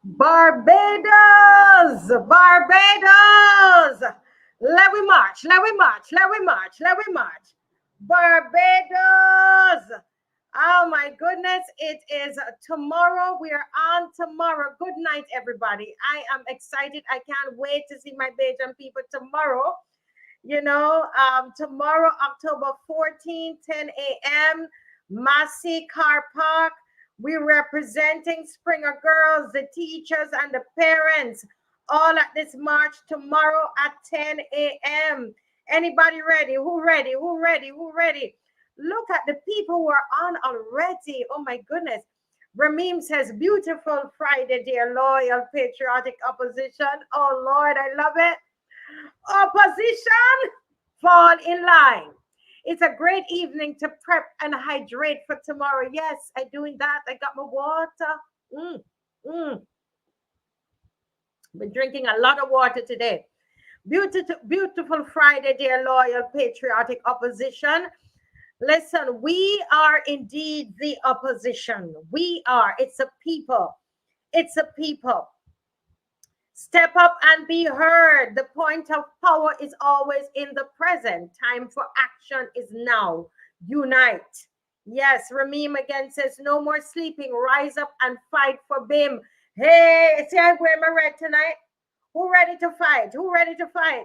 Barbados, Barbados. Let we march, let we march, let we march, let we march. Barbados. Oh my goodness, it is tomorrow. We are on tomorrow. Good night, everybody. I am excited. I can't wait to see my Bajan people tomorrow. Tomorrow, October 14, 10 a.m., Massey Car Park. We're representing Springer Girls, the teachers, and the parents, all at this march tomorrow at 10 a.m. Anybody ready? Who ready? Who ready? Who ready? Look at the people who are on already. Oh my goodness. Ramim says, beautiful Friday, dear loyal patriotic opposition. Oh Lord, I love it. Opposition, fall in line. It's a great evening to prep and hydrate for tomorrow. Yes, I'm doing that. I got my water. Been drinking a lot of water today. Beautiful, beautiful Friday, dear loyal patriotic opposition. Listen, we are indeed the opposition. We are. It's a people. It's a people. Step up and be heard. The point of power is always in the present. Time for action is now. Unite. Yes, Ramim again says, no more sleeping. Rise up and fight for BIM. Hey, see, I'm wearing my red tonight. Who ready to fight? Who ready to fight?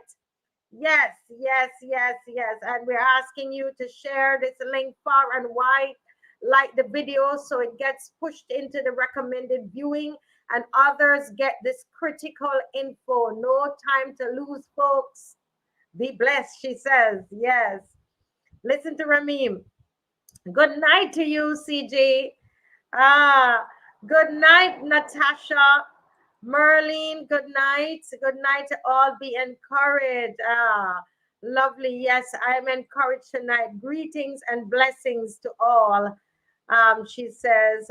Yes, yes, yes, yes. And we're asking you to share this link far and wide. Like the video so it gets pushed into the recommended viewing and others get this critical info. No time to lose, folks. Be blessed, she says. Yes. Listen to Ramim. Good night to you, CJ. Good night, Natasha. Merlin, good night. Good night to all. Be encouraged. Lovely. Yes, I am encouraged tonight. Greetings and blessings to all. She says,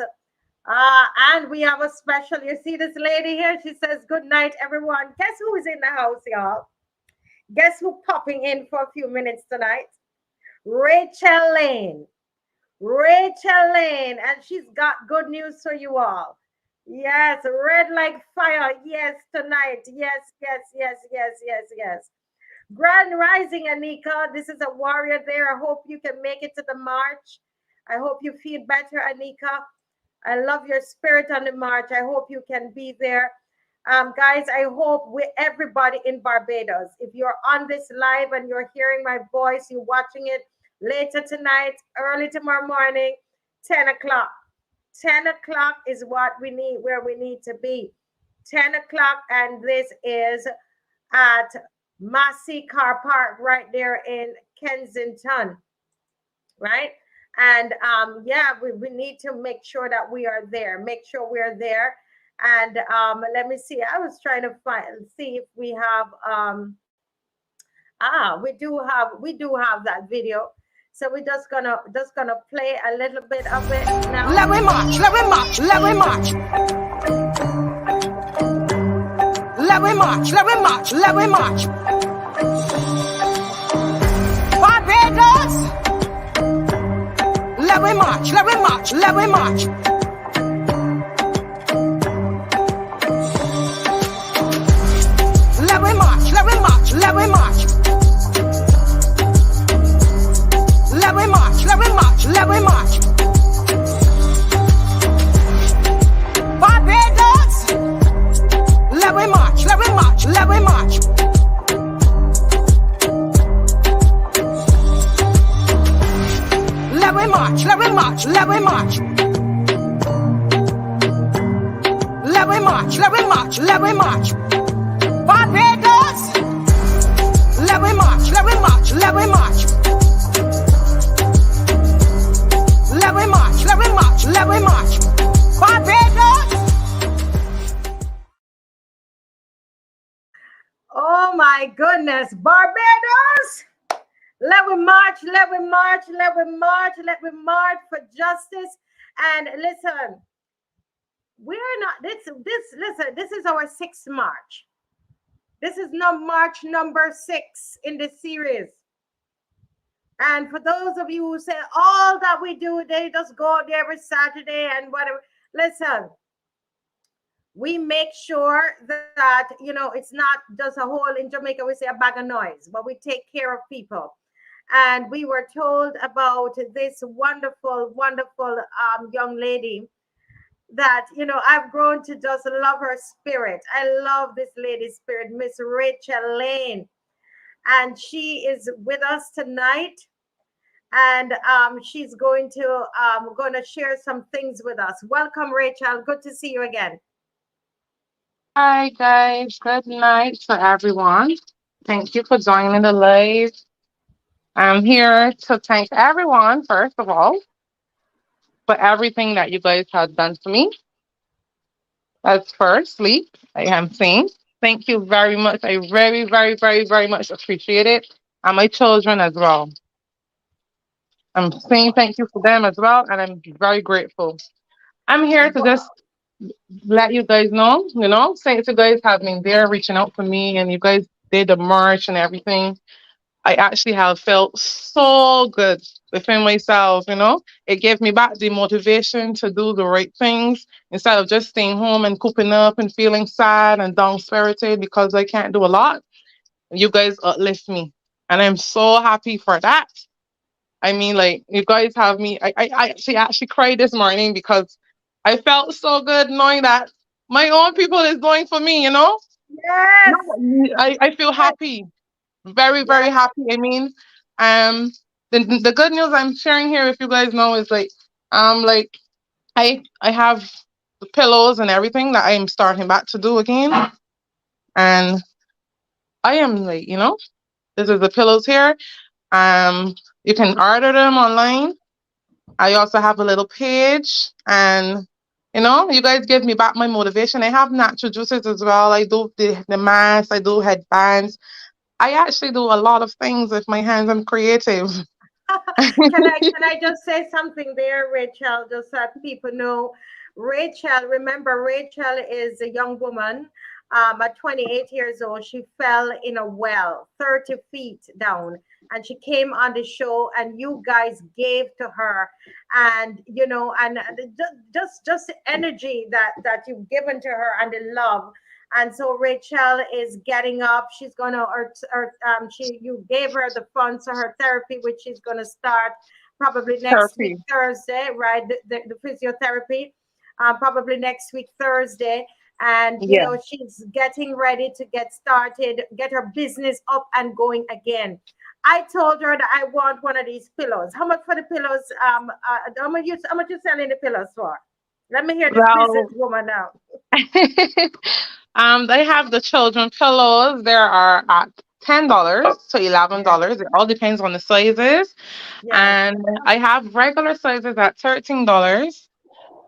and we have a special. You see this lady here? She says, good night, everyone. Guess who is in the house, y'all? Guess who popping in for a few minutes tonight? Rachel Lane. Rachel Lane. And she's got good news for you all. Yes, red like fire. Yes, tonight. Yes, yes, yes, yes, yes, yes. Grand Rising, Anika. This is a warrior there. I hope you can make it to the march. I hope you feel better, Anika. I love your spirit on the march. I hope you can be there. Guys, I hope everybody in Barbados, if you're on this live and you're hearing my voice, you're watching it later tonight, early tomorrow morning, 10 o'clock. 10 o'clock is what we need, where we need to be. 10 o'clock, and this is at Massey Car Park right there in Kensington, right? And yeah, we need to make sure that we are there. Make sure we're there. And let me see. I was trying to see if we have we do have that video. So we're just gonna play a little bit of it now. Let me march, let me march, let me march. Let me march, let me march, let me march. Barbados. Let me march, let me march, let me march. Let me march, let me march, let me march. Let me march, let me march, let me march. Barbados. Let me march, let me march, let me march. Let me march, let me march, let me march. Let me march, let me march, let me march. Barbados. Let me march, let me march, let me march. Let me march, let me march, let me march. Barbados. Oh my goodness, Barbados. Let we march, let we march, let we march, let we march for justice. And listen, we're not listen, this is our 6th march. This is march number 6 in this series. And for those of you who say all that we do, they just go there every Saturday and whatever. Listen, We make sure that, it's not just a whole, in Jamaica we say a bag of noise, but we take care of people. And we were told about this wonderful, wonderful young lady that, I've grown to just love her spirit. I love this lady's spirit, Miss Rachel Lane. And she is with us tonight. And she's going to share some things with us. Welcome, Rachel. Good to see you again. Hi guys, good night to everyone. Thank you for joining the live. I'm here to thank everyone, first of all, for everything that you guys have done for me. That's firstly, I am saying thank you very much. I very, very, very, very much appreciate it. And my children as well. I'm saying thank you for them as well, and I'm very grateful. I'm here to just let you guys know, since you guys have been there reaching out for me and you guys did the march and everything. I actually have felt so good within myself. It gave me back the motivation to do the right things instead of just staying home and cooping up and feeling sad and down spirited because I can't do a lot. You guys uplift me. And I'm so happy for that. I mean, like, you guys have me. I actually cried this morning because I felt so good knowing that my own people is doing for me. Yes. I feel Yes. happy, very, Yes. very happy. I mean, um, the good news I'm sharing here, if you guys know, is like I have the pillows and everything that I'm starting back to do again, and I am like, this is the pillows here. Um, you can order them online. I also have a little page, and you guys give me back my motivation. I have natural juices as well. I do the masks. I do headbands. I actually do a lot of things with my hands. I'm creative. Can I just say something there, Rachel, just so that people know? Rachel, remember, Rachel is a young woman. At 28 years old, she fell in a well, 30 feet down, and she came on the show, and you guys gave to her, and just the energy that you've given to her and the love. And so Rachel is getting up. She's gonna, she you gave her the funds for her therapy, which she's gonna start probably next week Therapy. Thursday, right? The physiotherapy, probably next week Thursday. And Yeah. she's getting ready to get started, get her business up and going again. I told her that I want one of these pillows. How much for the pillows? How much you selling the pillows for? Let me hear this Well, businesswoman now. they have the children pillows. There are at $10 to Yes, $11. It all depends on the sizes. yes. And I have regular sizes at $13.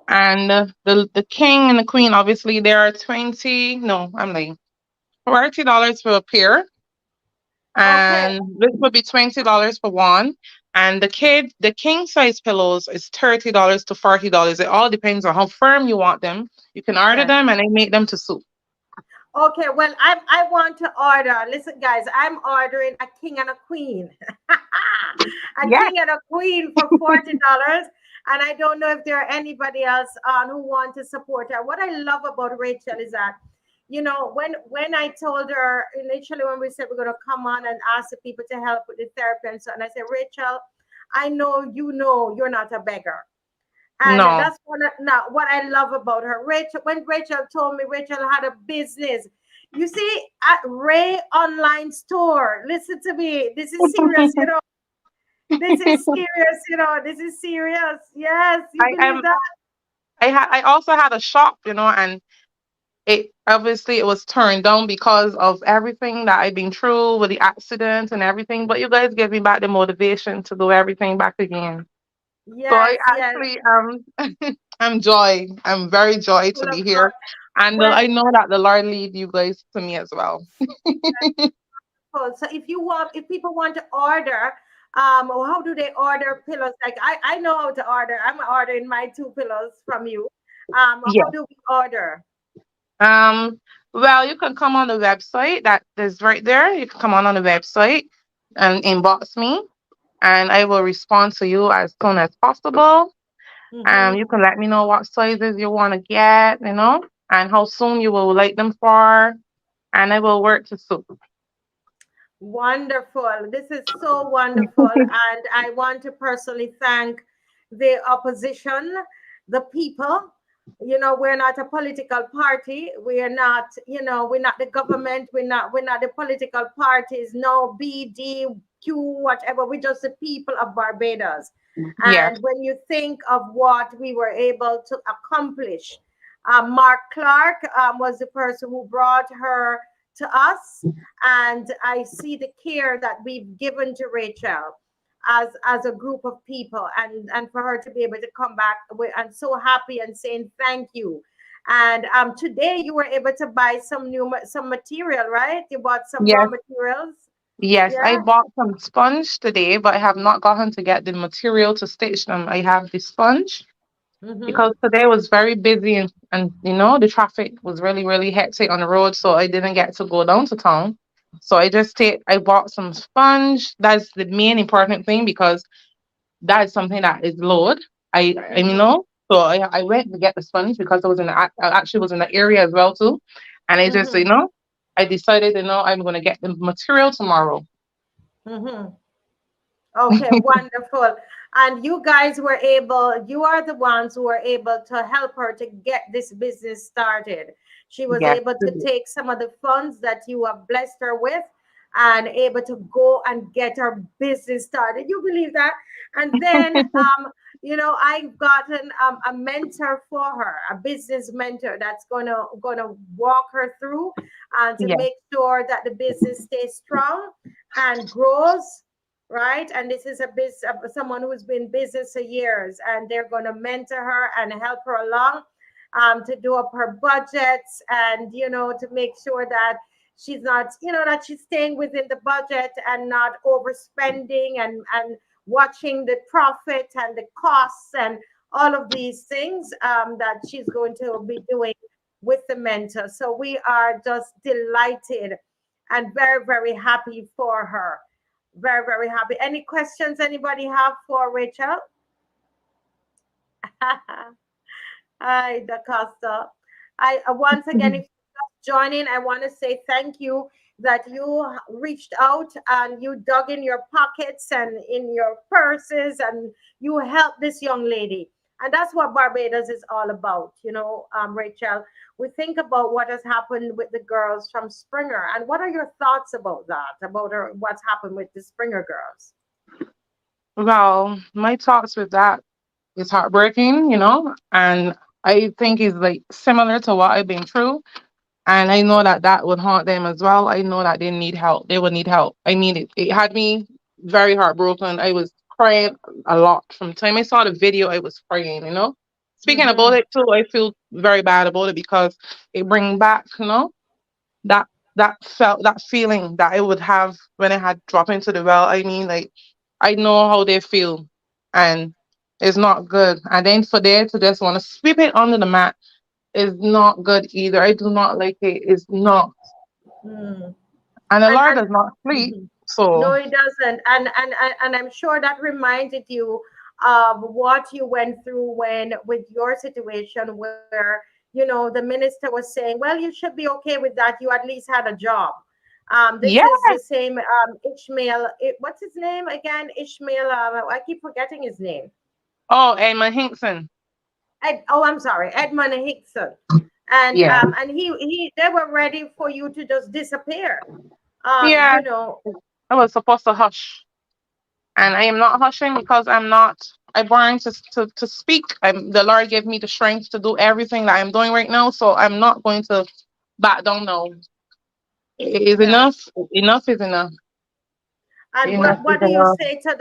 And the king and the queen, obviously, they are 20. No, I'm like $40 for a pair. Okay, And this would be $20 for one. And the king size pillows is $30 to $40. It all depends on how firm you want them. You can order yes. them, and they make them to suit. Okay, well, I want to order. Listen, guys, I'm ordering a king and a queen. A Yes. king and a queen for $40. And I don't know if there are anybody else on who want to support her. What I love about Rachel is that, when I told her initially, when we said we're gonna come on and ask the people to help with the therapy and so, and I said, Rachel, I know you're not a beggar. And No. that's what I love about her. Rachel, when Rachel told me Rachel had a business, you see, at Ray Online Store. Listen to me. This is serious, This is serious, This is serious. Yes, you I believe am. that? I also had a shop, and it obviously it was turned down because of everything that I've been through with the accident and everything. But you guys gave me back the motivation to do everything back again. So I Yes, yes. actually I'm joy. I'm very joy to Full of be joy. here, and Well, I know that the Lord lead you guys to me as well. cool. So if people want to order, or how do they order pillows? Like I know how to order. I'm ordering my two pillows from you. How do we order? Um, well, you can come on the website that is right there. You can come on the website and inbox me, and I will respond to you as soon as possible. Mm-hmm. You can let me know what sizes you want to get. and how soon you will like them for, and I will work to suit. Wonderful. This is so wonderful. And I want to personally thank the opposition, the people. We're not a political party. We are not, we're not the government. We're not the political parties. No B, D, Q, whatever. We're just the people of Barbados. Yes, And when you think of what we were able to accomplish, Mark Clark was the person who brought her to us, and I see the care that we've given to Rachel as a group of people, and for her to be able to come back, I'm so happy and saying thank you. And today you were able to buy some material, right? You bought some raw yes, materials. yes. I Yeah. bought some sponge today, but I have not gotten to get the material to stitch them. I have the sponge Mm-hmm. because today was very busy, and the traffic was really really hectic on the road, so I didn't get to go down to town. So I bought some sponge. That's the main important thing because that is something that is load. I Mm-hmm. so I went to get the sponge because I actually was in the area as well too, and I just Mm-hmm. I decided I'm gonna get the material tomorrow. Mm-hmm. Okay, wonderful. And you are the ones who were able to help her to get this business started. She was Yes. able to take some of the funds that you have blessed her with and able to go and get her business started. You believe that? And then, I've gotten a mentor for her, a business mentor that's gonna walk her through and to Yes. make sure that the business stays strong and grows, right? And this is someone who's been business for years, and they're going to mentor her and help her along, to do up her budgets, and to make sure that she's not, that she's staying within the budget and not overspending, and watching the profit and the costs and all of these things, that she's going to be doing with the mentor. So we are just delighted and very, very happy for her. Very, very happy. Any questions anybody have for Rachel? Hi, DaCosta. Once again, if you're just joining, I want to say thank you that you reached out and you dug in your pockets and in your purses, and you helped this young lady. And that's what Barbados is all about, Rachel. We think about what has happened with the girls from Springer, and what are your thoughts about that? About what's happened with the Springer girls? Well, my thoughts with that is heartbreaking, and I think it's like similar to what I've been through. And I know that that would haunt them as well. I know that they need help. They would need help. I mean, it had me very heartbroken. I was crying a lot. From the time I saw the video, I was crying. Speaking about Mm-hmm. it too, I feel very bad about it because it brings back, that that feeling that I would have when I had dropped into the well. I mean, like, I know how they feel, and it's not good. And then for there to just want to sweep it under the mat is not good either. I do not like it. It's not. Mm. And the Lord And does not sleep. mhm. So No, it doesn't. And I'm sure that reminded you of what you went through when with your situation, where the minister was saying, well, you should be okay with that. You at least had a job. This yeah. is the same, Ishmael. What's his name again? Ishmael. I keep forgetting his name. Oh, and my Hinkson. Oh, I'm sorry, Edmund Hickson. And Yeah. they were ready for you to just disappear. Yeah. You know, I was supposed to hush. And I am not hushing because I'm not. I born to speak. The Lord gave me the strength to do everything that I'm doing right now. So I'm not going to back down now. It is yes. enough. Enough is enough. And Enough what is do you enough. say to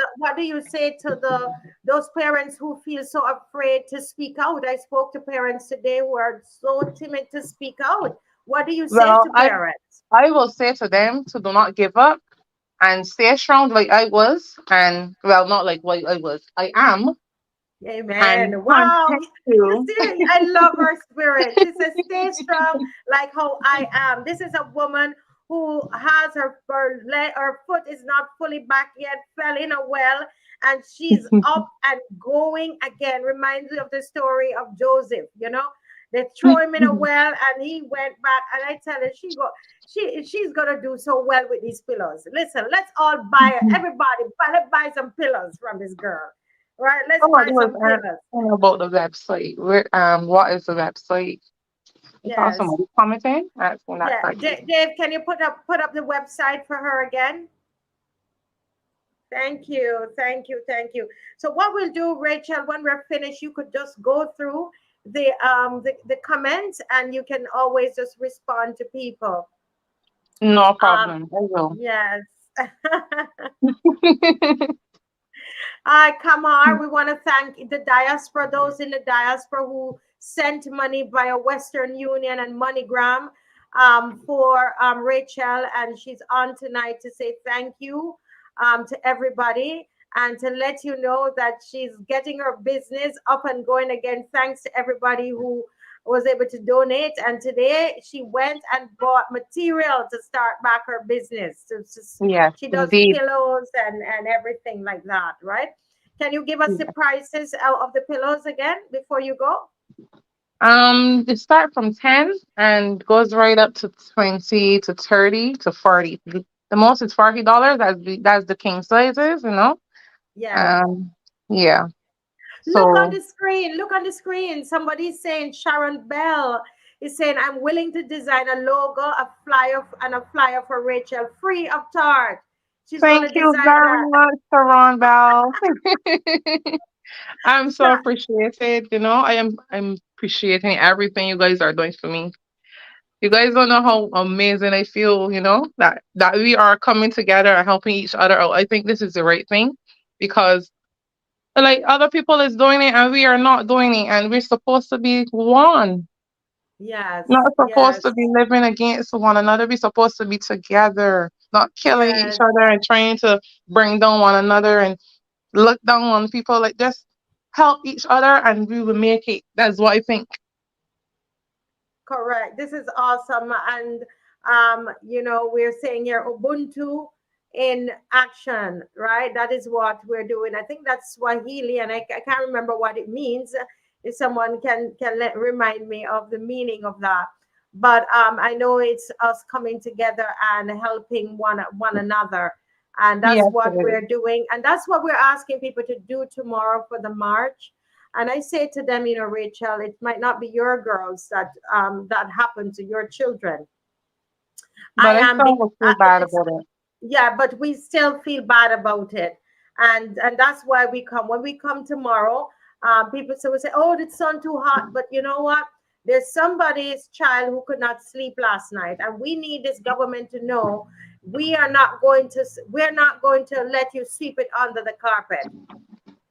the those parents who feel so afraid to speak out? I spoke to parents today who are so timid to speak out. What do you say Well, to parents? I will say to them to do not give up and stay strong like I was, and well, not like what I was. I am, and Amen. Wow. You continue. see, I love her spirit. She says, stay strong like how I am. This is a woman who has her foot is not fully back yet, fell in a well, and she's up and going again. Reminds me of the story of Joseph, They throw him in a well, and he went back. And I tell her, she's gonna do so well with these pillows. Listen, let's all buy everybody, let's buy some pillows from this girl, right? Let's Somebody buy was some pillows. asking about the website. Where what is the website? I saw Yes, somebody commenting asking that yeah. question. Dave, can you put up the website for her again? Thank you, thank you, thank you. So what we'll do, Rachel, when we're finished, you could just go through the comments, and you can always just respond to people. No Um, problem. I will. yes. Kamar, we want to thank the diaspora, those in the diaspora who sent money via Western Union and MoneyGram for Rachel, and she's on tonight to say thank you to everybody and to let you know that she's getting her business up and going again. Thanks to everybody who was able to donate. And today she went and bought material to start back her business. So Yes, she does indeed. pillows and everything like that, right? Can you give us the Yeah. prices of the pillows again before you go? They start from 10 and goes right up to 20 to 30 to 40. The most is $40. That's the king sizes, you know. Yes. Um, yeah. Look on So the screen. Look on the screen. Somebody's saying Sharon Bell is saying, I'm willing to design a logo, a flyer, and a flyer for Rachel free of charge. She's going thank to you design very that. much, Saran Bell. I'm so Sha- appreciated. You know, I'm appreciating everything you guys are doing for me. You guys don't know how amazing I feel, you know, that we are coming together and helping each other out. I think this is the right thing because like other people is doing it and we are not doing it and we're supposed to be one. Yes, Not supposed yes, to be living against one another. We're supposed to be together, not killing each yes. other and trying to bring down one another and look down on people. Like just help each other and we will make it. That's what I think. Correct. This is awesome. And we're saying here Ubuntu in action, right? That is what we're doing. I think that's Swahili, and I can't remember what it means. If someone can remind me of the meaning of that. But I know it's us coming together and helping one another. And that's Yes, it what is. we're doing. And that's what we're asking people to do tomorrow for the march. And I say to them, Rachel, it might not be your girls that happened to your children. I But I am still will feel bad it's about it. yeah, but we still feel bad about it, and that's why we come. When we come tomorrow, people say, we say, oh, the sun too hot, but you know what? There's somebody's child who could not sleep last night, and we need this government to know we're not going to let you sweep it under the carpet.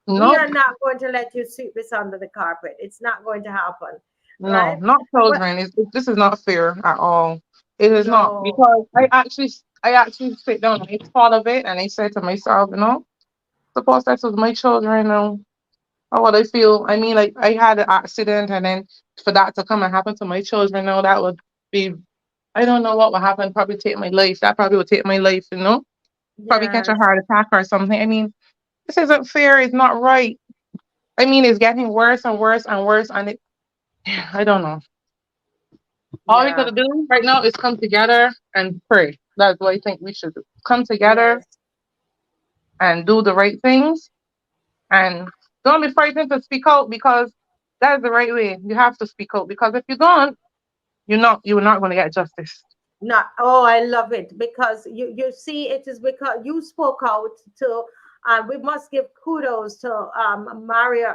We are Nope. not going to let you sweep this under the carpet. It's not going to happen, No, right? not Well, children. This is not fair at all. It is not no, because I actually sit down and I thought of it and I said to myself, suppose that was my children, how would I feel? I mean, like I had an accident and then for that to come and happen to my children, that would be I don't know what would happen. Probably take my life. That probably would take my life. Probably catch a yes, heart attack or something. I mean, this isn't fair. It's not right. I mean, it's getting worse and worse and worse, and I don't know. All we yeah, gotta do right now is come together and pray. That's what I think we should do. Come together yes. and do the right things, and don't be frightened to speak out because that is the right way. You have to speak out because if you don't, you're not going to get justice. Not, oh, I love it because you see, it is because you spoke out to. We must give kudos to Maria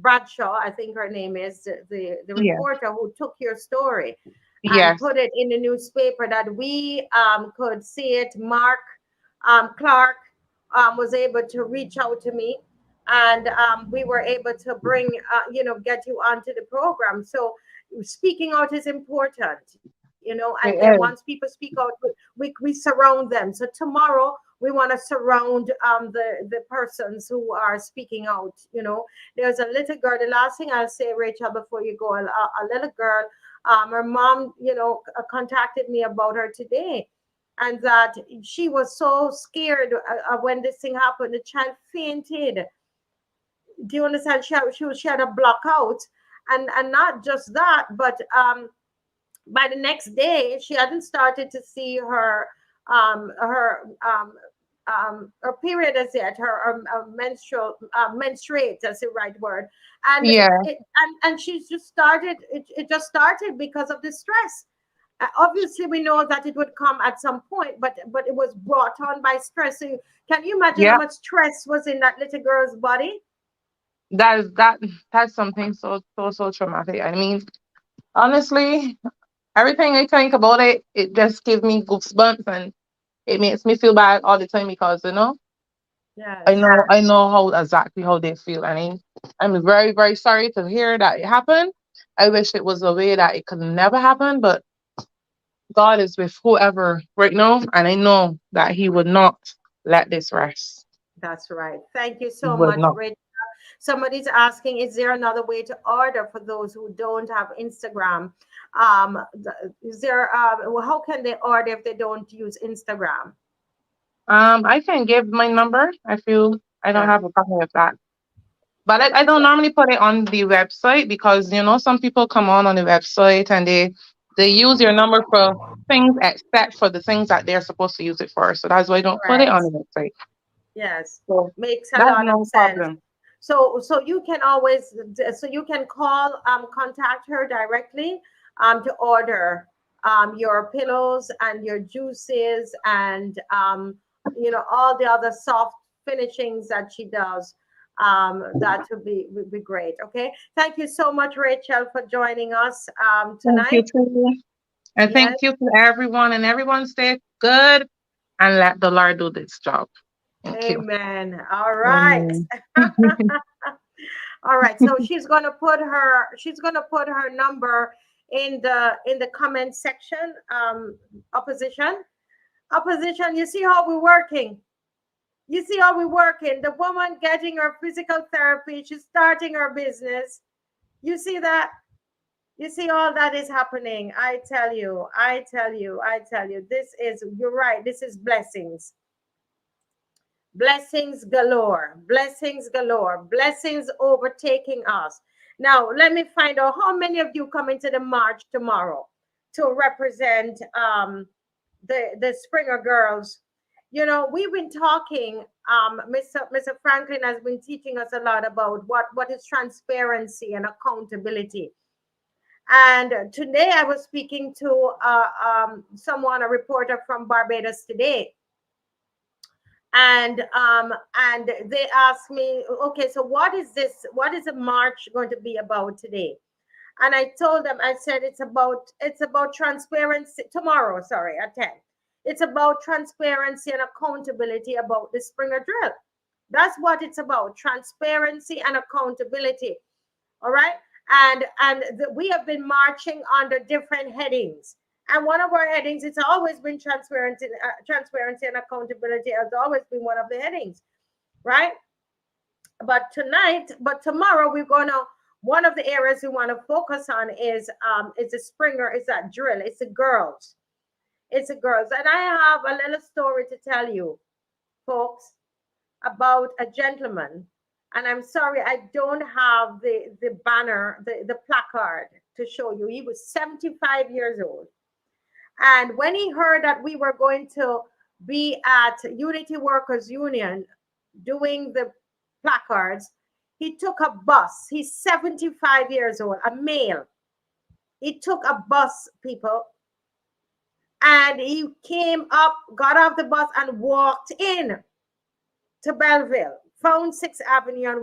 Bradshaw, I think her name is the Yeah. reporter who took your story and Yes. put it in the newspaper that we could see it. Mark Clark was able to reach out to me, and we were able to get you onto the program. So speaking out is important, and It once people is. speak out, we surround them. So tomorrow we want to surround the persons who are speaking out. There's a little girl. The last thing I'll say, Rachel, before you go, a little girl. Her mom, contacted me about her today, and that she was so scared when this thing happened. The child fainted. Do you understand? She had a blackout, and not just that, but by the next day she hadn't started to see her um her um her period as yet, her menstrual menstruate, that's the right word. And Yeah. and she's just started, it just started because of the stress. Obviously we know that it would come at some point, but it was brought on by stress. So can you imagine how Yeah. much stress was in that little girl's body? That is that's something so traumatic. I mean, honestly, everything I think about it, it just gives me goosebumps, and it makes me feel bad all the time because Yes, I know how exactly how they feel. I mean, I'm very, very sorry to hear that it happened. I wish it was a way that it could never happen, but God is with whoever right now, and I know that He would not let this rest. that's right. Thank you He so would much, not. Rich. Somebody's asking, is there another way to order for those who don't have Instagram? Is there, well, how can they order if they don't use Instagram? I can give my number. I feel I don't Yeah. have a problem with that. But I don't normally put it on the website because some people come on the website and they use your number for things except for the things that they're supposed to use it for. So that's why I don't put it on Correct. the website. Yes. So Makes a that's lot of no sense. problem. So you can always, so you can call, contact her directly, to order your pillows and your juices and all the other soft finishings that she does. That would be great. Okay. Thank you so much, Rachel, for joining us Thank you tonight. too. And Yes. thank you to everyone, and everyone stay good and let the Lord do this job. Thank you. Amen. All right. Amen. All right. So she's gonna put her number in the comment section. Opposition. You see how we're working. You see how we're working. The woman getting her physical therapy. She's starting her business. You see that. You see all that is happening. I tell you. I tell you. I tell you. This is. You're right. This is blessings. Blessings galore, blessings galore, blessings overtaking us. Now, let me find out how many of you coming to the march tomorrow to represent the Springer girls. We've been talking. Mr. Franklin has been teaching us a lot about what is transparency and accountability. And today I was speaking to someone, a reporter from Barbados today, and they asked me, okay, so what is the march going to be about today? And I told them, I said it's about transparency tomorrow, sorry, at 10. It's about transparency and accountability about the Springer drill. That's what it's about, transparency and accountability. All right. And we have been marching under different headings, and one of our headings, it's always been transparency and accountability has always been one of the headings, right? But tomorrow we're gonna, one of the areas we want to focus on is the Springer, is that drill, it's the girls, and I have a little story to tell you, folks, about a gentleman. And I'm sorry, I don't have the banner, the placard to show you. He was 75 years old. And when he heard that we were going to be at Unity Workers Union doing the placards, he took a bus. He's 75 years old, a male. He took a bus, people, and he came up, got off the bus, and walked in to Belleville, found 6th Avenue and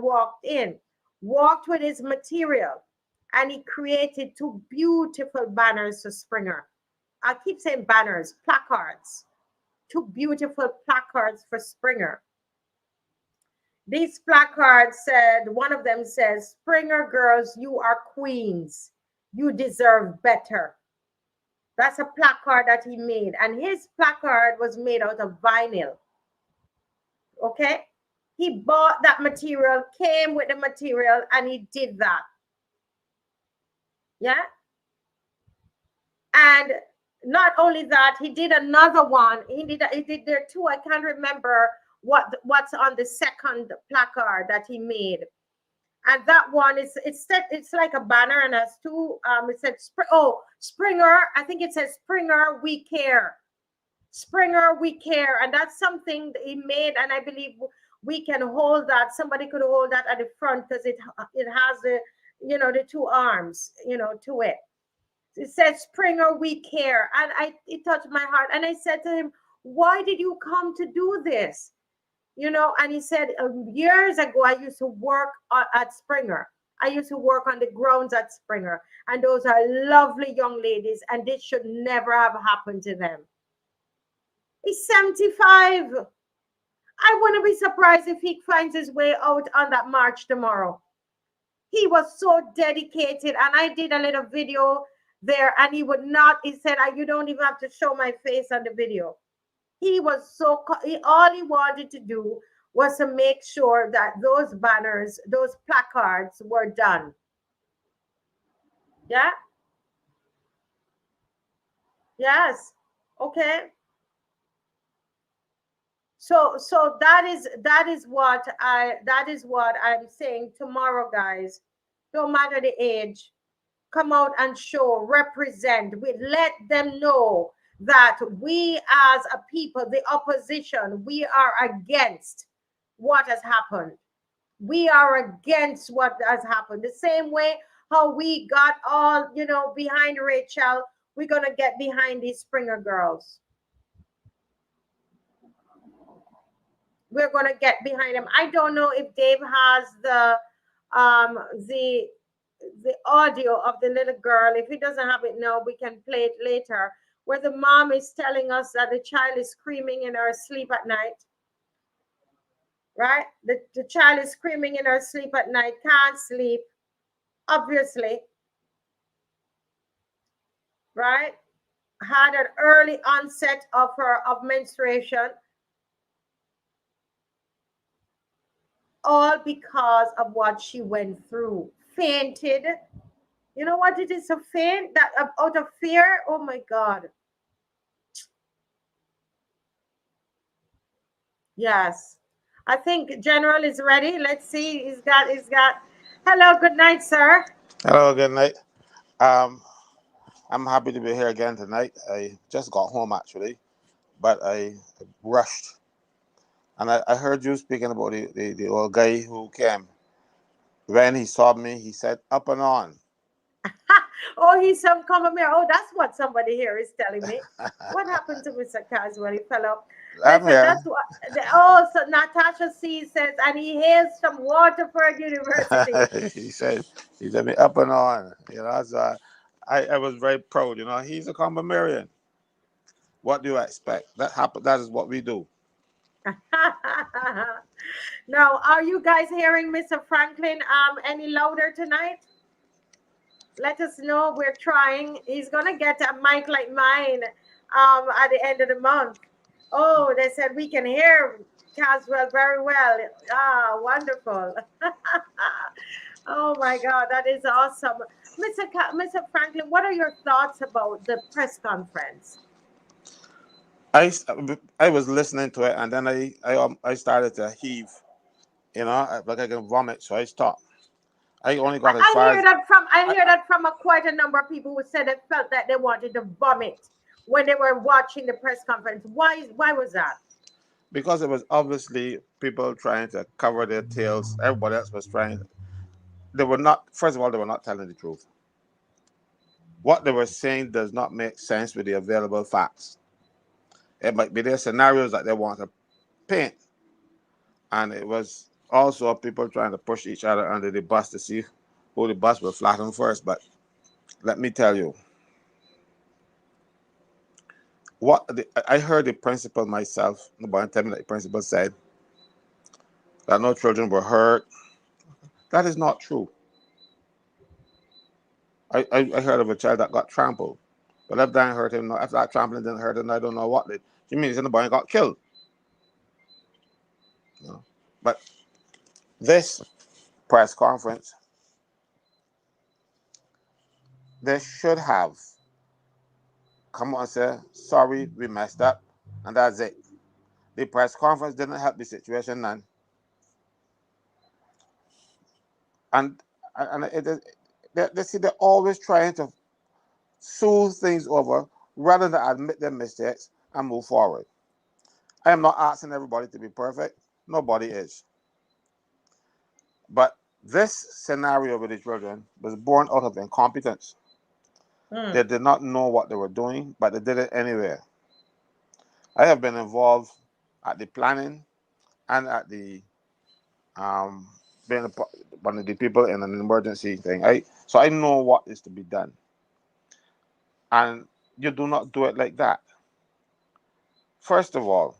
walked with his material, and he created two beautiful banners for Springer. I keep saying banners, placards, two beautiful placards for Springer. These placards said, one of them says, Springer girls, you are queens. You deserve better. That's a placard that he made. And his placard was made out of vinyl. Okay? He bought that material, came with the material, and he did that. Yeah? And not only that, he did another one. He did there two. I can't remember what's on the second placard that he made. And that one is it's like a banner and has two it said Springer. I think it says Springer we care. Springer we care, and that's something that he made, and I believe we can hold that. Somebody could hold that at the front because it has the the two arms to it. It says Springer we care, and it touched my heart, and I said to him, why did you come to do this? And he said, years ago, I used to work at Springer. I used to work on the grounds at Springer. And those are lovely young ladies. And this should never have happened to them. He's 75. I wouldn't be surprised if he finds his way out on that march tomorrow. He was so dedicated. And I did a little video there. And he would not, he said, you don't even have to show my face on the video. He was all he wanted to do was to make sure that those banners, those placards were done. Yeah? Yes. Okay. So that is what I'm saying tomorrow, guys. No matter the age, come out and show, represent. We let them know that we as a people, the opposition, we are against what has happened. We are against what has happened. The same way how we got all, behind Rachel, we're going to get behind these Springer girls. We're going to get behind them. I don't know if Dave has the audio of the little girl. If he doesn't have it now, we can play it later, where the mom is telling us that the child is screaming in her sleep at night. Right? The child is screaming in her sleep at night, can't sleep, obviously. Right? Had an early onset of menstruation. All because of what she went through. Fainted. You know what it is to faint? That out of fear? Oh my God. Yes. I think General is ready. Let's see. He's got hello, good night, sir. Hello, good night. I'm happy to be here again tonight. I just got home actually, but I rushed. And I heard you speaking about the old guy who came. When he saw me, he said, up and on. Oh, he's some common mayor. Oh, that's what somebody here is telling me. What happened to Mr. Caswell? He fell off. I'm Listen, here. that's what. So Natasha C says, and he hails from Waterford University. he said me up and on. So I was very proud. He's a Combamarian. What do you expect? That happen. That is what we do. Now, are you guys hearing Mr. Franklin any louder tonight? Let us know. We're trying. He's gonna get a mic like mine at the end of the month. Oh, they said we can hear Caswell very well. Ah, wonderful. Oh my God, that is awesome. Mr. Franklin, what are your thoughts about the press conference? I was listening to it, and then I started to heave, like I can vomit, so I stopped. I only got as far as I hear that from quite a number of people who said they felt that they wanted to vomit when they were watching the press conference. Why was that? Because it was obviously people trying to cover their tails. Everybody else was trying. They were not. First of all, they were not telling the truth. What they were saying does not make sense with the available facts. It might be their scenarios that they want to paint, and it was also people trying to push each other under the bus to see who the bus will flatten first. But let me tell you, I heard the principal myself. Nobody tell me that the principal said that no children were hurt. That is not true. I heard of a child that got trampled, but if that hurt him, if that trampling didn't hurt him, I don't know what did. You mean somebody got killed? No. But this press conference, they should have come on and say, sorry, we messed up, and that's it. The press conference didn't help the situation none. and they see they're always trying to smooth things over rather than admit their mistakes and move forward. I am not asking everybody to be perfect. Nobody is. But this scenario with the children was born out of incompetence. Mm. They did not know what they were doing, but they did it anyway. I have been involved at the planning and at the um, being one of the people in an emergency thing. So I know what is to be done, and you do not do it like that. First of all,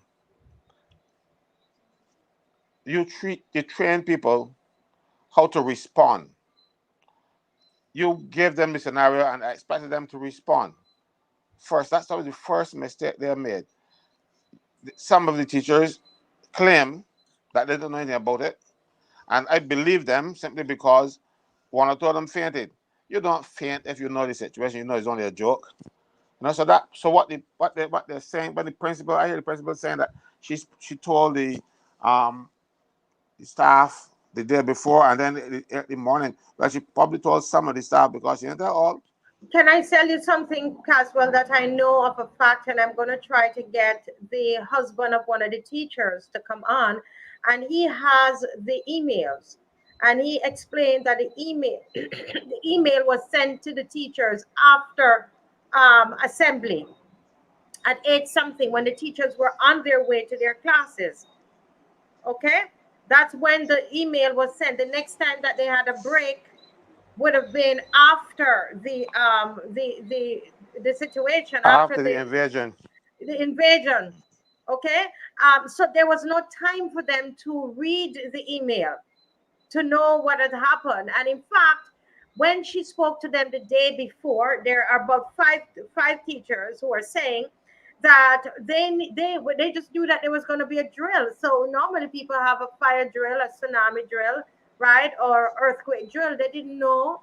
you train people how to respond. You give them the scenario and expect them to respond. First, that's always the first mistake they made. Some of the teachers claim that they don't know anything about it, and I believe them simply because one or two of them fainted. You don't faint if you know the situation. You know it's only a joke. So what they're saying, but the principal, I hear the principal saying that she told the staff the day before, and then the morning, but she probably told some of the staff because she didn't tell all. Can I tell you something, Caswell, that I know of a fact, and I'm going to try to get the husband of one of the teachers to come on, and he has the emails, and he explained that the email, the email was sent to the teachers after assembly at 8 something when the teachers were on their way to their classes. Okay, that's when the email was sent. The next time that they had a break would have been after the situation, after After the invasion. the invasion. Okay, so there was no time for them to read the email to know what had happened. And in fact, when she spoke to them the day before, there are about five teachers who are saying that they just knew that there was going to be a drill. So normally people have a fire drill, a tsunami drill, right, or earthquake drill. They didn't know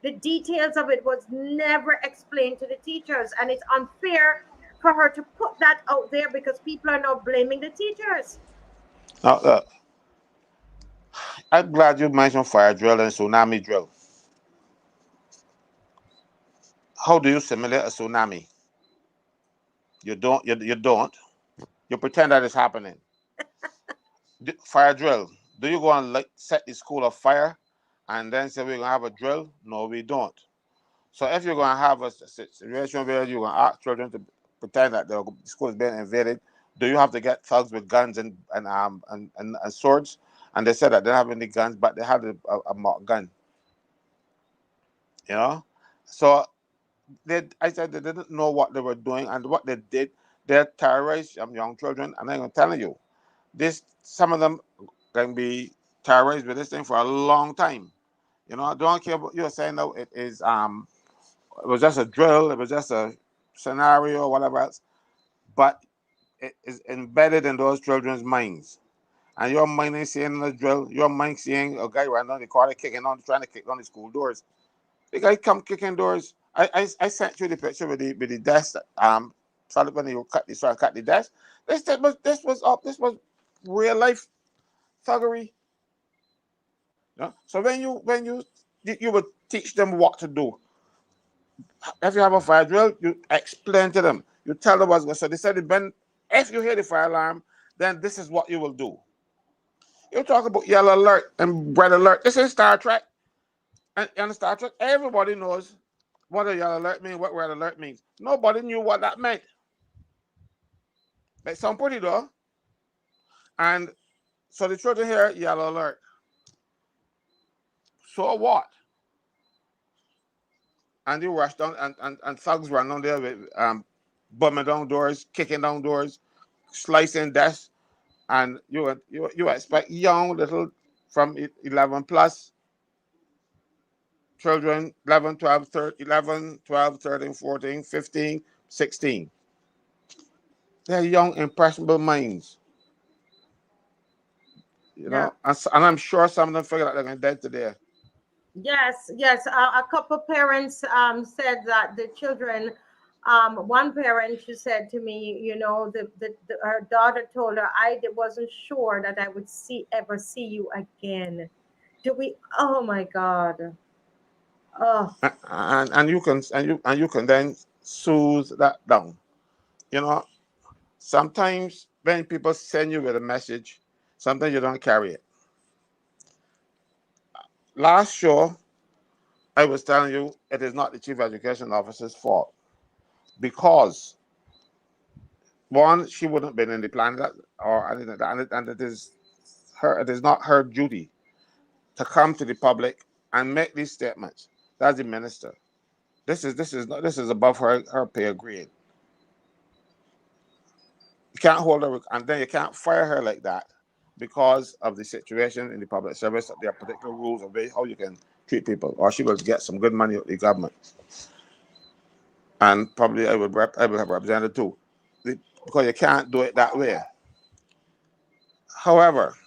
the details of it, was never explained to the teachers, and it's unfair for her to put that out there because people are now blaming the teachers. Now, I'm glad you mentioned fire drill and tsunami drill. How do you simulate a tsunami? You don't. You don't. You pretend that it's happening. Fire drill. Do you go and set the school of fire, and then say we're gonna have a drill? No, we don't. So if you're gonna have a situation where you're gonna ask children to pretend that the school is being invaded, do you have to get thugs with guns and swords? And they said that they don't have any guns, but they had a mock gun. You know, so I said they didn't know what they were doing, and what they did, they terrorized young children. And I'm telling you, some of them can be terrorized with this thing for a long time. You know, I don't care what you're saying. No, it was just a drill. It was just a scenario or whatever else. But it is embedded in those children's minds. And your mind is seeing the drill. Your mind seeing a guy running on the corner, trying to kick on the school doors. The guy come kicking doors. I sent you the picture with the desk. Started when you cut the desk. This was real life thuggery. You know? So when you would teach them what to do. If you have a fire drill, you explain to them. You tell them what's going. So they said, Ben, if you hear the fire alarm, then this is what you will do. You talk about yellow alert and red alert. This is Star Trek, and in Star Trek, everybody knows what a yellow alert means, what red alert means. Nobody knew what that meant. It sounds pretty though. And so the children hear yellow alert. So what? And they rush down, and thugs run down there with bombing down doors, kicking down doors, slicing desks. And you expect young little from 11 plus children, 11, 12, 13, 11, 12, 13, 14, 15, 16. They're young, impressionable minds, Yeah. and I'm sure some of them figure out they're going to dead today. Yes, yes. A couple parents said that the children, one parent, she said to me, her daughter told her, wasn't sure that I would ever see you again. Do we? Oh my God. Oh, And you can then soothe that down. You know, sometimes when people send you with a message, sometimes you don't carry it. Last show, I was telling you it is not the chief education officer's fault because one, she wouldn't have been in the plan that or anything like that, and it is her. It is not her duty to come to the public and make these statements. That's the minister. This is above her pay grade. You can't hold her, and then you can't fire her like that because of the situation in the public service. There are particular rules of how you can treat people, or she will get some good money with the government, and probably I will have represented too, because you can't do it that way. However,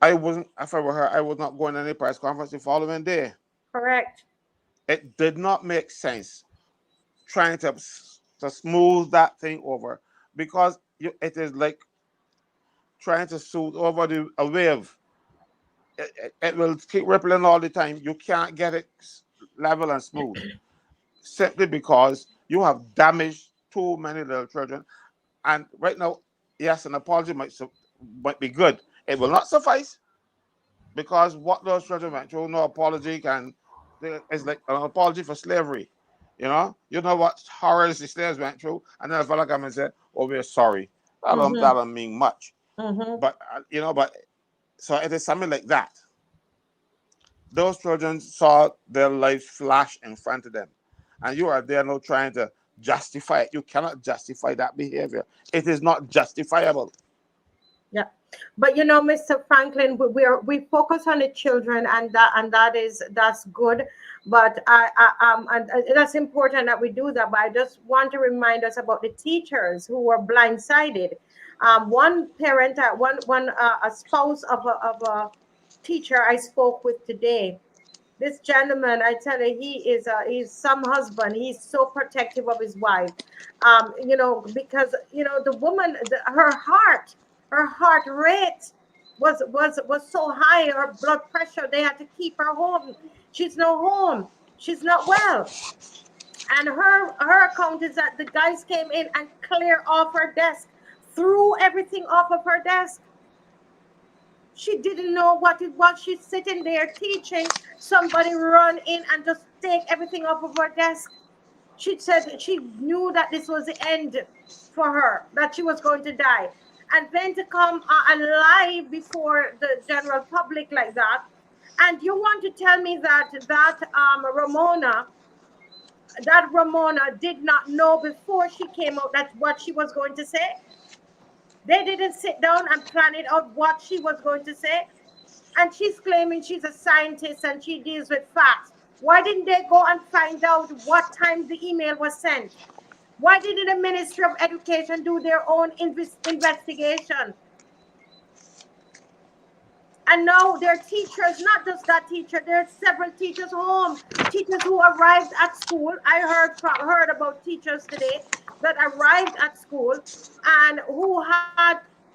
I wasn't. If I were her, I was not going to any press conference the following day. correct. It did not make sense trying to smooth that thing over because it is like trying to smooth over a wave. It will keep rippling all the time. You can't get it level and smooth simply because you have damaged too many little children. And right now, yes, an apology might be good. It will not suffice because what those children went through, no apology can. It's like an apology for slavery. You know what horrors the slaves went through, and then a fella come and say, "Oh, we're sorry." Mm-hmm. That don't mean much. Mm-hmm. But so it is something like that. Those children saw their lives flash in front of them, and you are there now trying to justify it. You cannot justify that behavior. It is not justifiable. Yeah, but Mr. Franklin, we focus on the children, and that's good. But that's important that we do that. But I just want to remind us about the teachers who were blindsided. One parent, a spouse of a teacher I spoke with today. This gentleman, I tell you, he's some husband. He's so protective of his wife, because the woman, her heart rate was so high. Her blood pressure. They had to keep her home. She's no home. She's not well. And her account is that the guys came in and clear off her desk, threw everything off of her desk. She didn't know what it was. She's sitting there teaching. Somebody run in and just take everything off of her desk. She said that she knew that this was the end for her, that she was going to die. And then to come and lie before the general public like that. And you want to tell me that Ramona did not know before she came out that what she was going to say? They didn't sit down and plan it out what she was going to say. And she's claiming she's a scientist and she deals with facts. Why didn't they go and find out what time the email was sent? Why didn't the Ministry of Education do their own investigation? And now their teachers, not just that teacher, there are several teachers home, teachers who arrived at school. I heard about teachers today that arrived at school and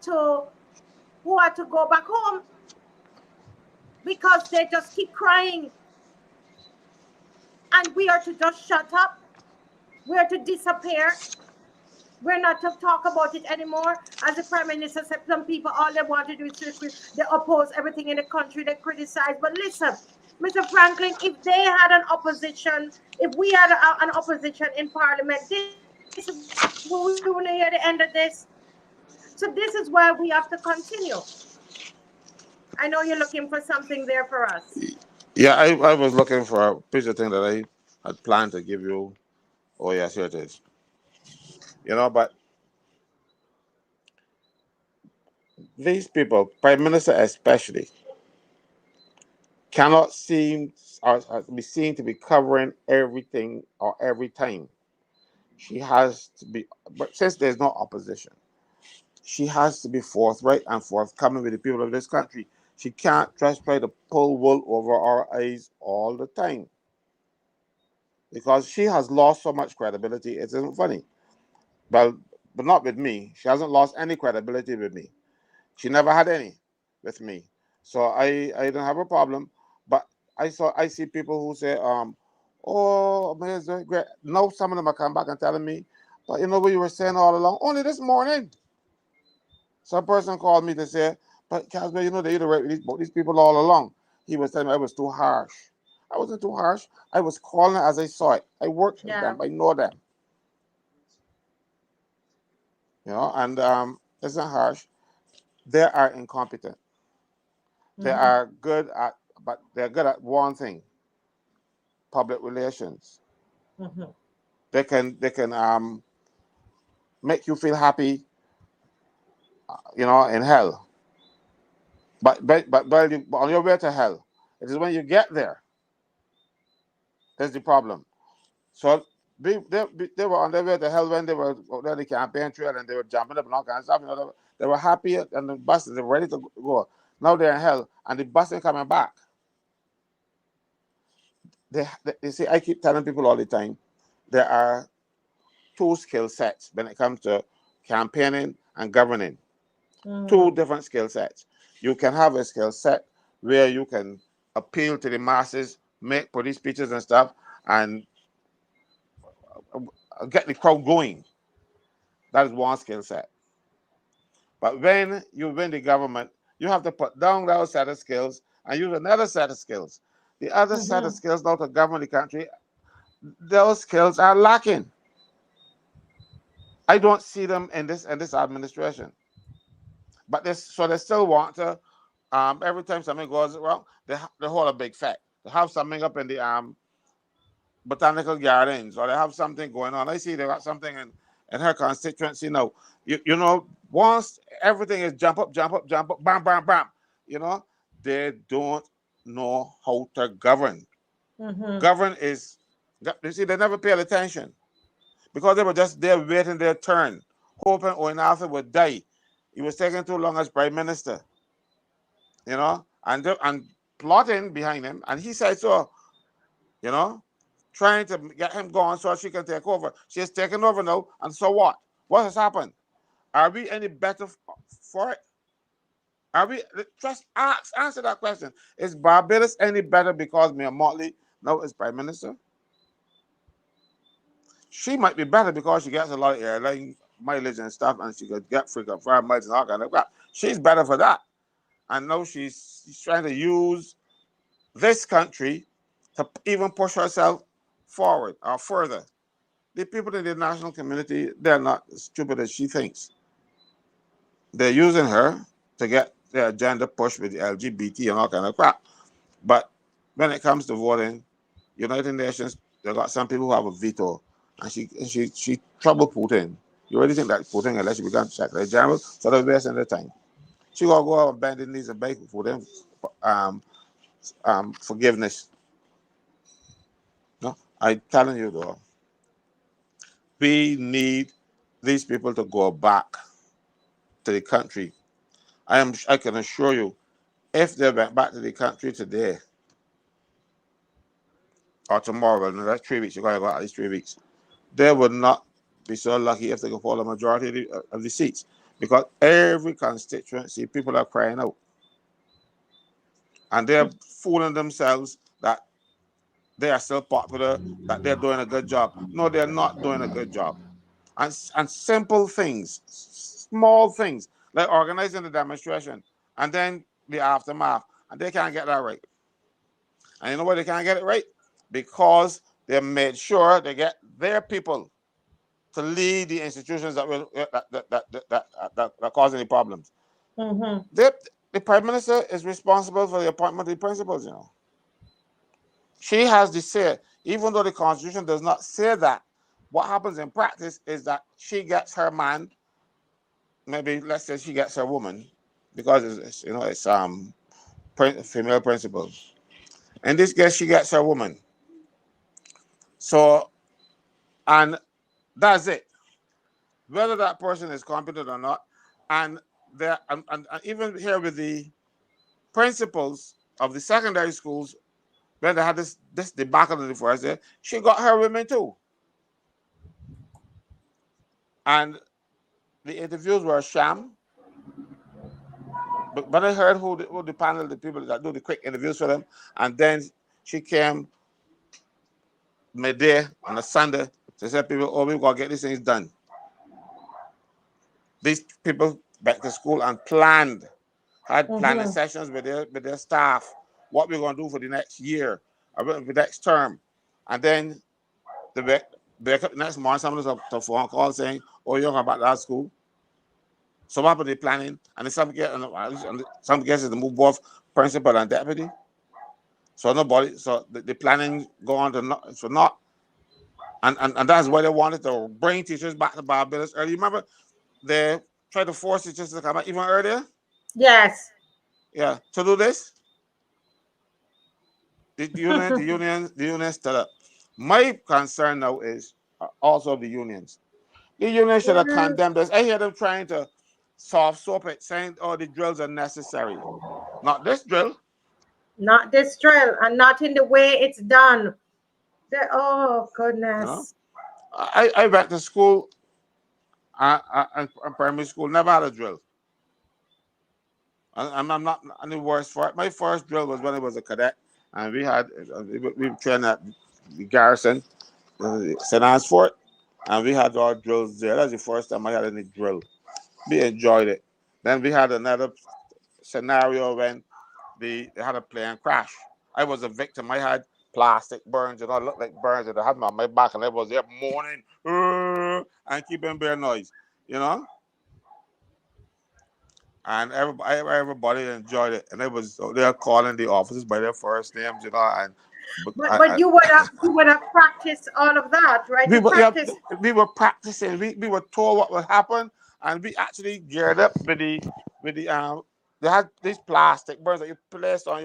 to who had to go back home because they just keep crying. And we are to just shut up. We are to disappear. We're not to talk about it anymore. As the Prime Minister said, some people, all they want to do is they oppose everything in the country, they criticize. But listen, Mr. Franklin, if they had an opposition, if we had an opposition in Parliament, we want to hear the end of this. So this is why we have to continue. I know you're looking for something there for us. Yeah, I was looking for a piece of thing that I had planned to give you. Oh yes, here it is. But these people, Prime Minister especially, cannot seem or be seen to be covering everything or every time. She has to be, but since there's no opposition, she has to be forthright and forthcoming with the people of this country. She can't just try to pull wool over our eyes all the time because she has lost so much credibility. It isn't funny. Well, but not with me. She hasn't lost any credibility with me. She never had any with me. So I don't have a problem. But I see people who say, oh man, it's great. Now some of them are coming back and telling me, but you know what you were saying all along? Only this morning. Some person called me to say, but Casper, you know they used to write with these people all along. He was telling me I was too harsh. I wasn't too harsh. I was calling it as I saw it. I worked with Yeah. them. I know them. And it's not harsh. They are incompetent. They Mm-hmm. are good at, but they're good at one thing: public relations. Mm-hmm. They can make you feel happy, in hell. But on your way to hell, it is when you get there that's the problem. So they were on their way to hell when they were on the campaign trail and they were jumping up and all kinds of stuff. They were happy and the buses they were ready to go. Now they're in hell and the bus ain't coming back. They see, I keep telling people all the time, there are two skill sets when it comes to campaigning and governing. Two Mm-hmm. different skill sets. You can have a skill set where you can appeal to the masses, make police speeches and stuff, and get the crowd going. That is one skill set. But when you win the government, you have to put down those set of skills and use another set of skills. The other set of Mm-hmm. skills now to govern the country, those skills are lacking. I don't see them in this administration. But they still want to. Every time something goes wrong, they hold a big fact. They have something up in the botanical gardens, or they have something going on. I see they got something in her constituency now. Once everything is jump up, bam, bam, bam. You know, they don't know how to govern. Mm-hmm. Govern is, you see, they never paid attention because they were just there waiting their turn, hoping Oinafa would die. He was taking too long as prime minister, and plotting behind him, and he said so, you know, trying to get him gone so she can take over. She has taken over now, and so what? What has happened? Are we any better for it? Are we? Just answer that question. Is Barbados any better because Mayor Motley now is prime minister? She might be better because she gets a lot of airline mileage and stuff, and she could get frequent flyer miles and all kind of crap. She's better for that. And now she's trying to use this country to even push herself forward or further. The people in the national community, they're not as stupid as she thinks. They're using her to get their agenda pushed with the LGBT and all kind of crap. But when it comes to voting, United Nations, they got some people who have a veto, and she trouble Putin. You already think that Putin, unless you become Secretary General, so they're wasting their time. She gonna go out and bend the knees and beg for them forgiveness. No, I'm telling you though, we need these people to go back to the country. I can assure you, if they went back to the country today or tomorrow, in the next 3 weeks, you gotta go at least 3 weeks, they would not be so lucky if they could hold a majority of the seats. Because every constituency, people are crying out. And they're fooling themselves that they are still popular, that they're doing a good job. No, they're not doing a good job. And simple things, small things, like organizing the demonstration and then the aftermath, and they can't get that right. And you know why they can't get it right? Because they made sure they get their people to lead the institutions that cause any problems. Mm-hmm. They, the prime minister is responsible for the appointment of the principals. She has the say, even though the constitution does not say that. What happens in practice is that she gets her man, maybe let's say she gets her woman, because it's female principal. In this case, she gets her woman. So, and that's it. Whether that person is competent or not, and there and even here with the principals of the secondary schools, when they had this debacle in the first year, she got her women too. And the interviews were a sham. But I heard who the panel, the people that do the quick interviews for them, and then she came midday on a Sunday to say people, oh, we got to get these things done. These people back to school and had planning Mm-hmm. sessions with their staff, what we're going to do for the next year, or for the next term. And then the back up the next morning, someone was a phone call saying, oh, you're going back to that school. So what happened to the planning? And then some cases to move both principal and deputy. So nobody, so the planning go on to not, so not, and that's why they wanted to bring teachers back to Barbados early. Remember, they tried to force teachers to come back even earlier. Yes. Yeah, to do this, the union stood up. My concern now is also the unions. The union should have Mhm. condemned this. I hear them trying to soft soap it, saying, "Oh, the drills are necessary." Not this drill. Not this drill, and not in the way it's done. Oh You know, goodness. I went to school and primary school, never had a drill. I'm not any worse for it. My first drill was when I was a cadet, and we trained at the garrison, St. Anne's Fort, and we had our drills there. That's the first time I had any drill. We enjoyed it. Then we had another scenario when they had a plane crash. I was a victim. I had plastic burns, I looked like burns, and I had them on my back, and I was there moaning and keeping bare noise, you know. And everybody enjoyed it, and it was they're calling the officers by their first names, and but But you would have practiced all of that, right? we You were yeah, practiced. we were practicing. We were told what would happen, and we actually geared up with the they had these plastic burns that you place on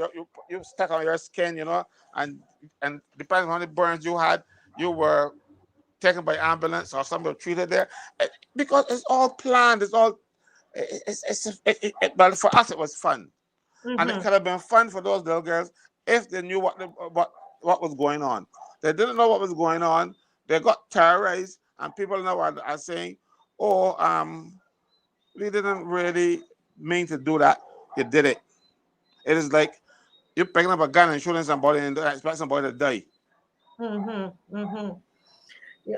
you stuck on your skin, and depending on the burns you had, you were taken by ambulance or somebody treated there. Because it's all planned. It's all but for us it was fun, and it Mm-hmm. could have been fun for those little girls if they knew what was going on. They didn't know what was going on. They got terrorized, and people now are saying, "Oh, we didn't really mean to do that. You did it." It is like you're picking up a gun and shooting somebody and expect somebody to die. Mm-hmm. Mm-hmm. Yeah,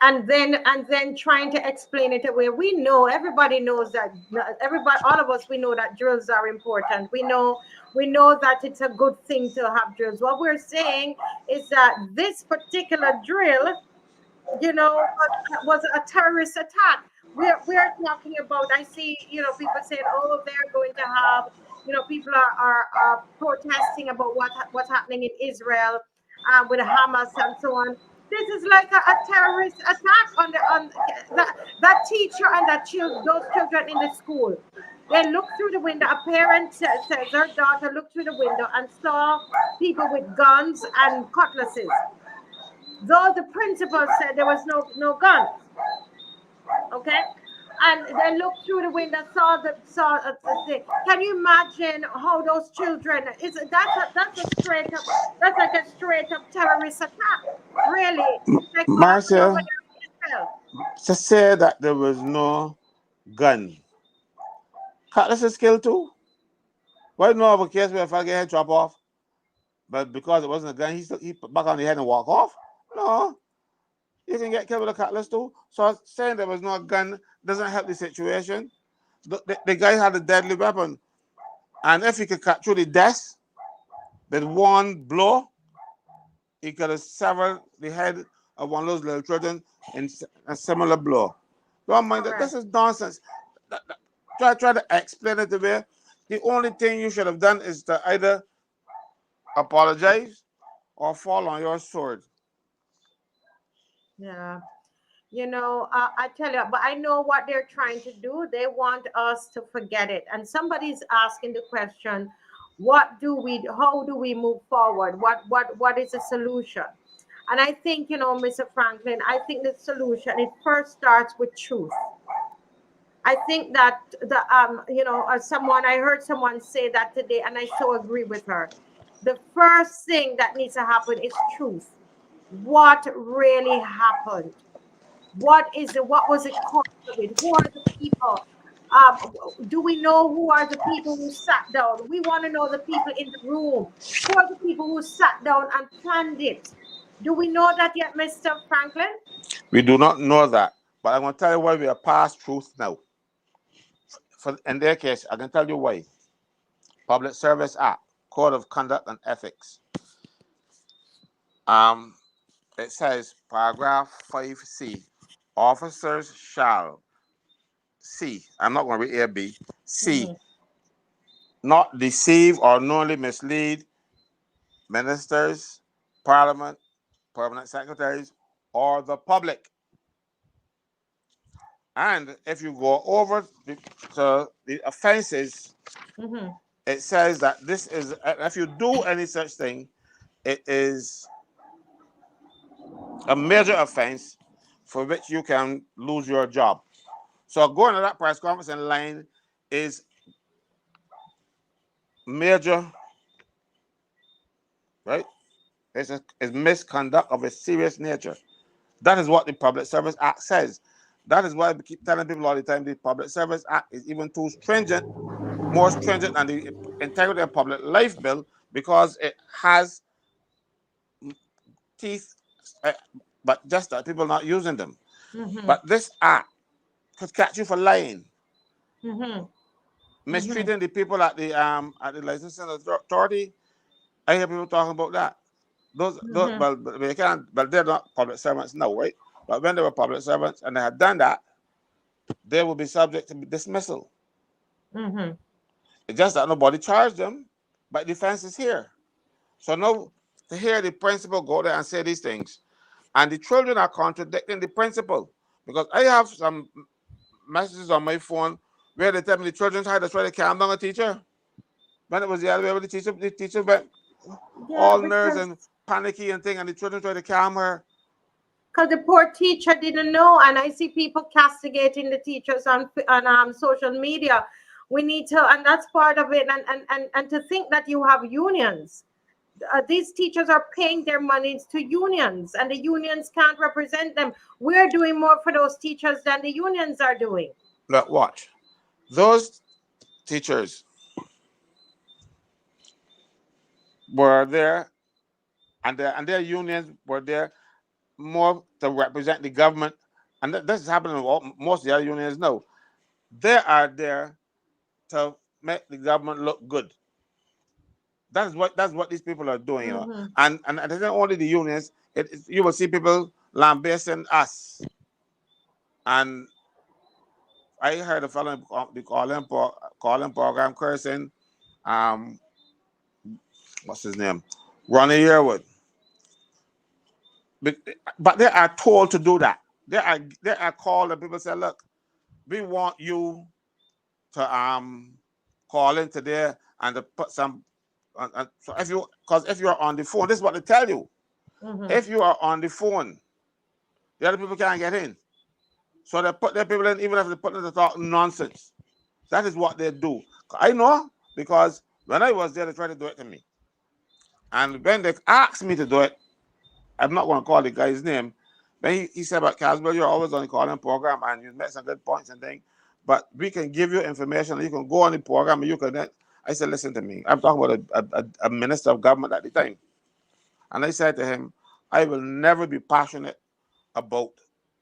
and then trying to explain it away. We know, everybody knows that, everybody, all of us, we know that drills are important. We know that it's a good thing to have drills. What we're saying is that this particular drill, was a terrorist attack. We're talking about. I see, people saying, oh, they're going to have, people are protesting about what's happening in Israel, with Hamas and so on. This is like a terrorist attack on that teacher and those children in the school. They looked through the window. A parent says her daughter looked through the window and saw people with guns and cutlasses, though the principal said there was no guns. Okay, and they looked through the window, saw the thing. Can you imagine how those children is? That's like a straight up terrorist attack. Really, like what happened over Marcia, there in Israel. to say that there was no gun. Cutlass is skill too. Why no have a case where if I get head chop off, but because it wasn't a gun, he put back on the head and walk off? No, you can get killed with a cutlass too. So saying there was no gun doesn't help the situation. The guy had a deadly weapon, and if he could cut through the desk with one blow, he could have severed the head of one of those little children in a similar blow. Don't mind that. This Correct. is nonsense. Try to explain it to me. The only thing you should have done is to either apologize or fall on your sword. Yeah. I tell you, but I know what they're trying to do. They want us to forget it. And somebody's asking the question, how do we move forward? What is the solution? And I think, Mr. Franklin, I think the solution, it first starts with truth. I think that I heard someone say that today, and I so agree with her. The first thing that needs to happen is truth. What really happened? What was the cause of it? Who are the people? Do we know who are the people who sat down? We want to know the people in the room. Who are the people who sat down and planned it? Do we know that yet, Mr. Franklin? We do not know that, but I'm going to tell you why we are past truth now. In their case, I can tell you why. Public Service Act, Code of Conduct and Ethics. It says, paragraph 5C, officers shall, C, I'm not going to read A, B, C, not deceive or knowingly mislead ministers, parliament, permanent secretaries, or the public. And if you go over to the offenses, it says that this is, if you do any such thing, it is a major offense for which you can lose your job. So going to that press conference in LAYNE is major, right? It's misconduct of a serious nature. That is what the Public Service Act says. That is why we keep telling people all the time the Public Service Act is even too stringent, more stringent than the Integrity of Public Life Bill, because it has teeth, but just that people are not using them. But this act could catch you for lying, mistreating the people at the licensing authority. I hear people talking about that. Those well, they can't, but they're not public servants now, right? But when they were public servants and they had done that, they will be subject to dismissal. It's just that nobody charged them, but defense is here. So now to hear the principal go there and say these things, and the children are contradicting the principal, because I have some messages on my phone where they tell me the children tried to try to calm down a teacher. When it was the other way with the teacher went all nerves and panicky and thing, and the children tried to calm her. Because the poor teacher didn't know, and I see people castigating the teachers on social media. We need to, and that's part of it. And to think that you have unions. These teachers are paying their monies to unions, and the unions can't represent them. We're doing more for those teachers than the unions are doing. Look, watch. Those teachers were there, and their unions were there more to represent the government. And this is happening in most of the other unions now. They are there to make the government look good. That's what these people are doing, you know. And it isn't only the unions. You will see people lambasting us. And I heard a fellow the calling program cursing, what's his name, Ronnie Yearwood. But they are told to do that. They are called, and people say, look, we want you to call in today and to put some. So if you're on the phone, this is what they tell you. If you are on the phone, the other people can't get in. So they put their people in, even if they put them to talk nonsense. That is what they do. I know, because when I was there, they tried to do it to me. And when they asked me to do it, I'm not going to call the guy's name, but he said, but Caswell, you're always on the calling program and you make some good points and things, but we can give you information and you can go on the program and you can. I said, listen to me. I'm talking about a minister of government at the time. And I said to him, I will never be passionate about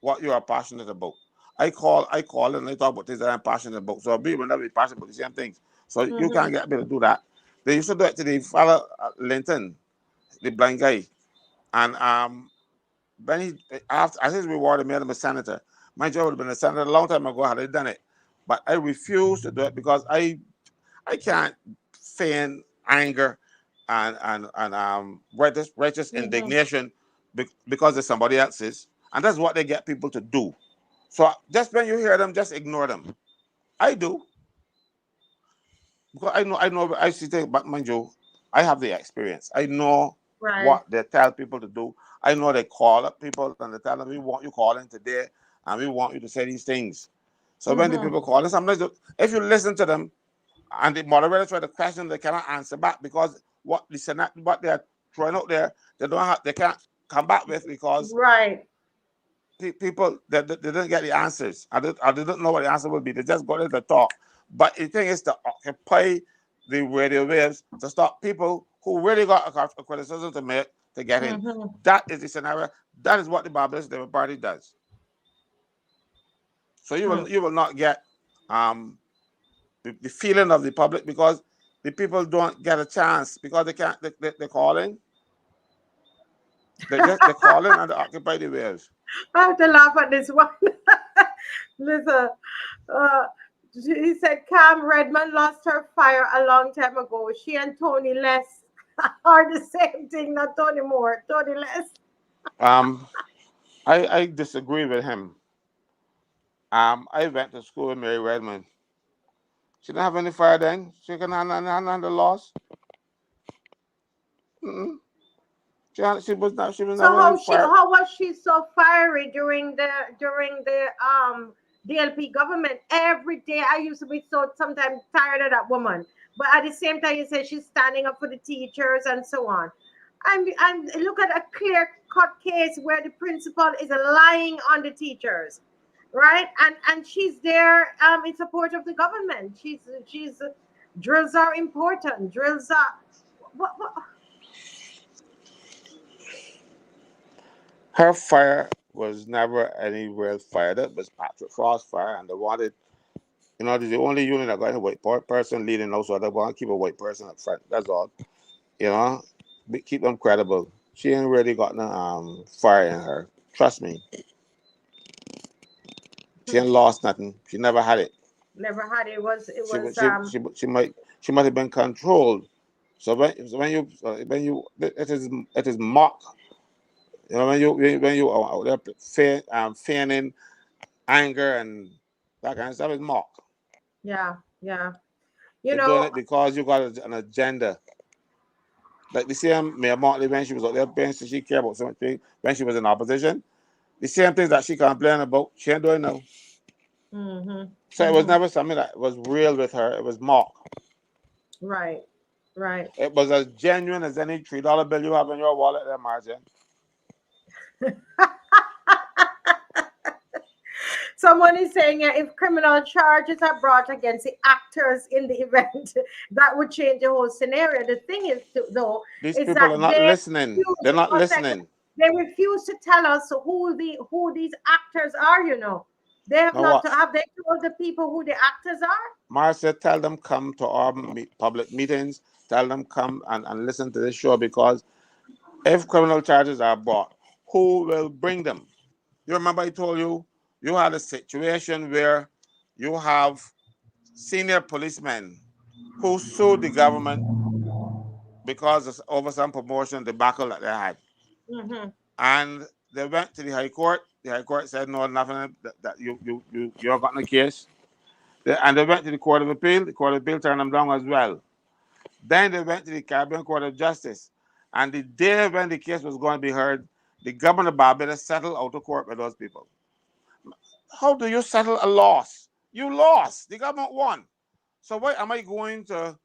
what you are passionate about. I call and I talk about things that I'm passionate about. So we will never be passionate about the same things. So you can't get me to do that. They used to do it to the fellow Linton, the blind guy. And when he, after, as his reward, they made him a senator. My job would have been a senator a long time ago had I done it. But I refused to do it because I can't feign anger and righteous indignation because it's somebody else's. And that's what they get people to do. So just when you hear them, just ignore them. I do. Because I see things, but mind you, I have the experience. I know what they tell people to do. I know they call up people and they tell them, we want you calling today and we want you to say these things. So when the people call, and sometimes if you listen to them and the moderator try to question, they cannot answer back because what they are throwing out there, they can't come back with because people that they didn't get the answers. I didn't know what the answer would be. They just got it to talk. But the thing is to occupy the radio waves to stop people who really got a criticism to make to get in. That is the scenario. That is what the Barbados Labour Party does. So you will not get the feeling of the public because the people don't get a chance because they can't. They're calling. They're calling and they occupy the waves. I have to laugh at this one. Listen, he said Cam Redmond lost her fire a long time ago. She and Tony Les are the same thing, not Tony Moore, Tony Les. I disagree with him. I went to school with Mary Redmond. She didn't have any fire then. She can handle the loss. She was not. She was So never any fire. how was she so fiery during the DLP government? Every day I used to be so sometimes tired of that woman. But at the same time, you say she's standing up for the teachers and so on. And look at a clear-cut case where the principal is lying on the teachers, right? And she's there in support of the government. She's drills are important. Drills are what? Her fire was never any real fire. That was Patrick Frost's fire, and they wanted, the only union that got a white person leading those, so they want to keep a white person up front. That's all. Keep them credible. She ain't really got no fire in her. Trust me. She ain't lost nothing. She never had it. Never had it. She might have been controlled. So when you it is mock. When you are out there feigning anger and that kind of stuff is mock. Yeah. You're doing it because you got an agenda. Like the same Mayor Motley when she was out there paying, so she cared about something when she was in opposition. The same things that she complained about, she ain't doing now. So it was never something that was real with her. It was mock. Right. It was as genuine as any $3 bill you have in your wallet there, Margin. Someone is saying if criminal charges are brought against the actors in the event, that would change the whole scenario. The thing is, though, these people are not listening. They're not listening. They refuse to tell us who these actors are. They have not to have. They told the people who the actors are. Marcia, tell them come to our public meetings. Tell them come and listen to this show because if criminal charges are brought, who will bring them? You remember I told you had a situation where you have senior policemen who sued the government because over some promotion debacle that they had. And they went to the High Court. The High Court said no, nothing that you got no case. And they went to the Court of Appeal. The Court of Appeal turned them down as well. Then they went to the Caribbean Court of Justice. And the day when the case was going to be heard, the governor of Barbados settled out of court with those people. How do you settle a loss? You lost. The government won. So why am I going to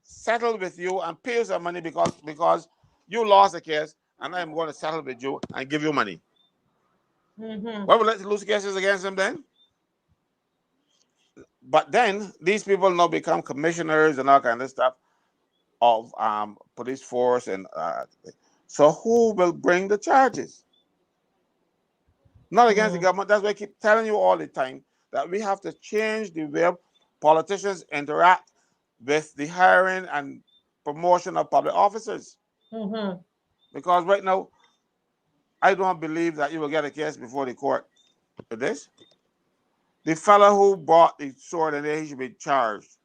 settle with you and pay you some money because you lost the case and I'm going to settle with you and give you money? Why would let lose cases against them then? But then these people now become commissioners and all kind of stuff of police force and so who will bring the charges? Not against the government. That's why I keep telling you all the time that we have to change the way politicians interact with the hiring and promotion of public officers. Because right now, I don't believe that you will get a case before the court for this. The fellow who bought the sword in there, he should be charged.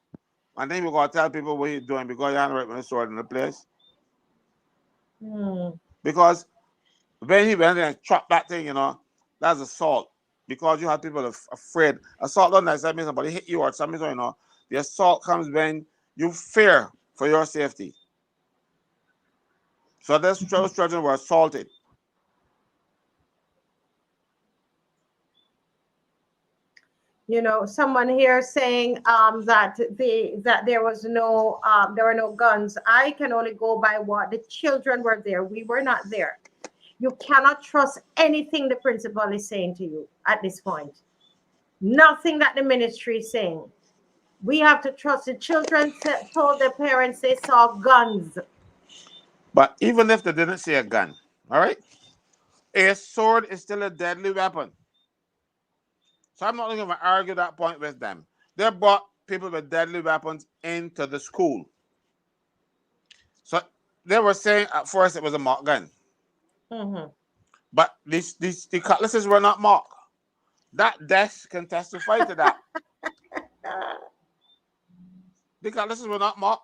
And then we're going to tell people what he's doing because you haven't right with the sword in the place. Because when he went in and chopped that thing, that's assault. Because you have people afraid. Assault doesn't necessarily mean somebody hit you or something, The assault comes when you fear for your safety. So those children were assaulted. Someone here saying that there were no guns. I can only go by what the children were there. We were not there. You cannot trust anything the principal is saying to you at this point. Nothing that the ministry is saying. We have to trust the children told their parents they saw guns. But even if they didn't see a gun, all right, a sword is still a deadly weapon. So I'm not going to argue that point with them. They brought people with deadly weapons into the school. So they were saying at first it was a mock gun. Mm-hmm. But the cutlasses were not mock. That desk can testify to that. The cutlasses were not mock.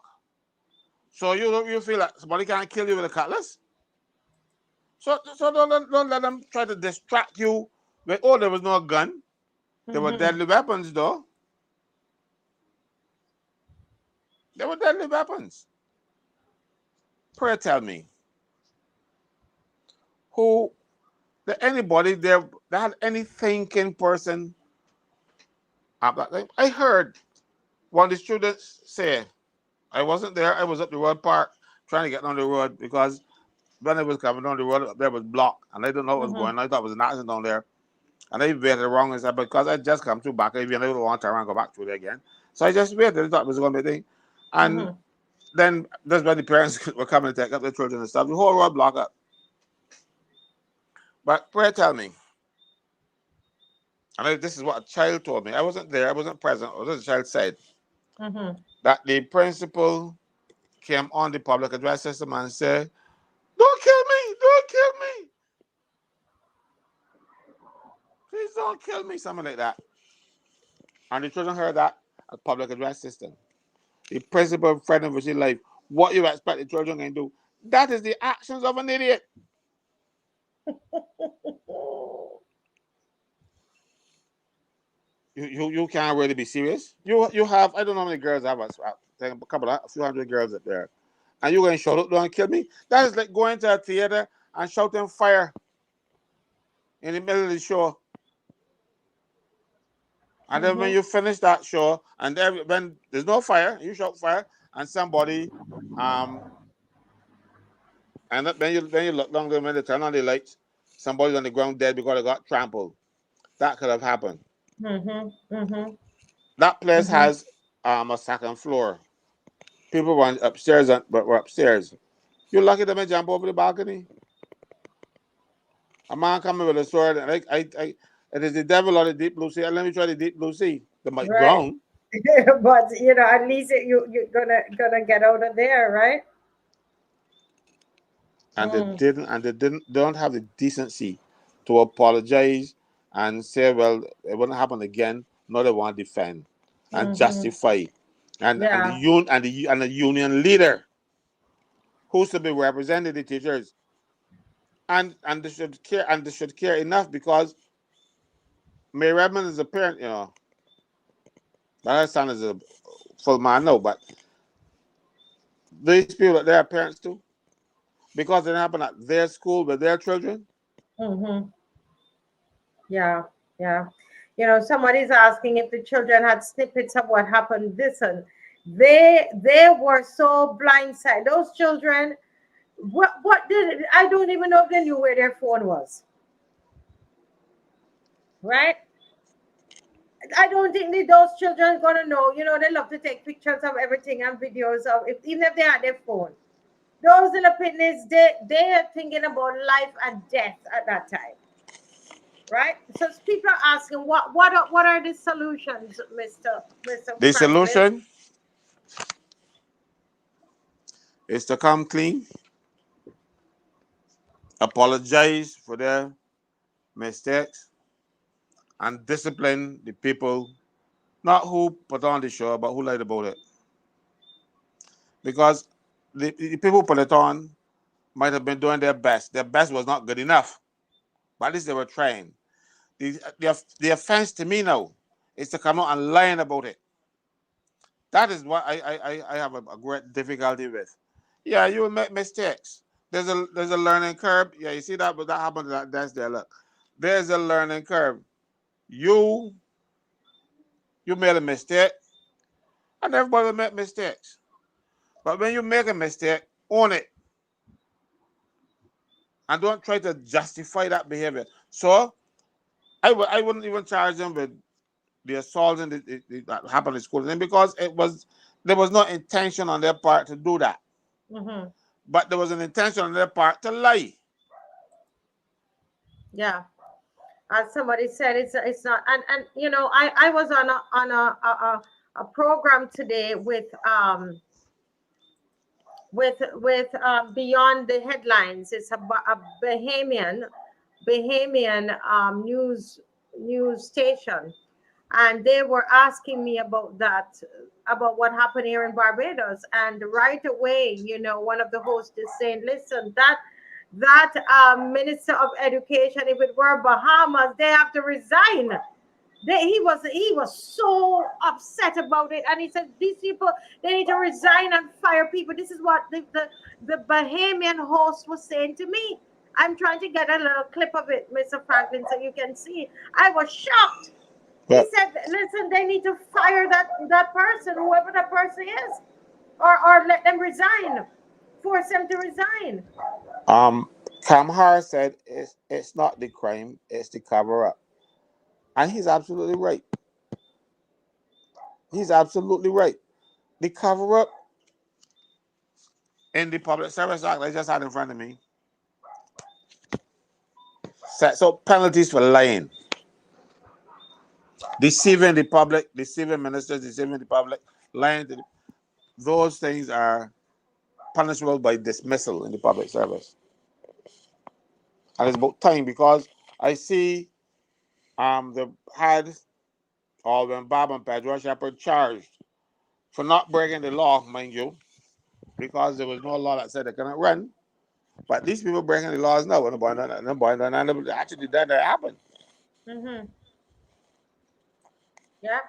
So you feel like somebody can't kill you with a cutlass? So don't let them try to distract you with, oh, there was no gun. There were deadly weapons, though. There were deadly weapons. Pray tell me, who, anybody there that had any thinking person at that time? I heard one of the students say, I wasn't there, I was up the road park trying to get on the road because when I was coming on the road, there was blocked and I didn't know what was going on. I thought it was an accident down there. And I waited wrong and said, because I just come through back, even I don't want to turn around and go back through there again. So I just waited. I thought it was going to be a thing. And then that's when the parents were coming to take up the children and stuff. The whole road blocked up. But pray tell me, and this is what a child told me. I wasn't there. I wasn't present. What the child said? That the principal came on the public address system and said, don't kill me. Don't kill me. Please don't kill me. Something like that. And the children heard that at public address system. The principal friend of his life. What you expect the children can do? That is the actions of an idiot. You can't really be serious. You have, I don't know how many girls I have, a few hundred girls up there, and you're going to shout out, don't kill me. That is like going to a theater and shouting fire in the middle of the show. And then when you finish that show, and when there's no fire, you shout fire, and somebody, and then you look down there when they turn on the lights, somebody's on the ground dead because they got trampled. That could have happened. That place has a second floor. People were upstairs, but were upstairs. You're lucky they may jump over the balcony. A man coming with a sword, and it is the devil or the deep blue sea. And let me try the deep blue sea. They might drown. But at least you're gonna get out of there, right? And they don't have the decency to apologize and say, well, it wouldn't happen again. No, they want to defend and justify. And the union leader who's to be representing the teachers. And they should care enough because May Redmond is a parent, her son is a full man, no, but these people that they are parents too, because it happened at their school with their children. Yeah. Somebody's asking if the children had snippets of what happened. Listen, they were so blindsided. Those children, what did I don't even know if they knew where their phone was. Right? I don't think those children are gonna know. They love to take pictures of everything and videos of even if they had their phone. Those little pitness, they are thinking about life and death at that time. Right? So people are asking what are the solutions, Mr. The Franklin? solution is to come clean, apologize for their mistakes, and discipline the people, not who put on the show, but who lied about it. Because the people who put it on might have been doing their best. Their best was not good enough, but at least they were trying. The offense to me now is to come out and lying about it. That is what I have a great difficulty with. Yeah, you will make mistakes. There's a learning curve. Yeah, you see that, but that happened. That's there. Look, there's a learning curve. You made a mistake, and everybody will make mistakes. But when you make a mistake, own it. and don't try to justify that behavior. So I wouldn't even charge them with the assault and that happened in school, and because there was no intention on their part to do that, but there was an intention on their part to lie. Yeah. As somebody said, it's not. And you know, I was on a program today with Beyond the Headlines. It's a Bahamian news station, and they were asking me about that, about what happened here in Barbados. And right away, you know, one of the hosts is saying, "Listen, that Minister of Education, if it were Bahamas, they have to resign." He was so upset about it, and he said these people, they need to resign and fire people. This is what the Bahamian host was saying to me. I'm trying to get a little clip of it, Mr. Franklin, so you can see. I was shocked. He But said, "Listen, they need to fire that person, whoever that person is, or let them resign, force them to resign." Kamhar said it's not the crime, it's the cover up. And he's absolutely right. He's absolutely right. The cover up in the Public Service Act I just had in front of me. So penalties for lying, deceiving the public, deceiving ministers, deceiving the public, lying to those things are punishable by dismissal in the public service. And it's about time, because I see the had Alvin Bob and Pedro Shepherd charged for not breaking the law, mind you, because there was no law that said they cannot run. But these people breaking the laws now, and the boy actually that happened. Hmm. Yeah.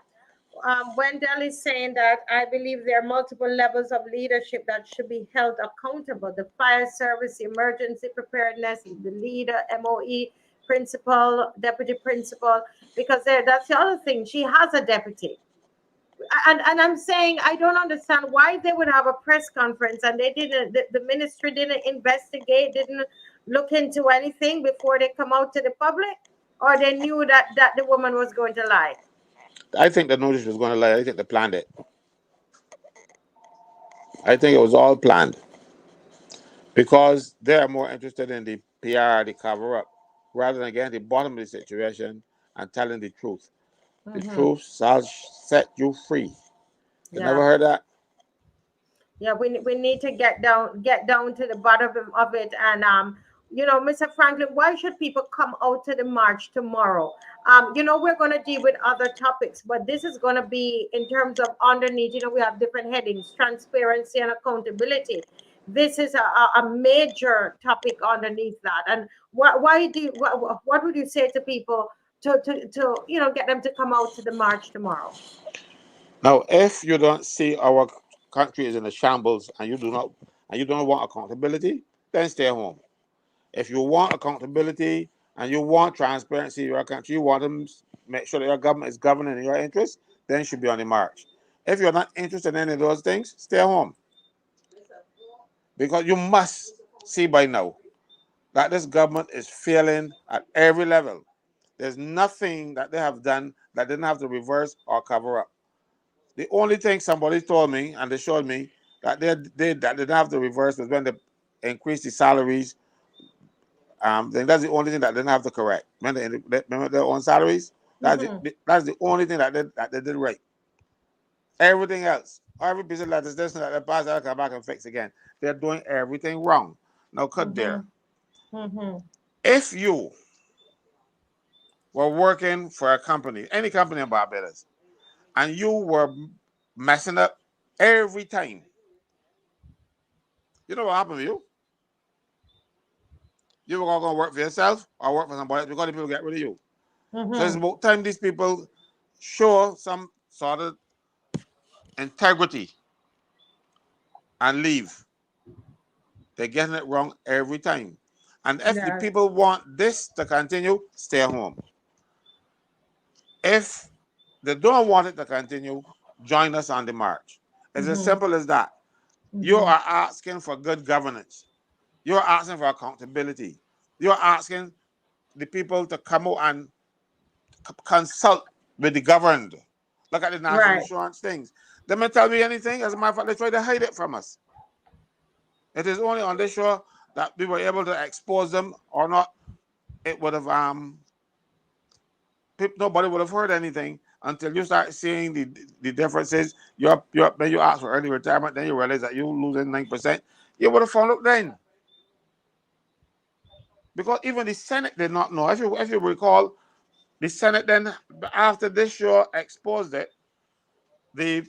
Wendell is saying that I believe there are multiple levels of leadership that should be held accountable. The fire service, emergency preparedness, the leader, MOE, principal, deputy principal, because that's the other thing. She has a deputy. And I'm saying I don't understand why they would have a press conference and they didn't, the ministry didn't investigate, didn't look into anything before they come out to the public, or they knew that the woman was going to lie. I think the notice was going to lie. I think they planned it. I think it was all planned, because they are more interested in the PR, the cover up, rather than getting to the bottom of the situation and telling the truth. The Hmm. truth shall set you free. You never Yeah. heard that? Yeah, we need to get down to the bottom of it. And you know, Mr. Franklin, why should people come out to the march tomorrow? You know, we're going to deal with other topics, but this is going to be in terms of underneath. You know, we have different headings: transparency and accountability. This is a major topic underneath that. And what would you say to people to you know, get them to come out to the march tomorrow? Now, if you don't see our country is in a shambles, and you don't want accountability, then stay home. If you want accountability and you want transparency in your country, you want to make sure that your government is governing in your interest, then you should be on the march. If you're not interested in any of those things, stay home. Because you must see by now that this government is failing at every level. There's nothing that they have done that didn't have to reverse or cover up. The only thing somebody told me and they showed me that that they didn't have to reverse was when they increased the salaries. Then that's the only thing that they didn't have to correct. When they remember their own salaries, Hmm. that's the only thing that they did right. Everything else, every piece of legislation that they pass, they'll come back and fix again. They're doing everything wrong. Now, cut there. Hmm. Hmm. If you were working for a company, any company in Barbados, and you were messing up every time, you know what happened to you? You were going to work for yourself or work for somebody else, because the people get rid of you. So it's Hmm. about time these people show some sort of integrity and leave. They're getting it wrong every time. And if the Yeah. people want this to continue, stay home. If they don't want it to continue, join us on the march. It's as Hmm. simple as that. You Hmm. are asking for good governance. You're asking for accountability. You're asking the people to come out and consult with the governed. Look at the national Right. insurance things. They may tell me anything. As a matter of fact, they try to hide it from us. It is only on this show that we were able to expose them or not. It would have nobody would have heard anything until you start seeing the differences. When you ask for early retirement, then you realize that you're losing 9%. You would have found out then. Because even the Senate did not know. If you recall, the Senate then, after this show exposed it, the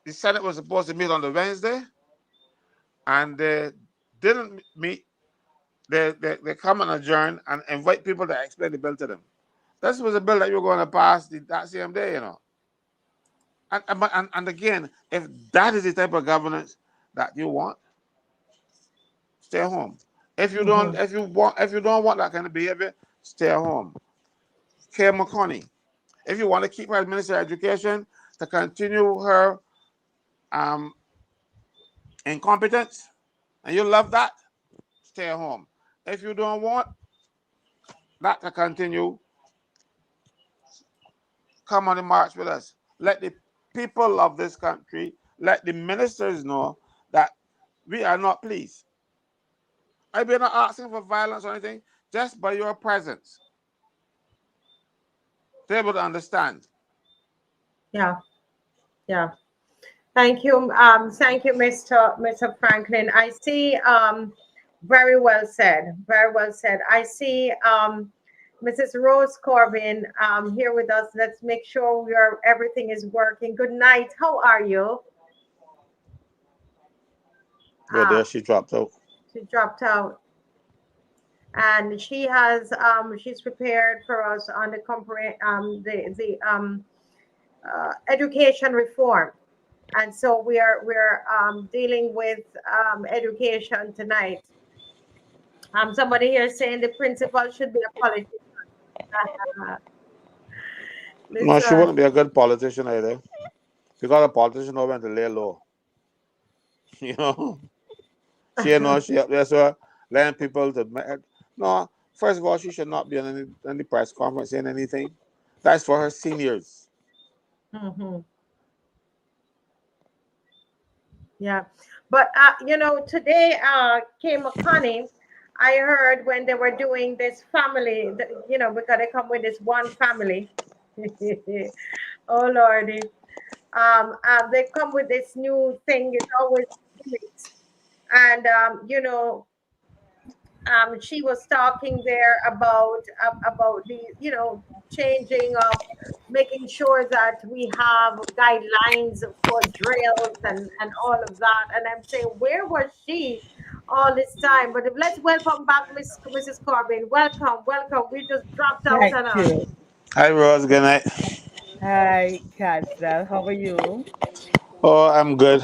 Senate was supposed to meet on the Wednesday, and they didn't meet. They come and adjourn and invite people to explain the bill to them. This was a bill that you were going to pass that same day, you know. And again, if that is the type of governance that you want, stay home. If you don't, Mhm. if you don't want that kind of behavior, stay home. Kay McConney, if you want to keep her as Minister of Education to continue her um, incompetence, and you love that, stay home. If you don't want that to continue, come on the march with us. Let the people of this country, let the ministers know that we are not pleased. I be not asking for violence or anything, just by your presence. They're able to understand. Yeah. Yeah. Thank you, Mr. Franklin. I see, very well said, very well said. I see, Mrs. Rose Corbin, here with us. Let's make sure everything is working. Good night. How are you? Yeah, Uh, there she dropped out. she dropped out, and she's prepared for us on the education reform. And so we're dealing with education tonight. Somebody here saying the principal should be a politician. No, she Listen. wouldn't be a good politician either. Because a politician know when to lay low. You know? She know she up there, so letting people to no. First of all, she should not be on any press conference saying anything. That's for her seniors. Mhm. Yeah, but today, came a Connie. I heard when they were doing this family, because they come with this one family. Oh Lordy. They come with this new thing. It's always gimmicks. And she was talking there about the changing of, making sure that we have guidelines for drills and all of that. And I'm saying, where was she all this time? But let's welcome back Mrs. Corbin. Welcome, welcome. We just dropped out Thank on her. you. Hi, Rose. Good night. Hi, Caswell. How are you? Oh, I'm good.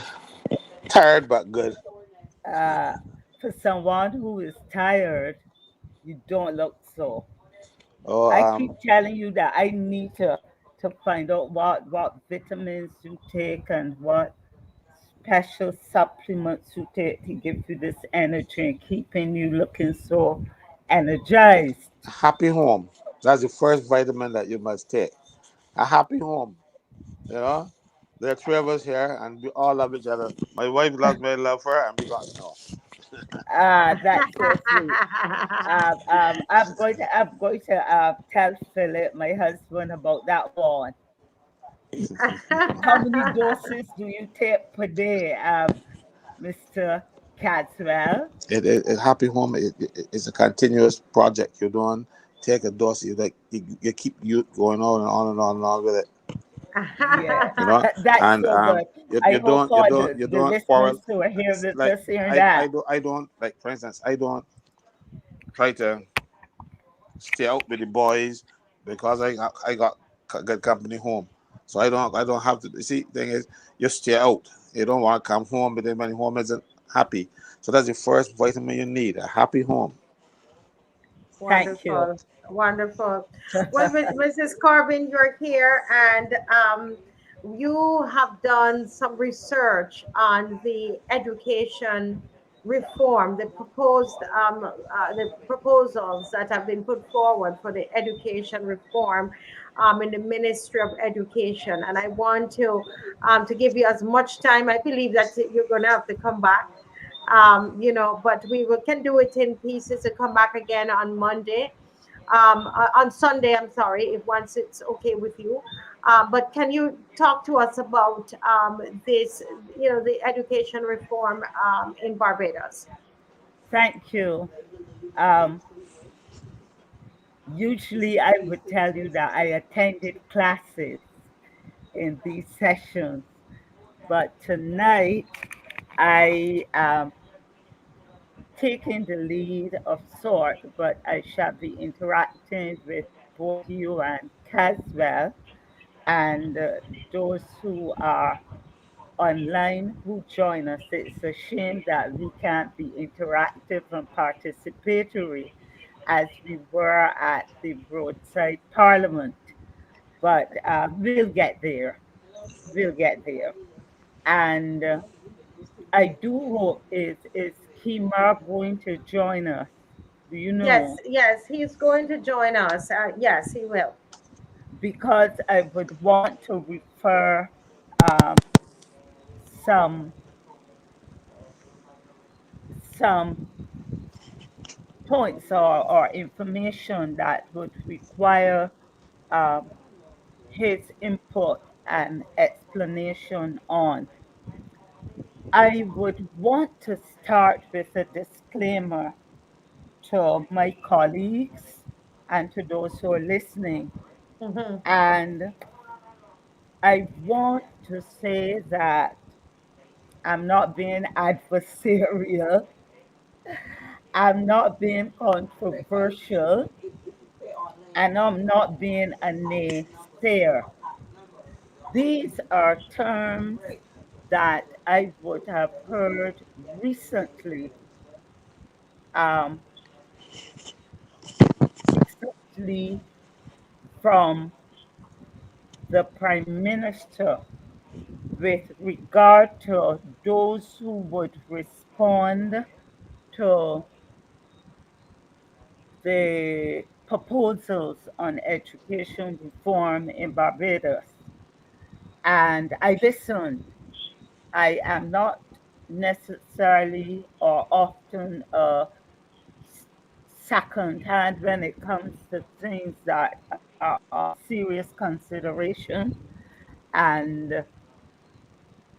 Tired but good. Uh, for someone who is tired, you don't look so. Oh, I keep telling you that I need to find out what vitamins you take and what special supplements you take to give you this energy and keeping you looking so energized. happy home. That's the first vitamin that you must take. A happy home. You know, there are three of us here, and we all love each other. My wife loves me, I love her, and we got snow. Ah, that's so sweet. I'm going to tell Philip, my husband, about that one. How many doses do you take per day, Mr. Cadswell? Happy home. It's a continuous project you're doing. Take a dose. You keep you going on and on and on and on with it. Yes, You know, that's and so good. you, I you hope don't you all don't you the don't listeners quarrel. who are here It's with like us hearing that. I don't like, for instance, I don't try to stay out with the boys because I got good company home. So I don't have to see. Thing is, you stay out. You don't want to come home, but then when home isn't happy. So that's the first vitamin you need: a happy home. Thank you. Wonderful, wonderful. Well, Mrs. Corbin, you're here, and you have done some research on the education reform, the proposals that have been put forward for the education reform in the Ministry of Education. And I want to give you as much time. I believe that you're going to have to come back, but can do it in pieces to come back again on Monday, on Sunday. I'm sorry, if once it's okay with you. But can you talk to us about this, the education reform in Barbados? Thank you. Um, Usually, I would tell you that I attended classes in these sessions, but tonight I am taking the lead of sort, but I shall be interacting with both you and Caswell and those who are online who join us. It's a shame that we can't be interactive and participatory as we were at the roadside parliament, but we'll get there. We'll get there. And I do hope is Kimar going to join us? Do you Yes, know? yes, he's going to join us. Yes, he will. Because I would want to refer um, some some points or information that would require um, his input and explanation on. I would want to start with a disclaimer to my colleagues and to those who are listening. Hmm. And I want to say that I'm not being adversarial, I'm not being controversial, and I'm not being a naysayer. These are terms that I would have heard recently, um, recently from the Prime Minister with regard to those who would respond to the proposals on education reform in Barbados. And I listened. I am not necessarily or often a second hand when it comes to things that are of serious consideration. And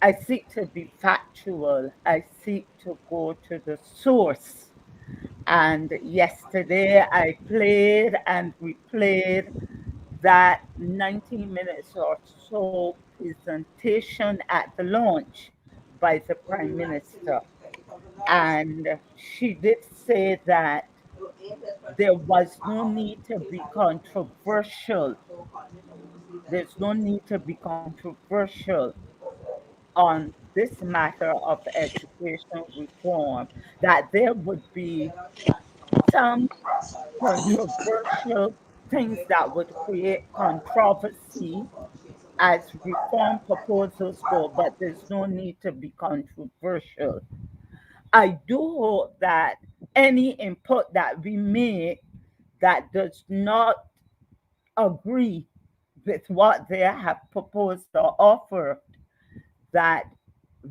I seek to be factual. I seek to go to the source. And yesterday I played and replayed that 90 minutes or so presentation at the launch by the Prime Minister. And she did say that there was no need to be controversial. There's no need to be controversial on this matter of education reform, that there would be some controversial things that would create controversy as reform proposals go, but there's no need to be controversial. I do hope that any input that we make that does not agree with what they have proposed or offered, that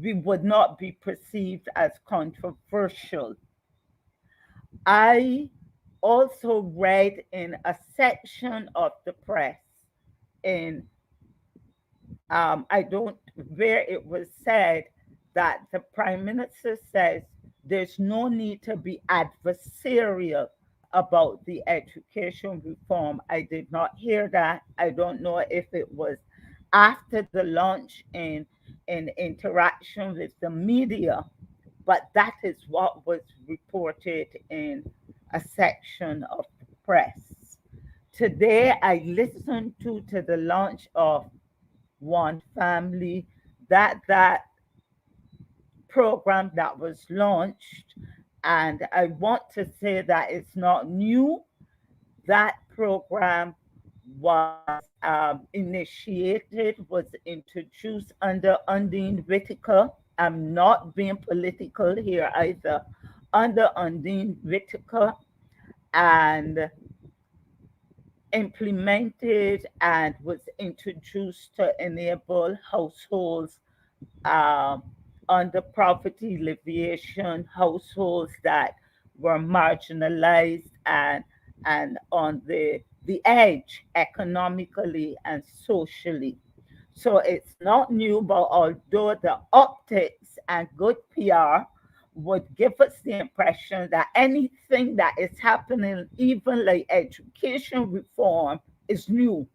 we would not be perceived as controversial. I also read in a section of the press in I don't where it was said that the Prime Minister says there's no need to be adversarial about the education reform. I did not hear that. I don't know if it was after the launch in interaction with the media, but that is what was reported in a section of the press. Today, I listened to the launch of One Family, that program that was launched, and I want to say that it's not new. That program was initiated, was introduced under Undine Whitaker, I'm not being political here either. Under Undine Whitaker and implemented and was introduced to enable households um, under poverty alleviation, households that were marginalized and on the edge economically and socially. So it's not new, but although the optics and good PR would give us the impression that anything that is happening, even like education reform, is new.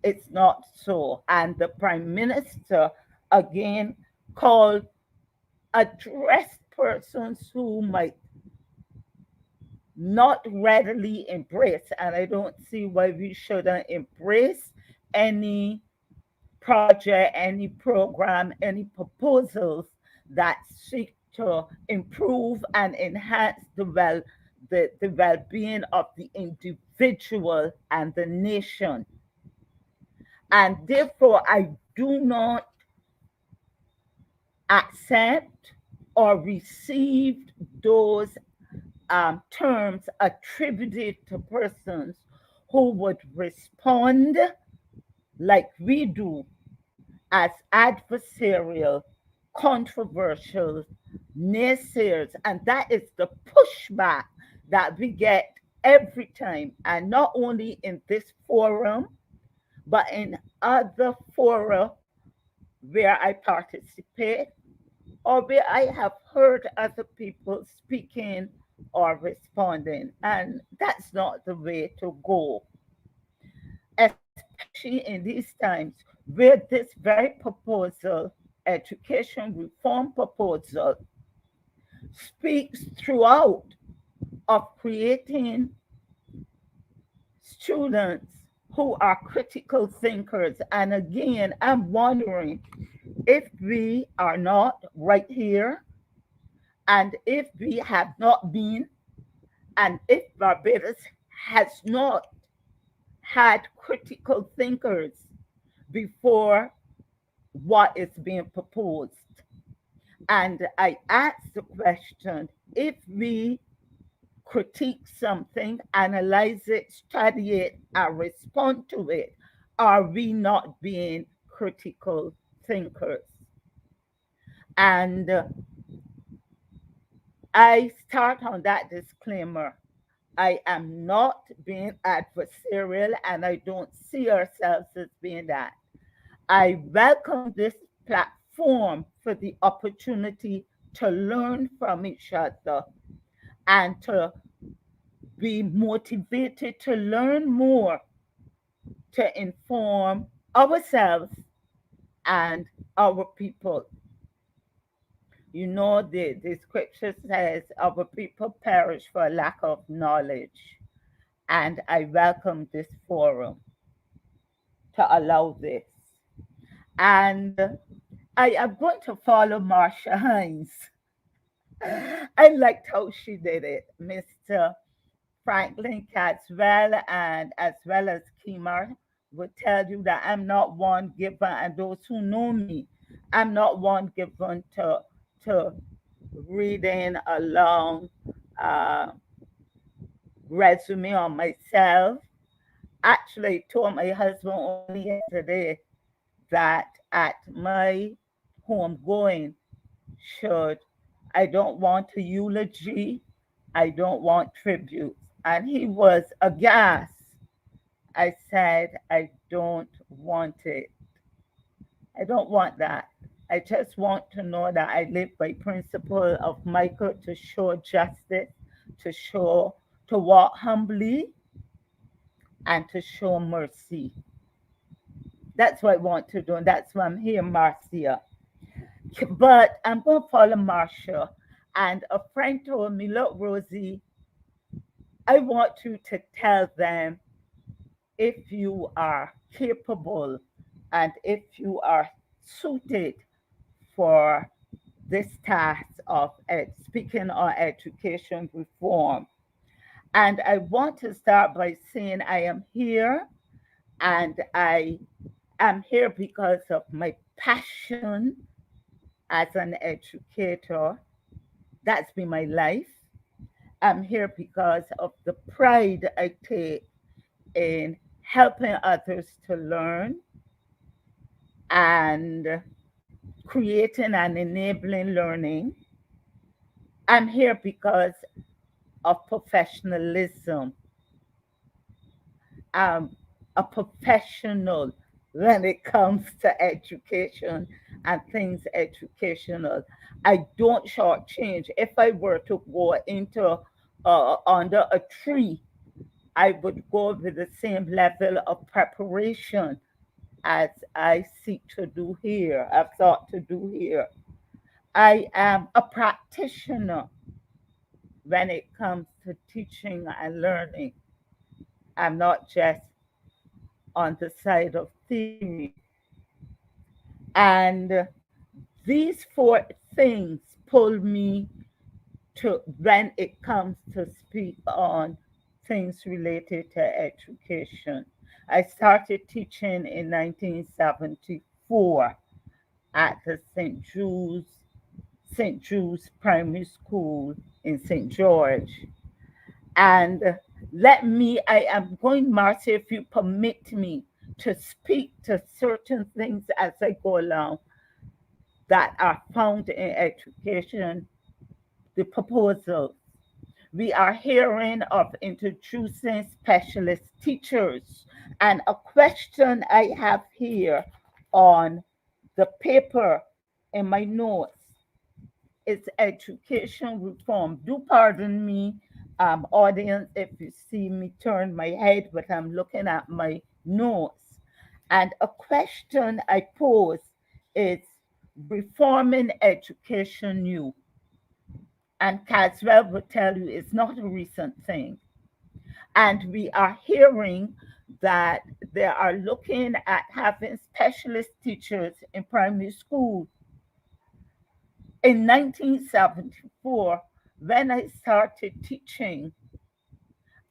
It's not so. And the Prime Minister again called, addressed persons who might not readily embrace, and I don't see why we shouldn't embrace any project, any program, any proposals that seek to improve and enhance the well-being of the individual and the nation. And therefore, I do not accept or receive those terms attributed to persons who would respond like we do as adversarial, controversial naysayers. And that is the pushback that we get every time, and not only in this forum, but in other fora where I participate or where I have heard other people speaking or responding. And that's not the way to go, especially in these times where this very proposal, education reform proposal, speaks throughout of creating students who are critical thinkers. And again, I'm wondering if we are not right here, and if we have not been, and if Barbados has not had critical thinkers before what is being proposed. And I ask the question, if we critique something, analyze it, study it, and respond to it, are we not being critical thinkers? And I start on that disclaimer. I am not being adversarial, and I don't see ourselves as being that. I welcome this platform for the opportunity to learn from each other and to be motivated to learn more, to inform ourselves and our people. You know, the scripture says our people perish for lack of knowledge. And I welcome this forum to allow this. And I am going to follow Marsha Hines. I liked how she did it. Mr. Franklin Catswell and as well as Kimar would tell you that I'm not one given, and those who know me, I'm not one given to reading a long resume on myself. Actually, I told my husband only yesterday that at my homegoing, should I don't want a eulogy, I don't want tribute. And he was aghast. I said, I don't want it. I don't want that. I just want to know that I live by principle of Michael, to show justice, to walk humbly, and to show mercy. That's what I want to do, and that's why I'm here, Marcia. But I'm going to follow Marsha. And a friend told me, look, Rosie, I want you to tell them if you are capable and if you are suited for this task of speaking on education reform. And I want to start by saying I am here, and I am here because of my passion as an educator. That's been my life. I'm here because of the pride I take in helping others to learn and creating and enabling learning. I'm here because of professionalism. I'm a professional when it comes to education and things educational. I don't shortchange. If I were to go into under a tree, I would go with the same level of preparation as I seek to do here, I've thought to do here. I am a practitioner when it comes to teaching and learning. I'm not just on the side of theory. And these four things pull me to when it comes to speak on things related to education. I started teaching in 1974 at the St. Jude's Primary School in St. George. And I am going, Marcia, if you permit me to speak to certain things as I go along that are found in education, the proposals. We are hearing of introducing specialist teachers. And a question I have here on the paper in my notes is education reform. Do pardon me, audience, if you see me turn my head, but I'm looking at my notes. And a question I pose is reforming education new? And Caswell will tell you it's not a recent thing. And we are hearing that they are looking at having specialist teachers in primary school. In 1974, when I started teaching,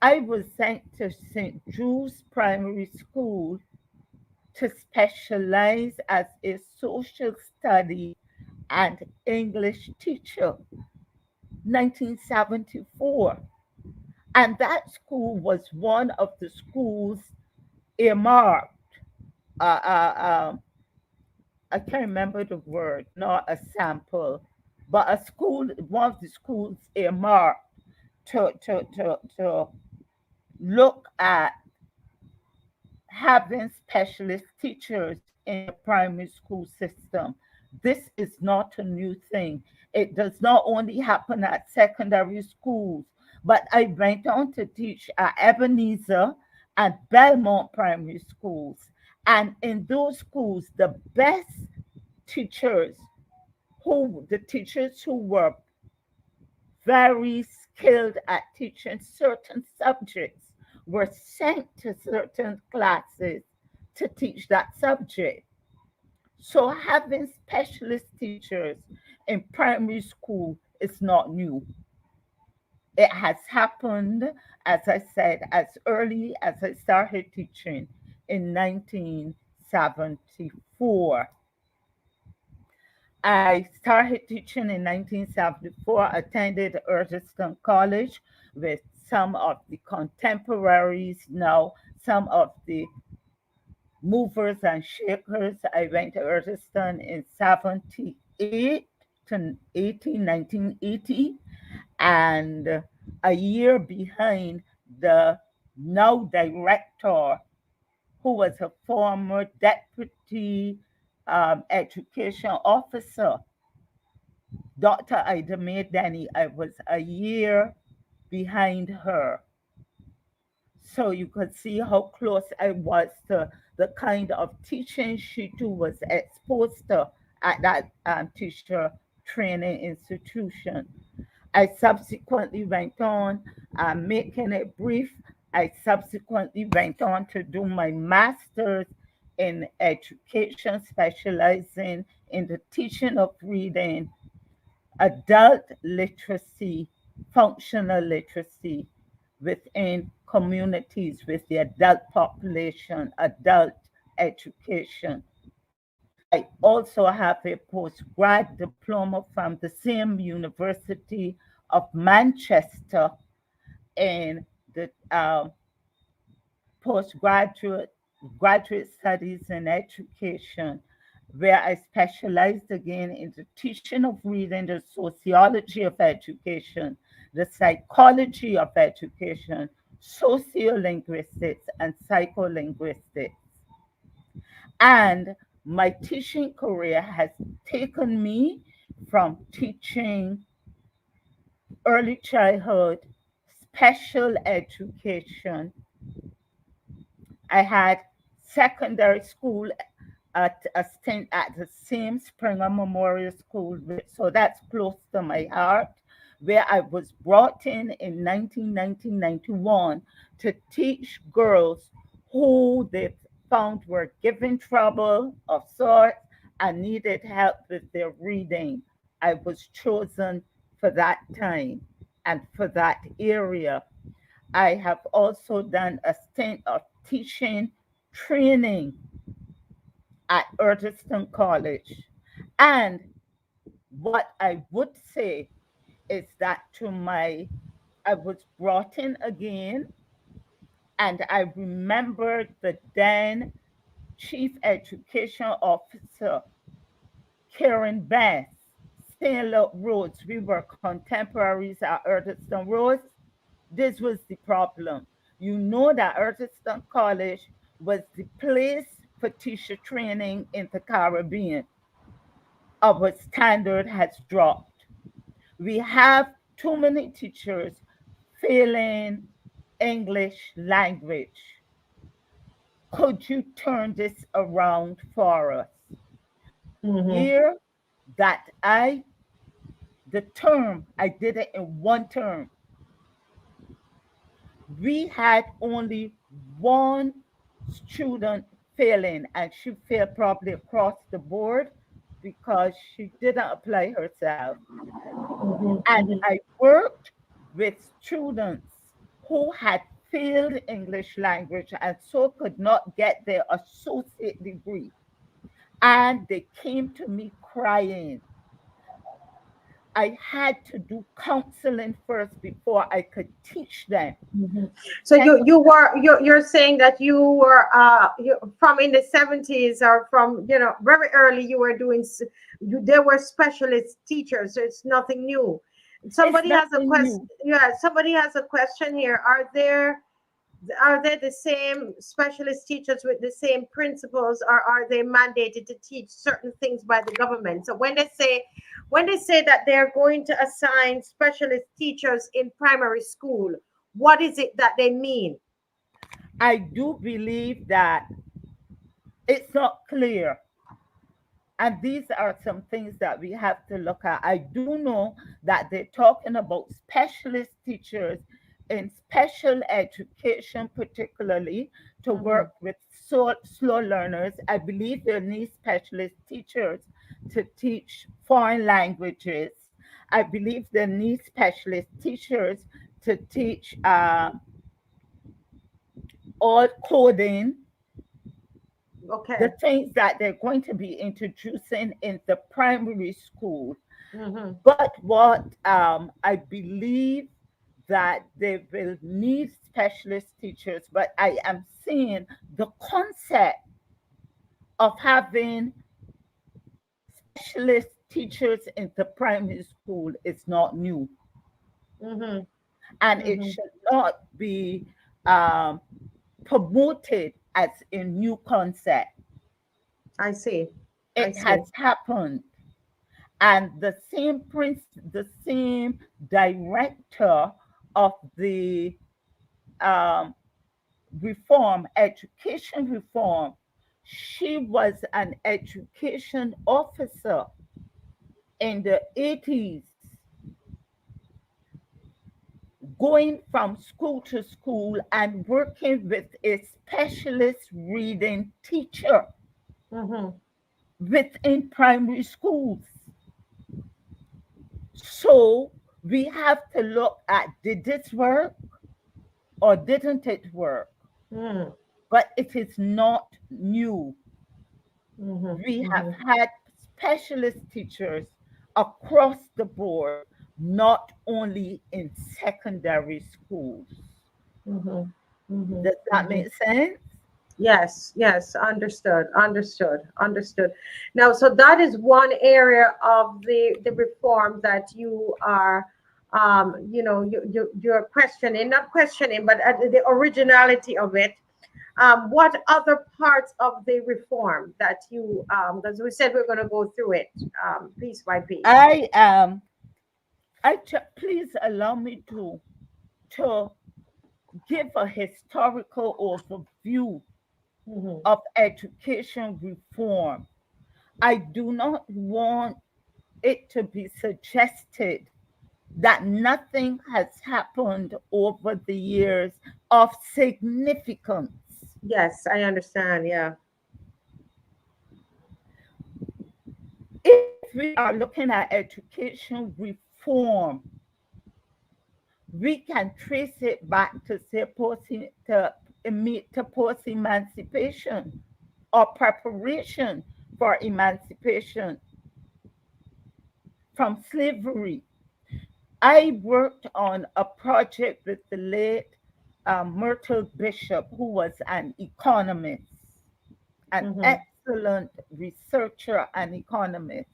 I was sent to St. Jude's Primary School to specialize as a social study and English teacher. 1974. And that school was one of the schools earmarked. Uh, uh, um, I can't remember the word, not a sample, but a school, one of the schools earmarked to look at having specialist teachers in the primary school system. This is not a new thing. It does not only happen at secondary schools, but I went on to teach at Ebenezer and Belmont primary schools. And in those schools, the best teachers, the teachers who were very skilled at teaching certain subjects, were sent to certain classes to teach that subject. So having specialist teachers in primary school is not new. It has happened, as I said, as early as I started teaching in 1974. I started teaching in 1974, attended Urgeston College with some of the contemporaries now, some of the movers and shakers. I went to Urgeston in 78 to 1980, and a year behind the now director, who was a former deputy education officer, Dr. Ida Mae Denny. I was a year behind her. So you could see how close I was to the kind of teaching she too was exposed to at that teacher training institution. I subsequently went on, making it brief, I subsequently went on to do my master's in education, specializing in the teaching of reading, adult literacy, functional literacy within communities with the adult population, adult education. I also have a postgrad diploma from the same University of Manchester in the postgraduate graduate studies in education, where I specialized again in the teaching of reading, the sociology of education, the psychology of education, sociolinguistics, and psycholinguistics. And my teaching career has taken me from teaching early childhood, special education. I had secondary school at a stint at the same Springer Memorial School, so that's close to my heart, where I was brought in 1991 to teach girls who they found were giving trouble of sorts and needed help with their reading. I was chosen for that time and for that area. I have also done a stint of teaching training at Urgeston College. And what I would say is that I was brought in again, and I remembered the then Chief Education Officer, Karen Bass, saying, look, Rhodes, we were contemporaries at Urgeston Rhodes. This was the problem. You know that Urgeston College was the place for teacher training in the Caribbean. Our standard has dropped. We have too many teachers failing English language. Could you turn this around for us? The year that the term, I did it in one term. We had only one student failing, and she failed probably across the board because she didn't apply herself. And I worked with students who had failed English language and so could not get their associate degree. And they came to me crying. I had to do counseling first before I could teach them. So you're saying that you were from in the 70s, or from very early, you were doing there were specialist teachers, so it's nothing new. Somebody has a question. Yeah, somebody has a question here. Are there the same specialist teachers with the same principles, or are they mandated to teach certain things by the government? So when they say that they're going to assign specialist teachers in primary school, what is it that they mean? I do believe that it's not clear. And these are some things that we have to look at. I do know that they're talking about specialist teachers in special education, particularly to work with slow learners. I believe they need specialist teachers to teach foreign languages. I believe they need specialist teachers to teach all coding. Okay. The things that they're going to be introducing in the primary school. But what I believe that they will need specialist teachers, but I am seeing the concept of having specialist teachers in the primary school is not new. And it should not be promoted as a new concept. I see. It has happened. And the same director of the education reform, she was an education officer in the 80s, going from school to school and working with a specialist reading teacher within primary schools. So we have to look at, did this work or didn't it work? But it is not new. We have Mm-hmm. had specialist teachers across the board, not only in secondary schools. Mm-hmm. Mm-hmm. Does that Mm-hmm. make sense? Yes, yes, understood, understood, understood. Now, so that is one area of the reform that you are, you're questioning, not questioning, but the originality of it. What other parts of the reform that you, because we said we're going to go through it, piece by piece. I please allow me to give a historical overview Mm-hmm. of education reform. I do not want it to be suggested that nothing has happened over the years of significance. Yes, I understand. Yeah. If we are looking at education reform, we can trace it back to say to post emancipation or preparation for emancipation from slavery. I worked on a project with the late Myrtle Bishop, who was an economist, an Mm-hmm. excellent researcher and economist.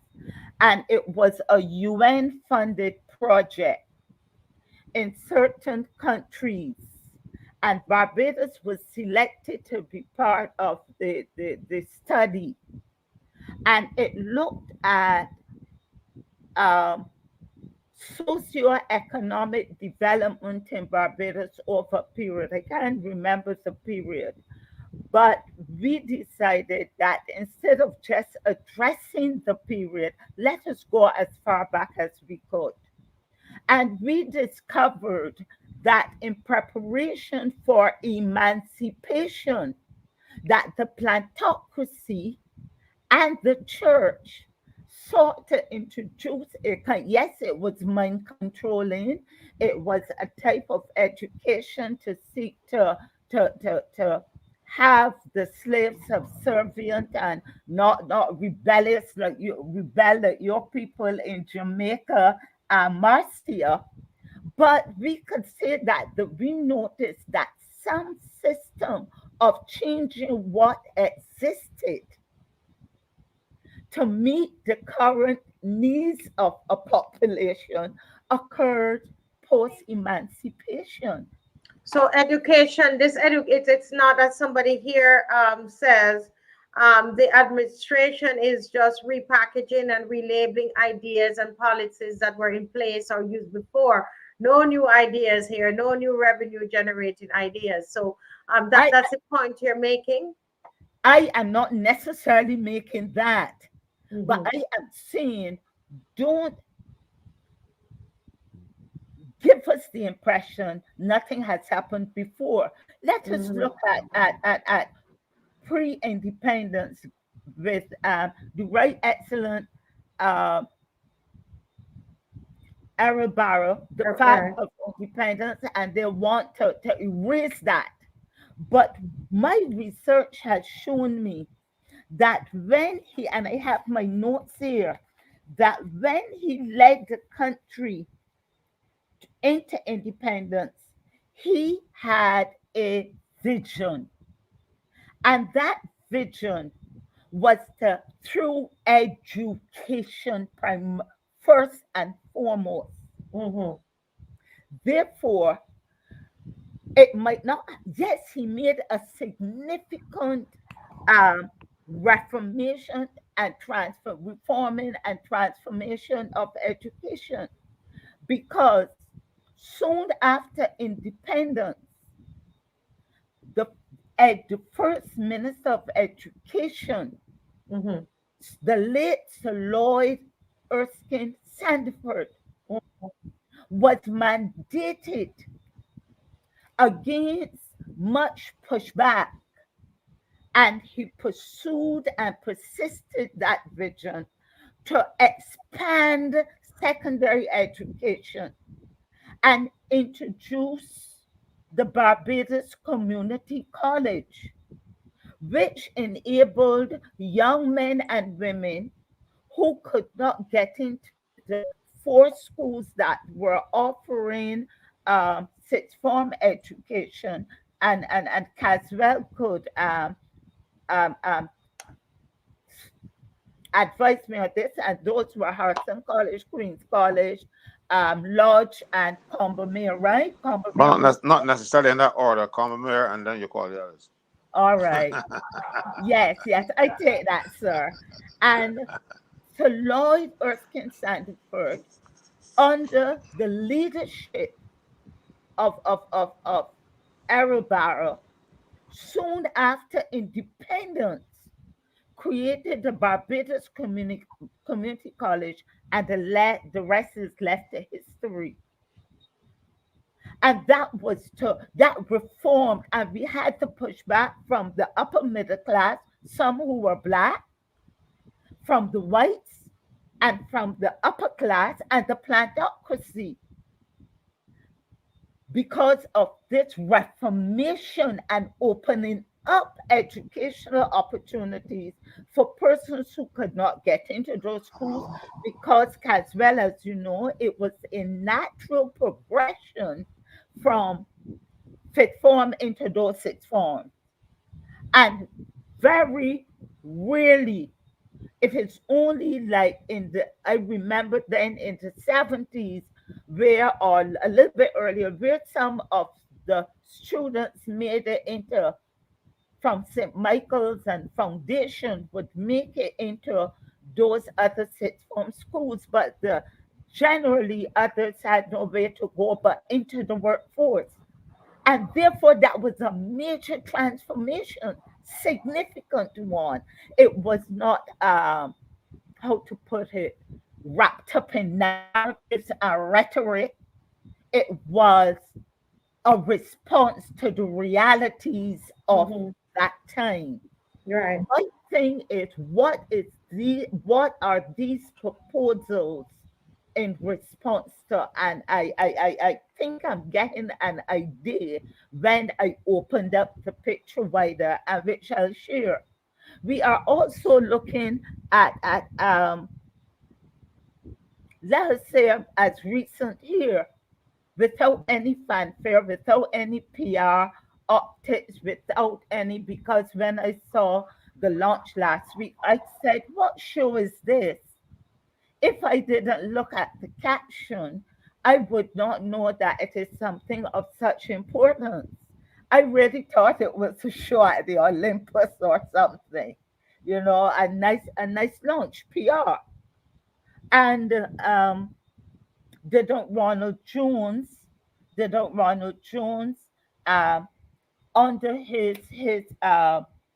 And it was a UN funded project in certain countries. And Barbados was selected to be part of the study. And it looked at um, socioeconomic development in Barbados over a period. I can't remember the period, but we decided that instead of just addressing the period, let us go as far back as we could. And we discovered that in preparation for emancipation, that the plantocracy and the church sought to introduce a kind, yes, it was mind controlling, it was a type of education to seek to have the slaves subservient and not rebellious like you rebel like your people in Jamaica and Marcia. But we could say that we noticed that some system of changing what existed to meet the current needs of a population occurred post emancipation. So education, it's not as somebody here says, the administration is just repackaging and relabeling ideas and policies that were in place or used before. No new ideas here, no new revenue generating ideas. So I, that's the point you're making. I am not necessarily making that, but Mm-hmm. I am saying don't give us the impression nothing has happened before. Let us Mm-hmm. look at pre-independence with the right excellent uh, Arabara, the fact Okay. of independence, and they want to erase that. But my research has shown me that when he, and I have my notes here, that when he led the country into independence, he had a vision. And that vision was to, through education, first and foremost. Mm-hmm. Therefore, it might not, yes, he made a significant um, reformation and reforming and transformation of education because soon after independence, the, the first minister of education, Mm-hmm. the late Sir Lloyd Erskine Sandford, was mandated against much pushback. And he pursued and persisted that vision to expand secondary education and introduce the Barbados Community College, which enabled young men and women who could not get into the four schools that were offering sixth form education, and Caswell could um, um, advise me on this, and those were Harrison College, Queens College, Lodge, and Combermere, right? Well, Combermere was not necessarily in that order. Come here, and then you call the others. all right. Yes, yes, I take that, sir. And Sir Lloyd Erskine Sandiford, under the leadership of Errol Barrow, soon after independence, created the Barbados Community College, and the rest is left to history. And that reformed, and we had to push back from the upper middle class, some who were black, from the whites, and from the upper class and the plantocracy, because of this reformation and opening up educational opportunities for persons who could not get into those schools, because, as well as you know, it was a natural progression from fifth form into those sixth forms. And very rarely, it is only like I remember then in the 70s, where, or a little bit earlier, where some of the students made it into, from St. Michael's and Foundation, would make it into those other sixth form schools, but generally others had nowhere to go but into the workforce. And therefore, that was a major transformation, significant one. It was not, how to put it, wrapped up in narratives and rhetoric. It was a response to the realities of Mm-hmm. that time. Right. My thing is, what are these proposals in response to? And I think I'm getting an idea when I opened up the picture wider, and which I'll share. We are also looking at let us say, as recent here, without any fanfare, without any PR optics, without any, because when I saw the launch last week, I said, what show is this? If I didn't look at the caption, I would not know that it is something of such importance. I really thought it was a show at the Olympus or something, a nice launch PR. And didn't Ronald Jones, didn't Ronald Jones, um, under his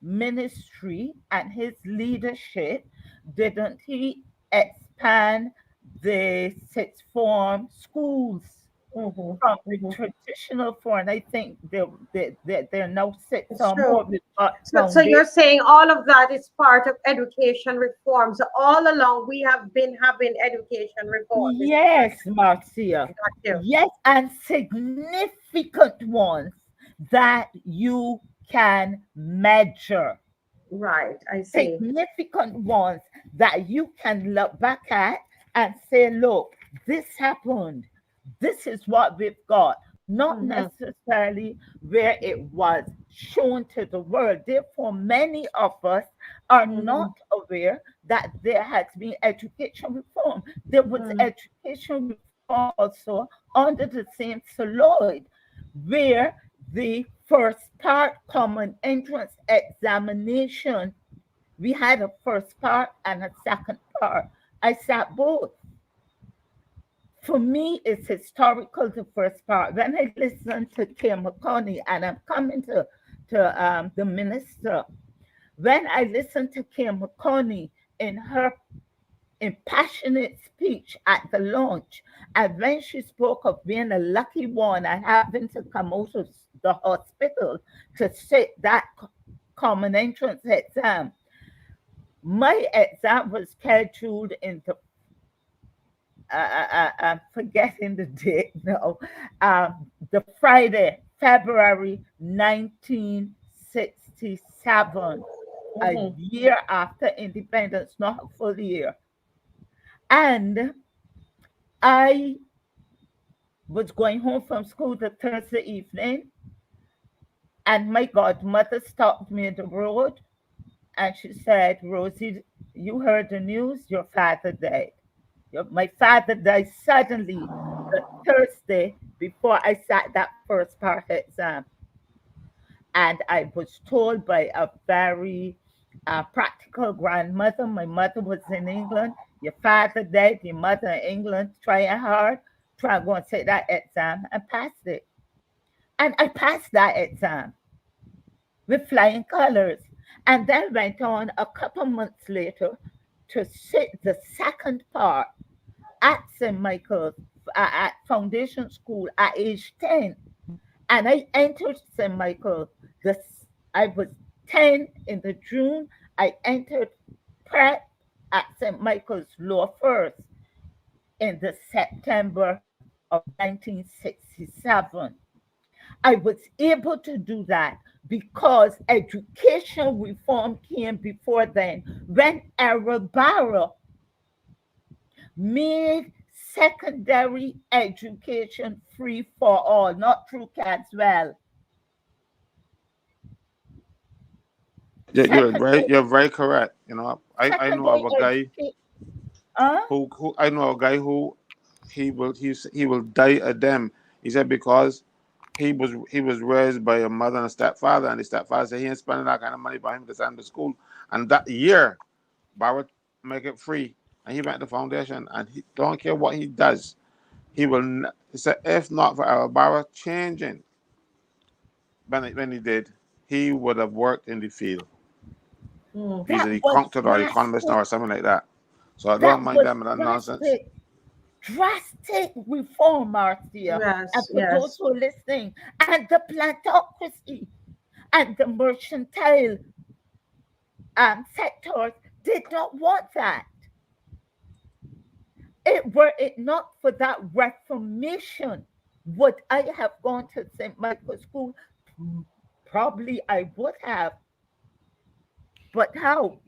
ministry and his leadership, didn't he expand the sixth form schools Mm-hmm. from the Mm-hmm. traditional form? And I think they're now six It's or more. true. We've got So foundation. you're saying all of that is part of education reform. So all along we have been having education reform. Is Yes, Marcia. that you? Yes, and significant ones that you can measure. Right. I see. Significant ones that you can look back at and say, look, this happened. This is what we've got. Not Mm-hmm. necessarily where it was shown to the world. Therefore, many of us are Mm-hmm. not aware that there has been education reform. There was education reform also under the same Lloyd, where the first part, common entrance examination, we had a first part and a second part. I sat both. For me, it's historical, the first part. When I listen to Kim McConney, and I'm coming to the minister, when I listen to Kim McConney in her impassionate speech at the launch, and when she spoke of being a lucky one and having to come out of the hospital to sit that common entrance exam, my exam was scheduled in I'm forgetting the date now, the Friday, February 1966. a Mm-hmm. year after independence, not a full year. And I was going home from school the Thursday evening, and my godmother stopped me in the road and she said, Rosie, you heard the news? Your father died. My father died suddenly the Thursday before I sat that first part exam. And I was told by a very practical grandmother. My mother was in England. Your father died, your mother in England, trying hard, trying to go and take that exam and passed it. And I passed that exam with flying colors. And then went on a couple months later to sit the second part at St. Michael's at foundation school at age 10. And I entered St. Michael. I was 10 in the June. I entered prep at St. Michael's Law First in the September of 1967. I was able to do that because education reform came before then when Errol Barrow made secondary education free for all, not through Caswell. Secondary, You're very correct. You know, I know of secondary a guy education. who I know a guy who he will die a dem. He said because he was raised by a mother and a stepfather, and the stepfather said he ain't spending that kind of money for him to send to school. And that year, Barrett make it free, and he went to foundation, and he don't care what he does. He will. He said if not for our Barrett changing when he did, he would have worked in the field. Mm. He's That an was economist or economist drastic. or something like that. So I don't That mind was them and that nonsense. drastic reform, Marcia. And Yes, for those yes. who are listening, and the plantocracy and the mercantile sectors did not want that. Were it not for that reformation, would I have gone to St. Michael's School? Probably I would have. But how?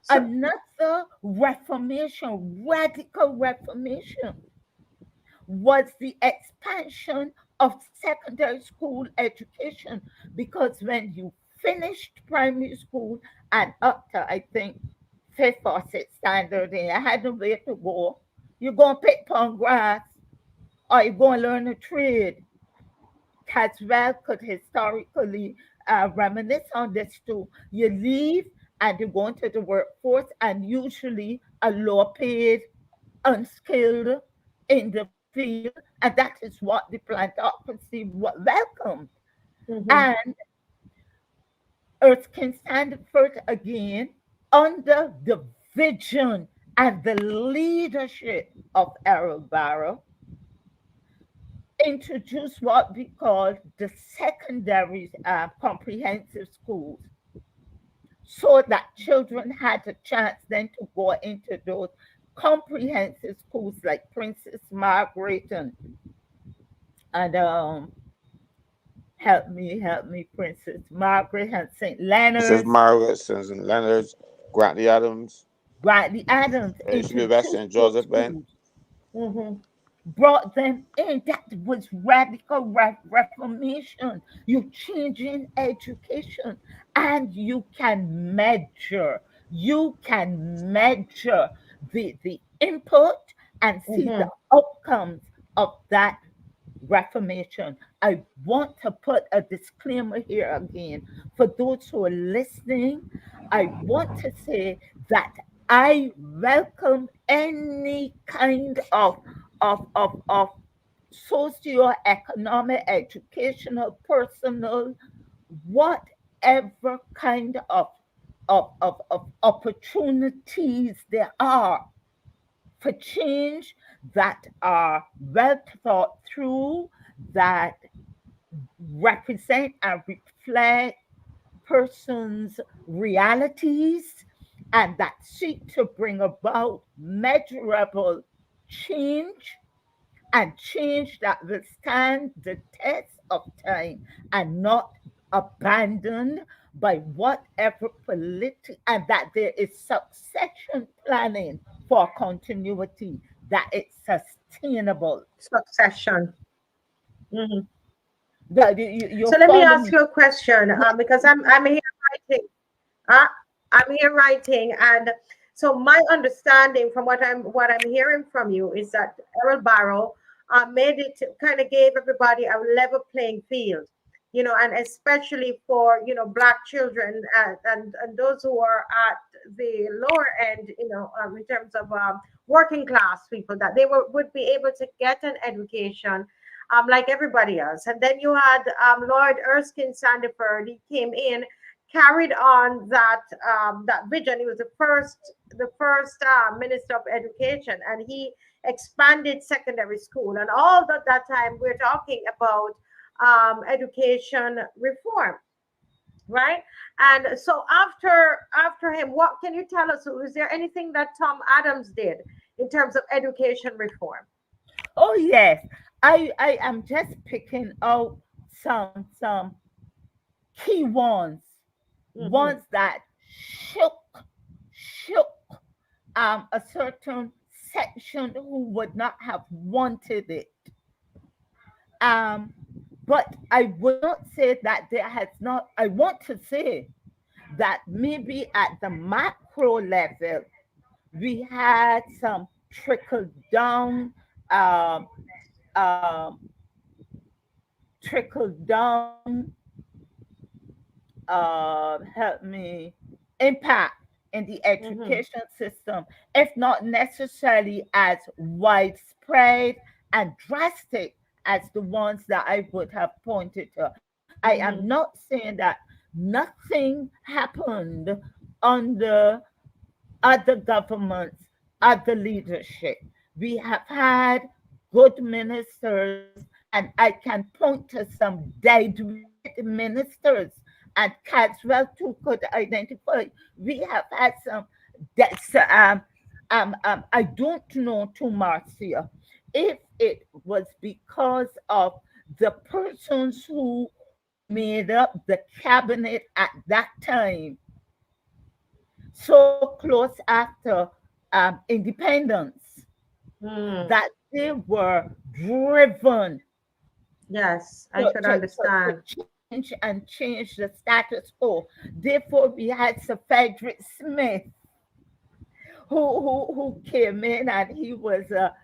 So, Another reformation, radical reformation, was the expansion of secondary school education. Because when you finished primary school and up to, I think, fifth or sixth standard, and you had nowhere to go, you're going to pick pong grass or you're going to learn a trade. Caswell could historically reminisce on this too. You leave and you go into the workforce, and usually a low paid, unskilled in the field, and that is what the plantocracy welcomed. mhm, And Erskine Sandiford again, under the vision and the leadership of Errol Barrow, introduced what we call the secondary comprehensive schools, so that children had a chance then to go into those comprehensive schools like Princess Margaret and help me, Princess Margaret and St. This is Leonard's, Margaret, Susan Leonard's, Grantley Adams. Bradley Adams It should be West introduced St. those Joseph, Ben. schools, mhm, brought them in. That was radical reformation. You changing education, and you can measure. You can measure the input and see the mhm. outcomes of that reformation. I want to put a disclaimer here again for those who are listening. I want to say that I welcome any kind of socioeconomic, educational, personal, whatever kind of opportunities there are for change that are well thought through, that represent and reflect persons' realities, and that seek to bring about measurable change, and change that will stand the test of time and not abandoned by whatever political, and that there is succession planning for continuity, that it's sustainable. Succession. Mhm. That So you let me follow ask me? you a question, because I'm here writing. Uh, I'm here writing, and so my understanding from what I'm hearing from you is that Errol Barrow made it, kind of gave everybody a level playing field, and especially for black children, and those who are at the lower end, in terms of working class people, that they would be able to get an education. Like everybody else, and then you had Lord Erskine Sandiford. He came in, carried on that vision. He was the first minister of education, and he expanded secondary school. And all that time, we're talking about education reform, right? And so after him, what can you tell us? Is there anything that Tom Adams did in terms of education reform? Oh yes, I am just picking out some key Hmm. ones that shook a certain section who would not have wanted it. Um, but I would not say that there has not. I want to say that maybe at the macro level we had some trickle down, um, um, trickle down, help me, impact in the Hmm. education system, if not necessarily as widespread and drastic as the ones that I would have pointed to. I am Hmm. not saying that nothing happened under other governments, other leadership. We have had good ministers, and I can point to some dead ministers, and Caswell too could identify. We have had some that's I don't know to Marcia if it was because of the persons who made up the cabinet at that time, so close after independence, Hmm. that they were driven Yes, I to, could to, to, understand. to change the status quo. Therefore, we had Sir Frederick Smith, who came in, and he was a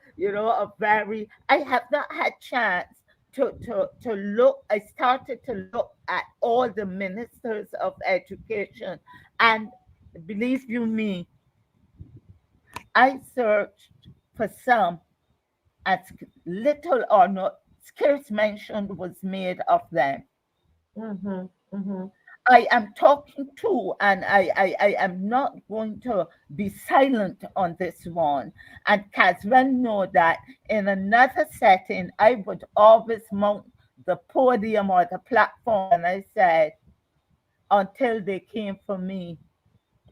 very. I have not had chance to look. I started to look at all the ministers of education, and believe you me, I searched for some, as little or not scarce mention was made of them. Hmm. Hmm. I am talking to, and I am not going to be silent on this one. And Caswell know that in another setting, I would always mount the podium or the platform, and I said, until they came for me,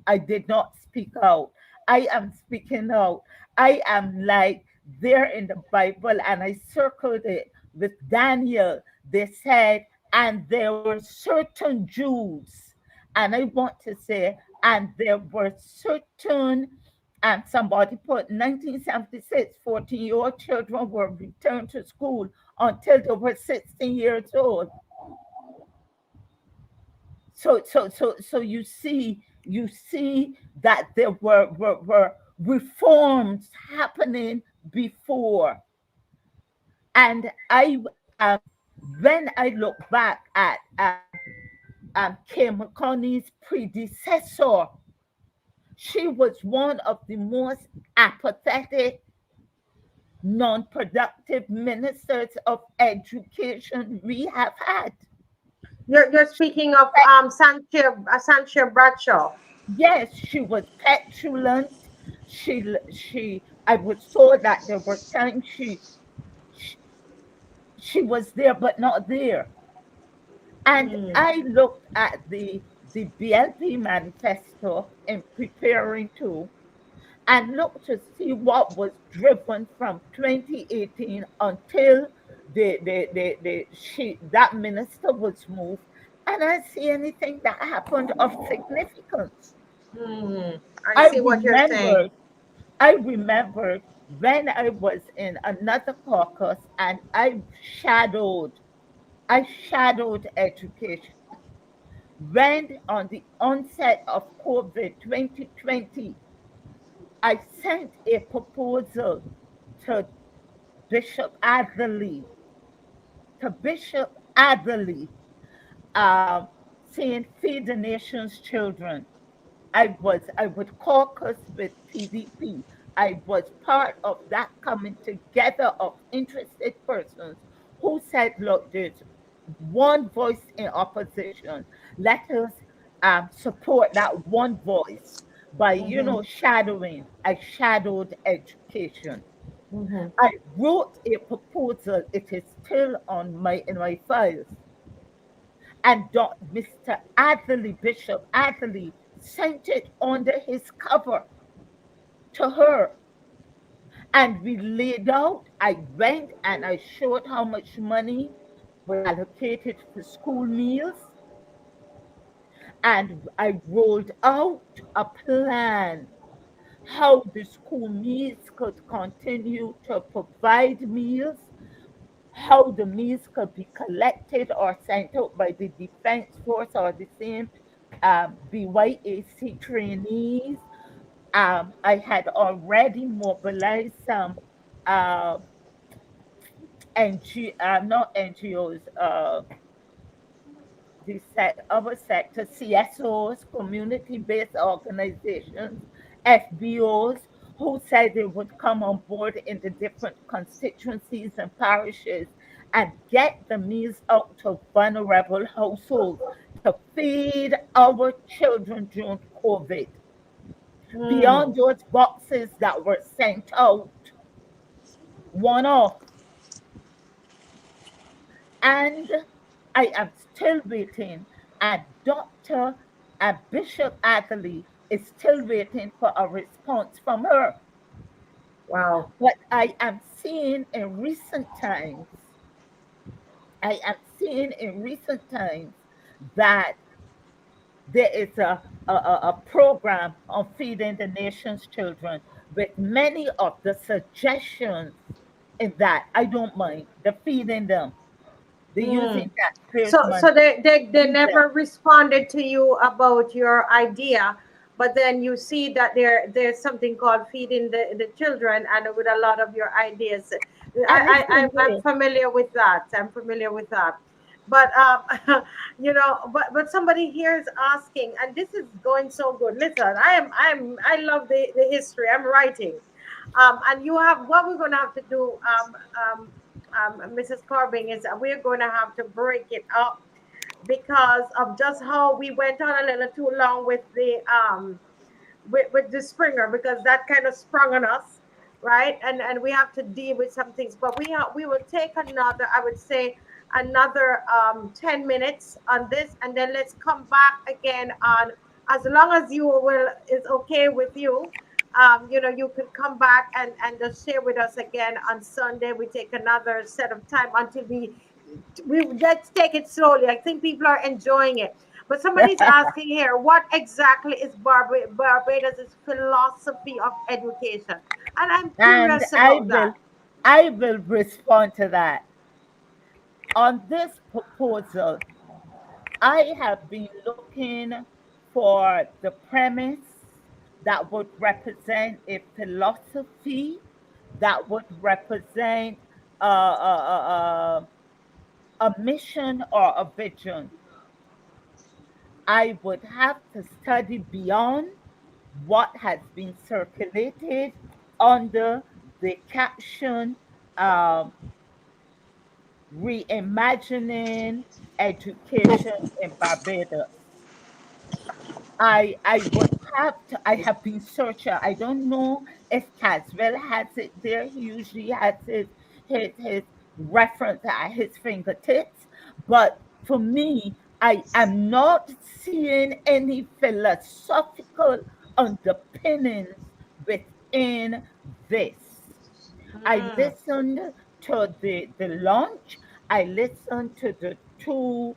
I did not speak out. I am speaking out. I am like there in the Bible, and I circled it with Daniel. They said, and there were certain Jews, and I want to say, and there were certain, and somebody put 1976, 14-year-old children were returned to school until they were 16 years old. So you see that there were reforms happening before. And um when I look back at Kim McConney's predecessor, she was one of the most apathetic, non-productive ministers of education we have had. You're speaking of Sancho Bradshaw. Yes, she was petulant. I was told that there were times she, she was there but not there. And Hmm. I looked at the BLP manifesto in preparing to, and looked to see what was driven from 2018 until that minister was moved. and I see anything that happened of significance. I I see what you're saying. remembered, I remembered when I was in another caucus and I shadowed education. When on the onset of COVID 2020, I sent a proposal to Bishop Adderley, to Bishop Adderley, um, saying, "Feed the nation's children." I would caucus with PDP. I was part of that coming together of interested persons who said, "Look, there's one voice in opposition. Let us support that one voice by, Mm-hmm. shadowing." I shadowed education. Mm-hmm. I wrote a proposal. It is still on my in my files. And Mr. Adderley, Bishop Adderley, sent it under his cover to her. And we laid out, I went and I showed how much money was allocated for school meals. And I rolled out a plan how the school meals could continue to provide meals, how the meals could be collected or sent out by the Defense Force or the same BYAC trainees. I had already mobilized some uh, not NGOs, other sector, CSOs, community-based organizations, FBOs, who said they would come on board in the different constituencies and parishes and get the meals out to vulnerable households to feed our children during COVID. Mm. Beyond those boxes that were sent out, one off. And I am still waiting. And Bishop Atherley is still waiting for a response from her. Wow. But I am seeing in recent times, I am seeing in recent times that there is a program on feeding the nation's children with many of the suggestions in that I don't mind the feeding them, the using Mm. taxpayers' So money they feed them. never responded to you about your idea, but then you see that there's something called feeding the children, and with a lot of your ideas, And it's been I'm there. familiar with that. I'm familiar with that. But but somebody here is asking, and this is going so good. Listen, I love the history. I'm writing, and you have what we're going to have to do. Mrs. Corbin, is we're going to have to break it up because of just how we went on a little too long with the Springer, because that kind of sprung on us, right? And we have to deal with some things, but we will take another, I would say, another 10 minutes on this, and then let's come back again on, as long as you will is okay with you. You could come back and just share with us again on Sunday. We take another set of time until we let's take it slowly. I think people are enjoying it. But somebody's asking here, what exactly is Barbados' philosophy of education? And I'm And curious about that. I will respond to that. On this proposal, I have been looking for the premise that would represent a philosophy, that would represent a mission or a vision. I would have to study beyond what has been circulated under the caption um, Reimagining Education in Barbados. I would have to, I have been searching. I don't know if Caswell has it there. He usually has his reference at his fingertips. But for me, I am not seeing any philosophical underpinnings within this. I Mm, listened to the launch. I listened to the two.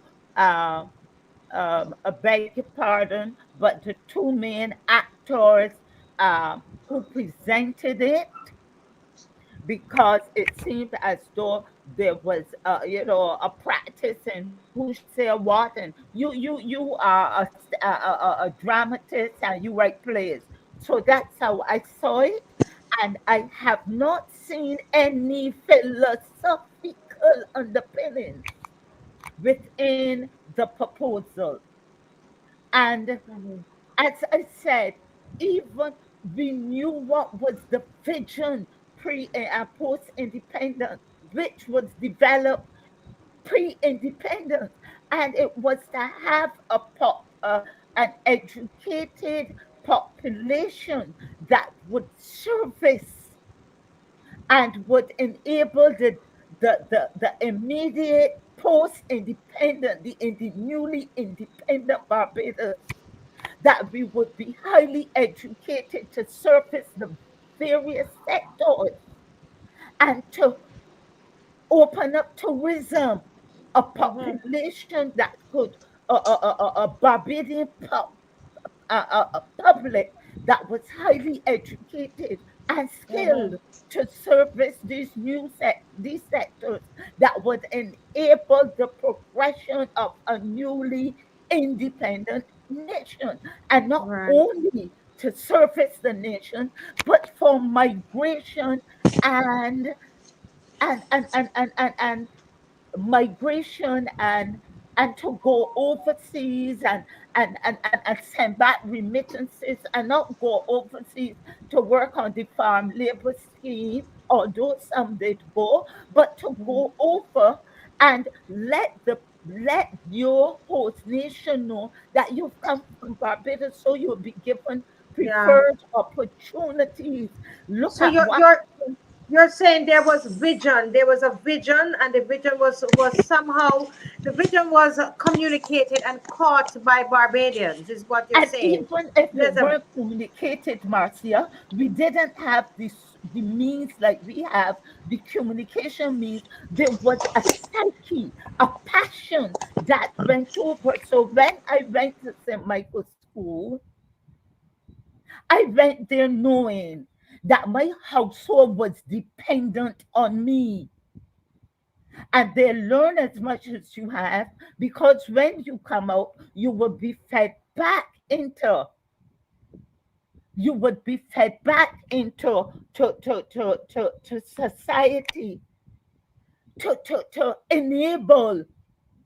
I beg your pardon, but the two main actors who presented it, because it seemed as though there was a practice in who should say what. And you are a dramatist and you write plays, so that's how I saw it. And I have not seen any philosophical underpinnings within the proposal. And Mhm. as I said, even we knew what was the vision pre and post independence, which was developed pre independence, and it was to have an educated population that would service and would enable the immediate post independent, the newly independent Barbados, that we would be highly educated to surface the various sectors and to open up tourism, a Mhm. population that could, a Barbadian public that was highly educated and skilled Mhm. to service these sectors that would enable the progression of a newly independent nation, and not Right. only to service the nation, but for migration and and migration and to go overseas and send back remittances, and not go overseas to work on the farm labor scheme, although some did go, but to Mhm. go over and let your host nation know that you've come from Barbados, so you'll be given Yeah. preferred opportunities. Look So at you're what you're you're saying there was vision. There was a vision, and the vision was somehow the vision was communicated and caught by Barbadians. Is what you're And saying? even if it There's a weren't communicated, Marcia, we didn't have the means like we have, the communication means. There was a psyche, a passion that went over. So when I went to St. Michael's School, I went there knowing that my household was dependent on me. And they learn as much as you have, because when you come out, you would be fed back into to society, to enable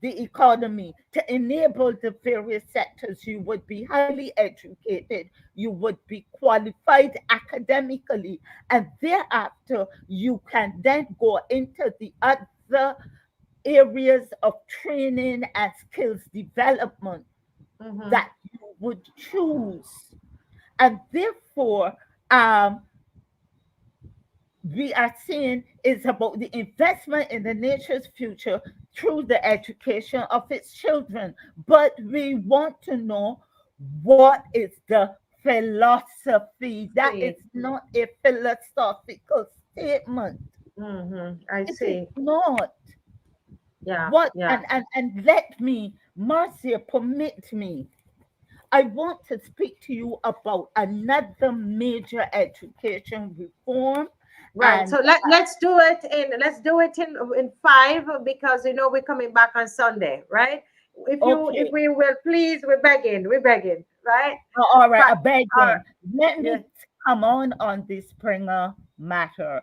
the economy, to enable the various sectors. You would be highly educated, you would be qualified academically, and thereafter you can then go into the other areas of training and skills development mhm. that you would choose. And therefore, um, we are seeing is about the investment in the nature's future through the education of its children. But we want to know, what is the philosophy? That is See. not a philosophical statement. I It is see. not. Yeah. What Yeah. and let me, Marcia, permit me. I want to speak to you about another major education reform. Right. And So let's do it in five, because we're coming back on Sunday, right? If okay, we will please, we're begging, right? all right, But a all begging. Let right, me come on the Springer matter, yeah,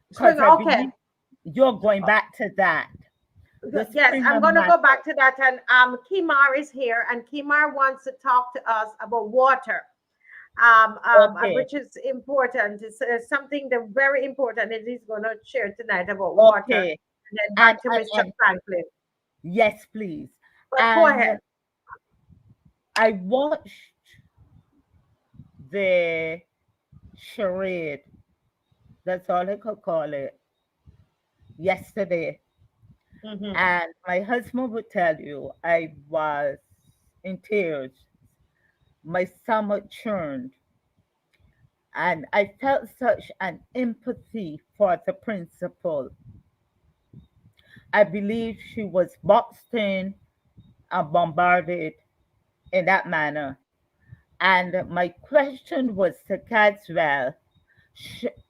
because Springer. I Okay. believe you're going back to that. The Yes, I'm Springer gonna go matter. back to that. And Kimar is here, and Kimar wants to talk to us about water. Okay, Which is important. It's something that very important, and he's gonna share tonight about water. okay. And then And, back to and, Mr. and Franklin. yes, please. But go And ahead. I watched the charade, that's all I could call it, yesterday. Mm-hmm. And my husband would tell you I was in tears. My stomach churned. And I felt such an empathy for the principal. I believe she was boxed in bombarded in that manner. And my question was to Cadswell.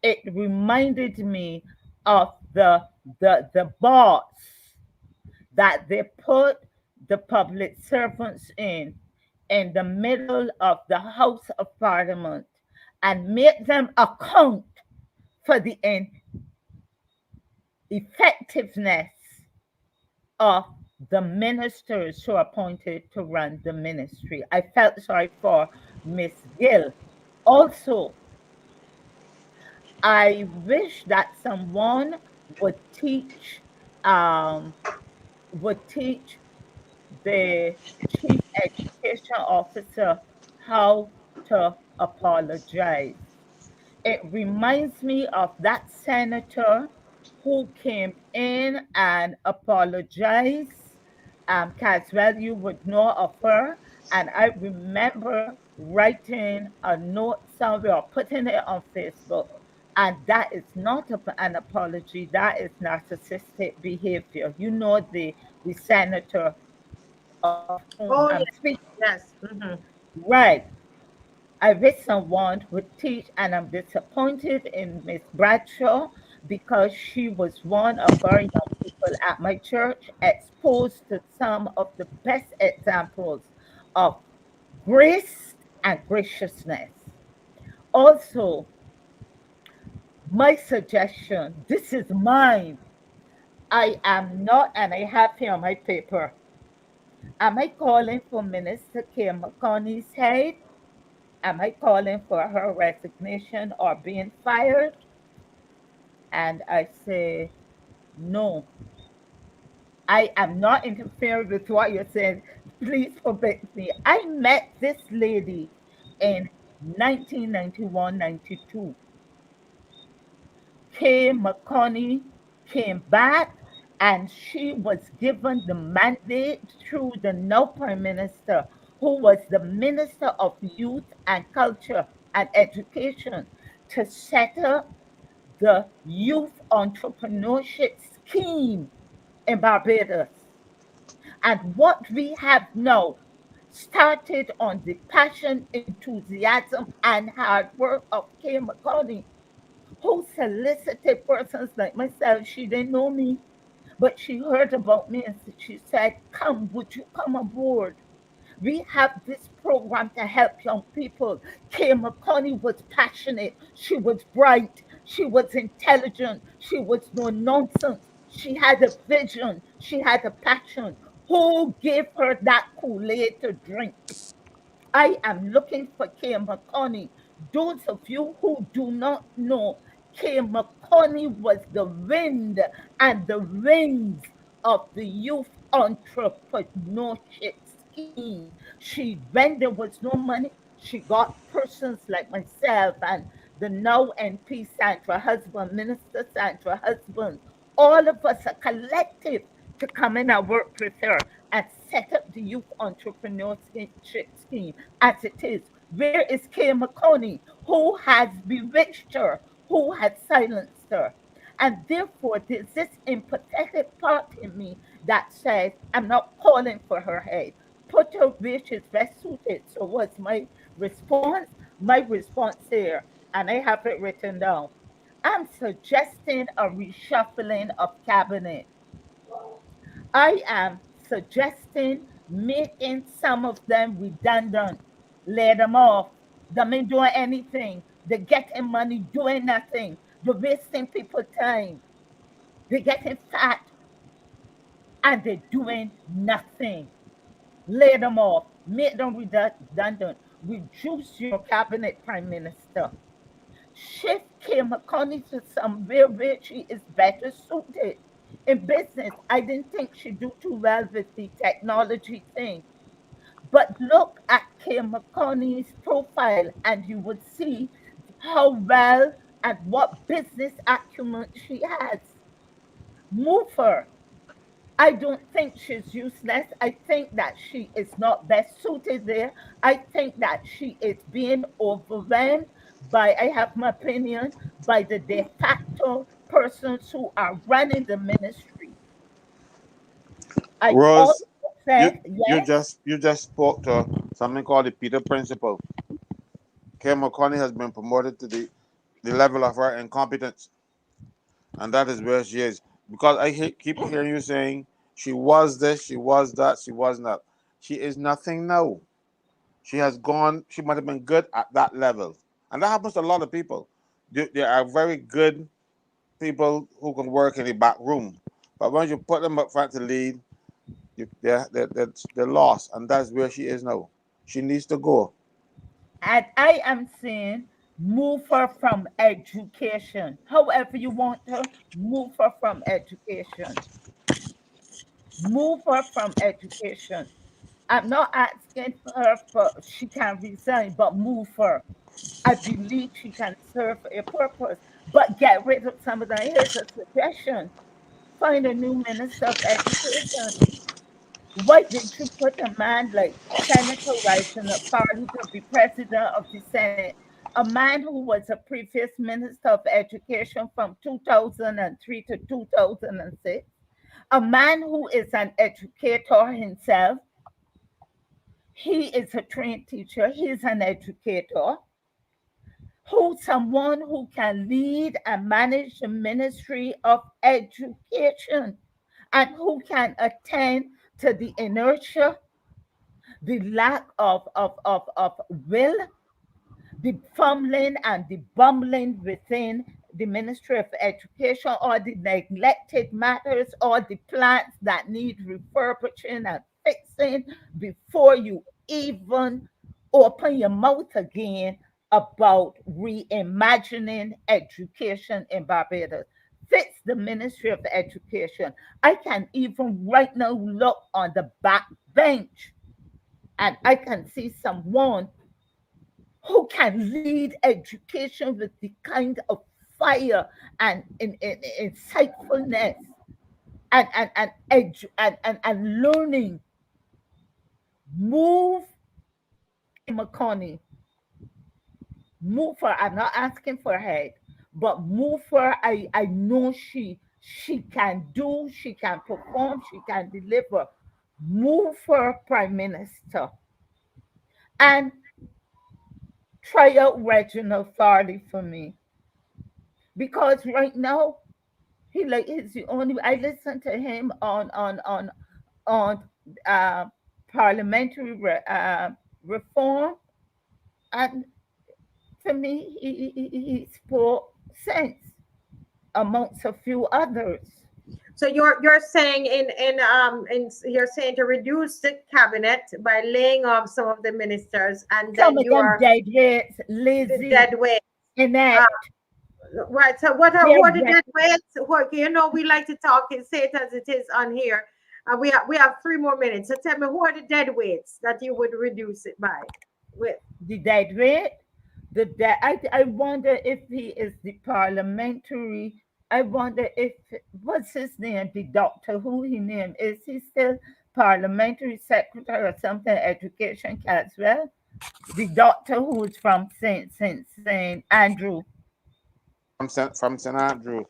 It reminded me of the box that they put the public servants in the middle of the House of Parliament and make them account for the effectiveness of the ministers who are appointed to run the ministry. I felt sorry for Miss Gill. Also, I wish that someone would teach um, would teach the chief education officer how to apologize. It reminds me of that senator who came in and apologized. Caswell, you would know of her. And I remember writing a note somewhere or putting it on Facebook. And that is not an apology, that is narcissistic behavior. You know the senator of whom I'm Oh, speaking. yes. Yes. Mm-hmm. Right. I wish someone would teach, and I'm disappointed in Miss Bradshaw because she was one of our young people at my church, exposed to some of the best examples of grace and graciousness. Also, my suggestion, this is mine. I am not, and I have here on my paper, am I calling for Minister Kim McConney's head? Am I calling for her resignation or being fired? And I say, no, I am not interfering with what you're saying. Please forbid me. I met this lady in 1991, 92. Kay McConney came back and she was given the mandate through the now Prime Minister, who was the Minister of Youth and Culture and Education, to set up the Youth Entrepreneurship Scheme in Barbados. And what we have now started on the passion, enthusiasm, and hard work of Kay McConney, who solicited persons like myself. She didn't know me, but she heard about me and she said, come, would you come aboard? We have this program to help young people. Kay McConney was passionate. She was bright. She was intelligent. She was no nonsense. She had a vision. She had a passion. Who gave her that Kool-Aid to drink? I am looking for Kay McConney. Those of you who do not know, Kay McConney was the wind and the wings of the youth entrepreneurship scheme. When there was no money, she got persons like myself and the now NP Sandra Husband, Minister Sandra Husband, all of us, a collective, to come in and work with her and set up the youth entrepreneurship scheme as it is. Where is Kay McConney? Who has bewitched her? Who has silenced her? And therefore, there's this empathetic part in me that says, I'm not calling for her head. Put her where she's best suited. So what's my response? My response here, and I have it written down. I'm suggesting a reshuffling of cabinet. I am suggesting making some of them redundant, lay them off. They ain't doing anything. They're getting money, doing nothing. They're wasting people time. They're getting fat and they're doing nothing. Lay them off, make them redundant, reduce your cabinet, Prime Minister. Shift Kay McConney to somewhere where she is better suited. In business, I didn't think she'd do too well with the technology thing. But look at Kay McConney's profile, and you would see how well and what business acumen she has. Move her. I don't think she's useless. I think that she is not best suited there. I think that she is being overwhelmed by, I have my opinion, by the de facto persons who are running the ministry. I also Rose, You said, yes, you just spoke to something called the Peter Principle. Kim McConney has been promoted to the level of her incompetence, and that is where she is. Because keep hearing you saying she was this, she was that, she was not. She is nothing now. She has gone. She might have been good at that level, and that happens to a lot of people. There are very good people who can work in the back room, but once you put them up front to lead, they're lost, and that's where she is now. She needs to go. and I am saying move her from education. However you want to move her from education. Move her from education. I'm not asking her for she can resign, but move her. I believe she can serve a purpose, but get rid of some of them. Here's a suggestion: find a new minister of education. Why didn't you put a man like Senator Rice Farley to be president of the Senate? A man who was a previous minister of education from 2003 to 2006, a man who is an educator himself. He is a trained teacher, he's an educator, who someone who can lead and manage the ministry of education and who can attend to the inertia, the lack of will, the fumbling and the bumbling within the Ministry of Education, or the neglected matters, or the plants that need refurbishing and fixing before you even open your mouth again about reimagining education in Barbados. Fix the Ministry of Education. I can even right now look on the back bench and I can see someone who can lead education with the kind of fire and insightfulness and learning. Move Kim McConney. Move her. I'm not asking for her, but move her. I know she can do, she can perform, she can deliver. Move her prime minister. And try out Reginald Farley for me. Because right now he's the only I listen to him on uh, parliamentary reform, and to me he spoke sense amongst a few others. So you're saying in you're saying to reduce the cabinet by laying off some of the ministers, and Some then of you them are dead weights, the lazy, dead weight. Uh, inept. right. So what are They're who are the re- dead weights? We like to talk and say it as it is on here. We have 3 more minutes. So tell me, who are the dead weights that you would reduce it by? With the dead weight. I wonder if he is the parliamentary. I wonder if what's his name, the doctor who he named, is he still parliamentary secretary or something? Education Caswell, the doctor who's from Saint Andrew. From St. Andrew.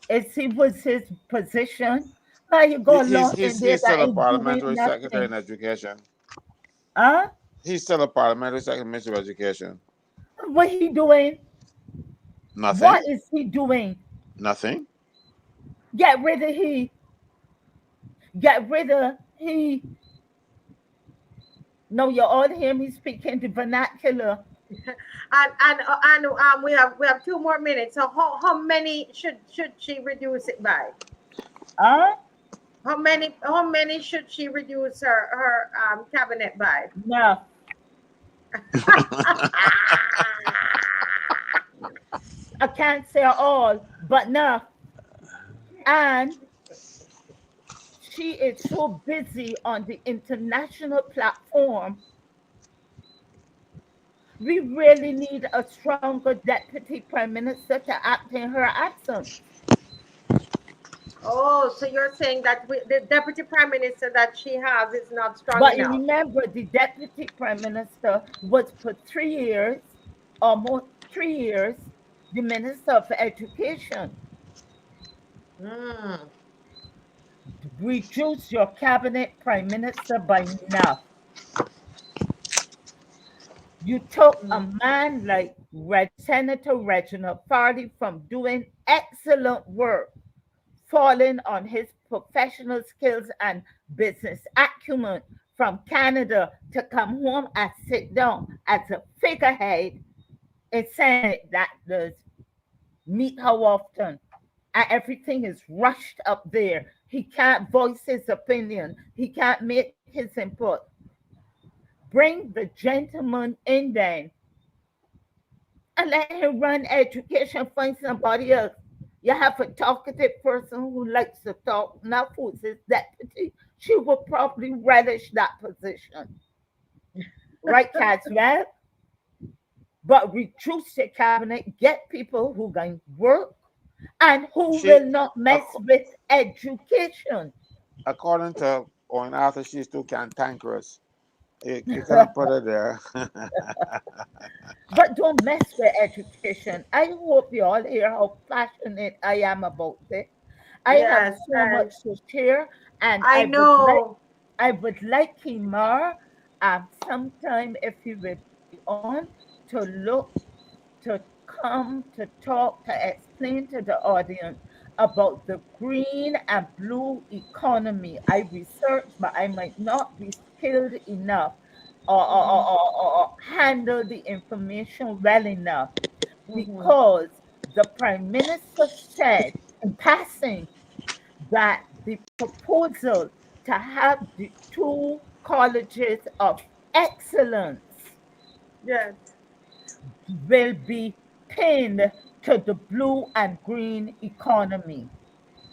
Is he was his position? How you go along in there He's still that a ain't doing parliamentary secretary nothing? in education. Huh? He's still a parliamentary secretary minister of education. What he doing? Nothing. What is he doing? Nothing. Get rid of he. Get rid of he. No, you all hear me speaking the vernacular. and we have 2 more minutes. So how many should she reduce it by? Huh? How many should she reduce her cabinet by? No. I can't say all, but no. And she is so busy on the international platform. We really need a stronger deputy prime minister to act in her absence. Oh, so you're saying that the deputy prime minister that she has is not strong But you enough? remember, the deputy prime minister was for 3 years, almost 3 years, the minister of education. Hmm. reduce your cabinet prime minister by enough. You took a man like Senator Reginald Farley from doing excellent work, falling on his professional skills and business acumen from Canada to come home and sit down as a figurehead in Senate that does meet how often. And everything is rushed up there. He can't voice his opinion. He can't make his input. Bring the gentleman in then and let him run education, find somebody else. You have a talkative person who likes to talk. Now, who's his deputy? She will probably relish that position. Right, Caswell? But reduce your cabinet, get people who can work and who She, will not mess with education. according to Owen Arthur, she's too cantankerous. You cannot put her there. But don't mess with education. I hope you all hear how passionate I am about it. I have Yes, so much to share, and I know. I would like Kimar sometime if he will be on to look to come to talk to explain to the audience about the green and blue economy. I researched, but I might not be skilled enough Mhm, or handle the information well enough mhm. because the prime minister said in passing that the proposal to have the two colleges of excellence Yes. will be pinned to the blue and green economy.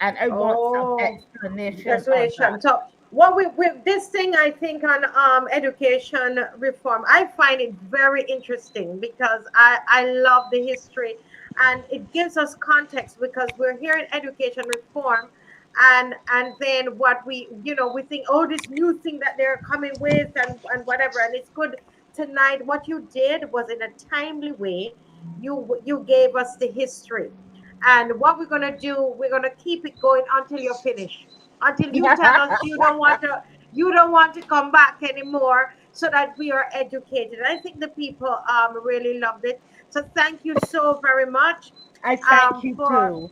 And I want some Oh, explanation on that. persuasion. So what we this thing I think on education reform, I find it very interesting because I love the history and it gives us context because we're here in education reform and then what we think, oh, this new thing that they're coming with and whatever, and it's good tonight. What you did was in a timely way, you gave us the history. And what we're gonna do, we're gonna keep it going until you're finished. Until you tell us you don't want to come back anymore, so that we are educated. I think the people really loved it. So thank you so very much I thank you for too.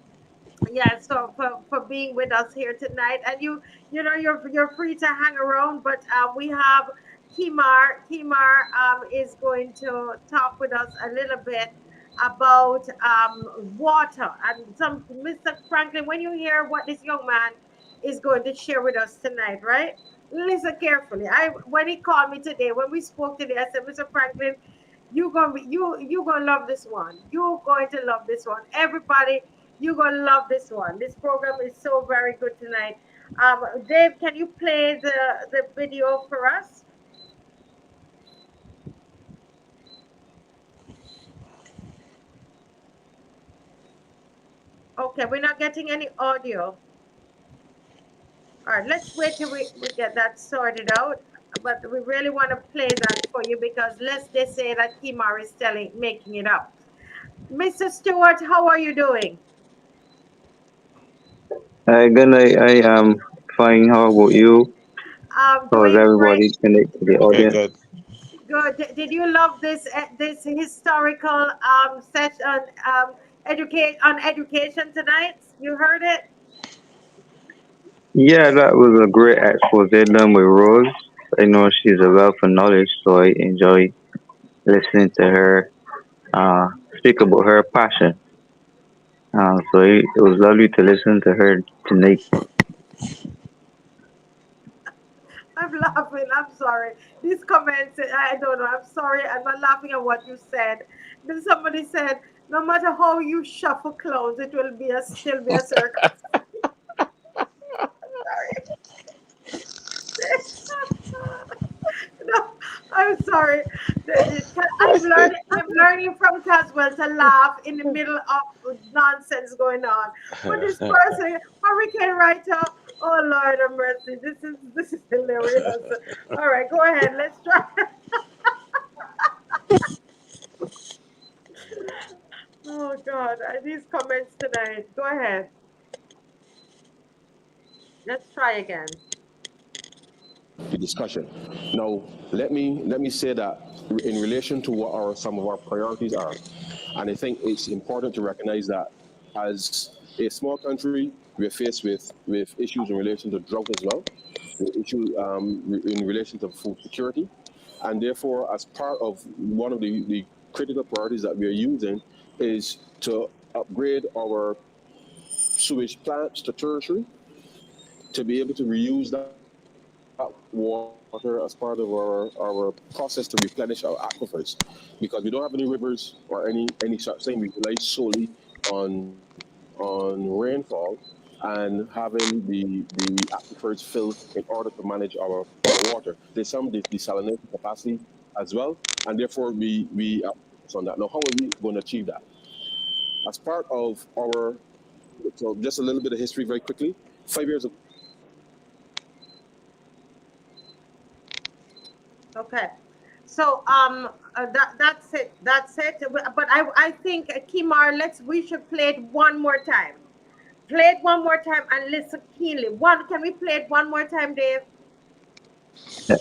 yeah, so for being with us here tonight. And you're free to hang around, but we have Kimar is going to talk with us a little bit about water and some Mr. Franklin. When you hear what this young man is going to share with us tonight, right? Listen carefully. I When he called me today, when we spoke today, I said, Mr. Franklin, you gonna love this one. You're going to love this one. Everybody, you're gonna love this one. This program is so very good tonight. Dave, can you play the video for us? Okay, we're not getting any audio. All right, let's wait till we get that sorted out. But we really want to play that for you because lest they say that Kimar is making it up. Mr. Stewart, how are you doing? Hi, good night. I am fine. How about you? How's Doing great. everybody connected to the Okay, audience? good. Good. Did you love this historical session educate on education tonight? You heard it? Yeah, that was a great expose done with Rose. I know she's a wealth of knowledge, so I enjoy listening to her speak about her passion. So it was lovely to listen to her tonight. I'm laughing. I'm sorry. These comments, I don't know. I'm sorry. I'm not laughing at what you said. Then somebody said, no matter how you shuffle clothes, it will still be a circus. No, I'm sorry. I'm learning from Caswell to laugh in the middle of nonsense going on. But this person, hurricane writer, oh Lord of mercy, this is hilarious. All right, go ahead. Let's try. Oh God, these comments tonight. Go ahead. Let's try again. the discussion. Now, let me say that in relation to what our some of our priorities are, and I think it's important to recognize that as a small country, we're faced with issues in relation to drought as well, the issue in relation to food security, and therefore, as part of one of the critical priorities that we are using is to upgrade our sewage plants to tertiary to be able to reuse that water as part of our process to replenish our aquifers, because we don't have any rivers or any such thing. We rely solely on rainfall and having the aquifers filled in order to manage our water. There's some desalination capacity as well, and therefore we are focused on that. Now, how are we going to achieve that? As part of our, so just a little bit of history very quickly. 5 years ago, we established a project Okay. So that's it. That's it. But I think Kimar, we should play it one more time. Play it one more time and listen keenly. Can we play it one more time, Dave? Yeah.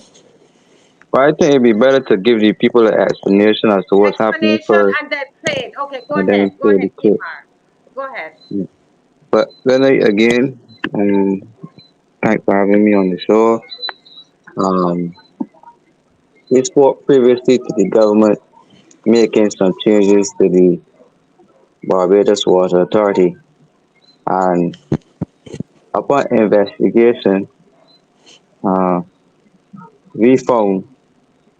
But I think it'd be better to give the people an explanation as to what's happening Explanation first, and then play it. Okay, go and ahead. then Go play ahead, the clip. Kimar. Go ahead. Yeah. But then again, um, thanks for having me on the show. Um, we spoke previously to the government making some changes to the Barbados Water Authority, and upon investigation, uh, we found,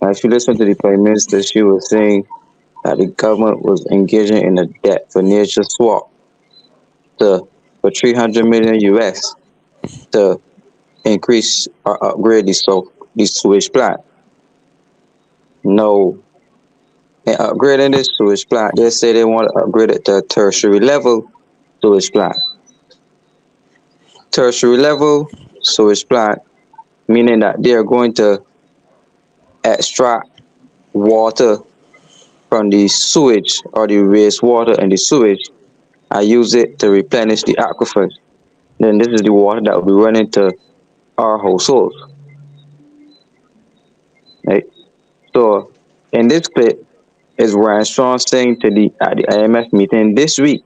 as you listen to the Prime Minister, she was saying that the government was engaging in a debt for nature swap to for 300 million US to increase or upgrade the sewage plant. No, in upgrading this sewage plant, they say they want to upgrade it to a tertiary level sewage plant. Tertiary level sewage plant, meaning that they are going to extract water from the sewage or the wastewater and the sewage and use it to replenish the aquifers. Then this is the water that will be running to our households, right? So in this clip is Ryan Strong saying to the at the IMF meeting this week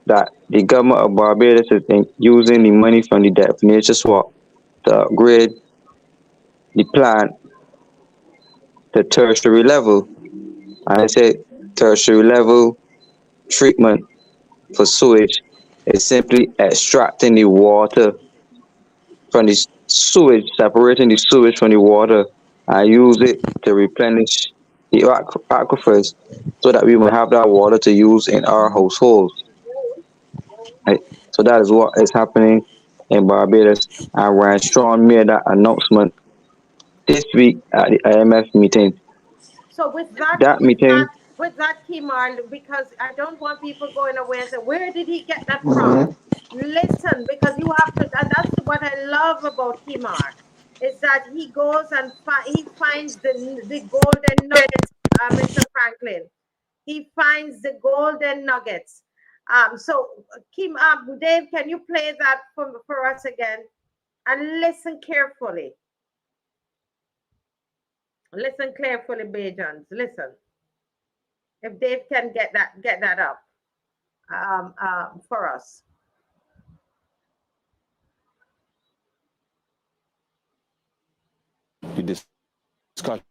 that the government of Barbados is using the money from the debt for nature swap to upgrade the plant to tertiary level. And I say tertiary level treatment for sewage is simply extracting the water from the sewage, separating the sewage from the water, and use it to replenish the aquifers so that we will have that water to use in our households. Right? So that is what is happening in Barbados. And Ryan Strong made that announcement this week at the IMF meeting. So That meeting, with that, Kimar, because I don't want people going away and say, where did he get that from? Listen, because you have to. That's what I love about Kimar, is that he goes and he finds the golden nuggets, Mr. Franklin. He finds the golden nuggets. So Dave, can you play that for us again? And listen carefully. Listen carefully, Bajans. Listen. If Dave can get that up for us. the discussion.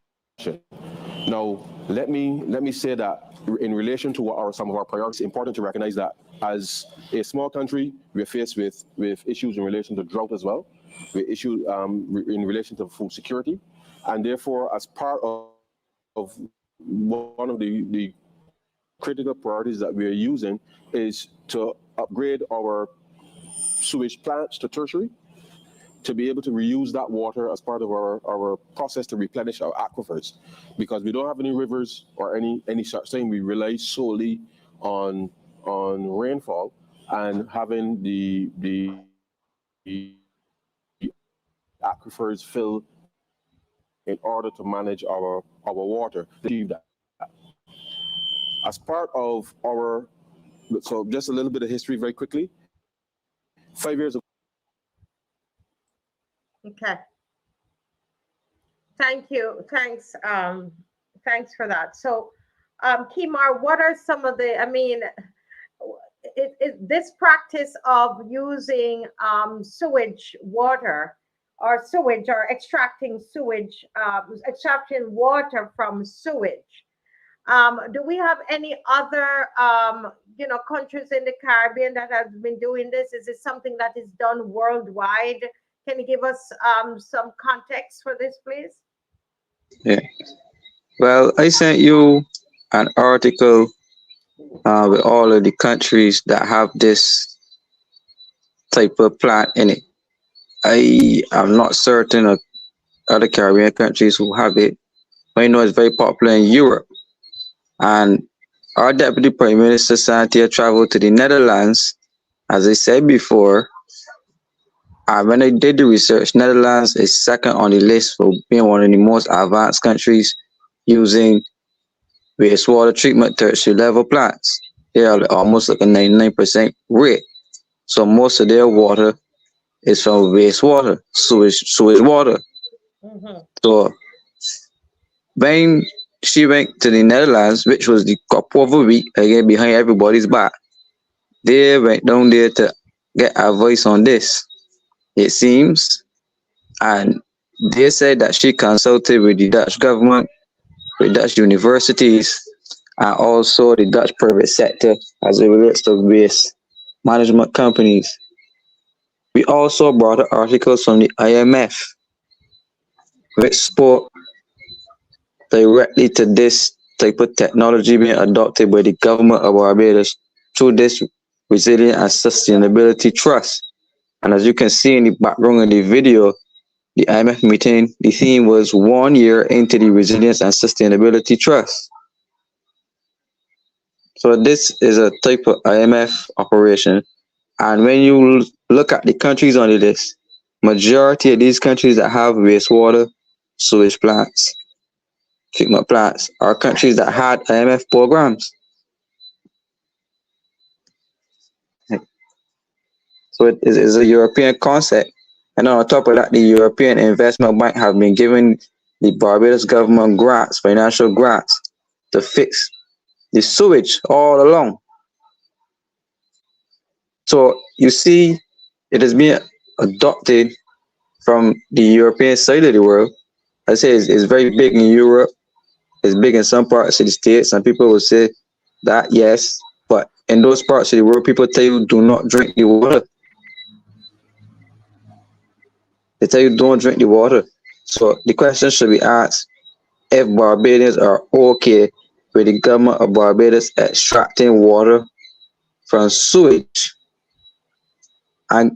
Now, let me say that in relation to what are some of our priorities, it's important to recognize that as a small country, we're faced with issues in relation to drought as well, with issues in relation to food security, and therefore, as part of one of the critical priorities that we are using is to upgrade our sewage plants to tertiary to be able to reuse that water as part of our process to replenish our aquifers, because we don't have any rivers or any such thing. We rely solely on rainfall and having the aquifers filled in order to manage our water. Achieve that. As part of so just a little bit of history very quickly. 5 years ago, we established Okay. Thank you. Thanks for that. So, Kimar, what are some of the, I mean, this practice of using sewage water or sewage or extracting sewage, extracting water from sewage. Do we have any other, countries in the Caribbean that have been doing this? Is it something that is done worldwide? Can you give us some context for this, please? Yeah. Well, I sent you an article with all of the countries that have this type of plant in it. I am not certain of other Caribbean countries who have it, but I know it's very popular in Europe. And our Deputy Prime Minister Santia traveled to the Netherlands, as I said before. And when I did the research, Netherlands is second on the list for being one of the most advanced countries using wastewater treatment tertiary level plants. They are almost like a 99% rate. So most of their water is from wastewater, sewage water. Mm-hmm. So when she went to the Netherlands, which was the couple of a week, again behind everybody's back, they went down there to get advice on this, it seems. And they said that she consulted with the Dutch government, with Dutch universities, and also the Dutch private sector as it relates to waste management companies. We also brought articles from the IMF, which spoke directly to this type of technology being adopted by the government of Barbados through this Resilience and Sustainability Trust. And as you can see in the background of the video, the IMF meeting, the theme was 1 year into the Resilience and Sustainability Trust. So this is a type of IMF operation. And when you look at the countries on the list, majority of these countries that have wastewater, sewage plants, treatment plants are countries that had IMF programs. So it is a European concept. And on top of that, the European Investment Bank have been giving the Barbados government grants, financial grants, to fix the sewage all along. So you see, it has been adopted from the European side of the world. I say it's very big in Europe. It's big in some parts of the States. Some people will say that, yes. But in those parts of the world, people tell you do not drink the water. They tell you don't drink the water. So the question should be asked if Barbadians are okay with the government of Barbados extracting water from sewage and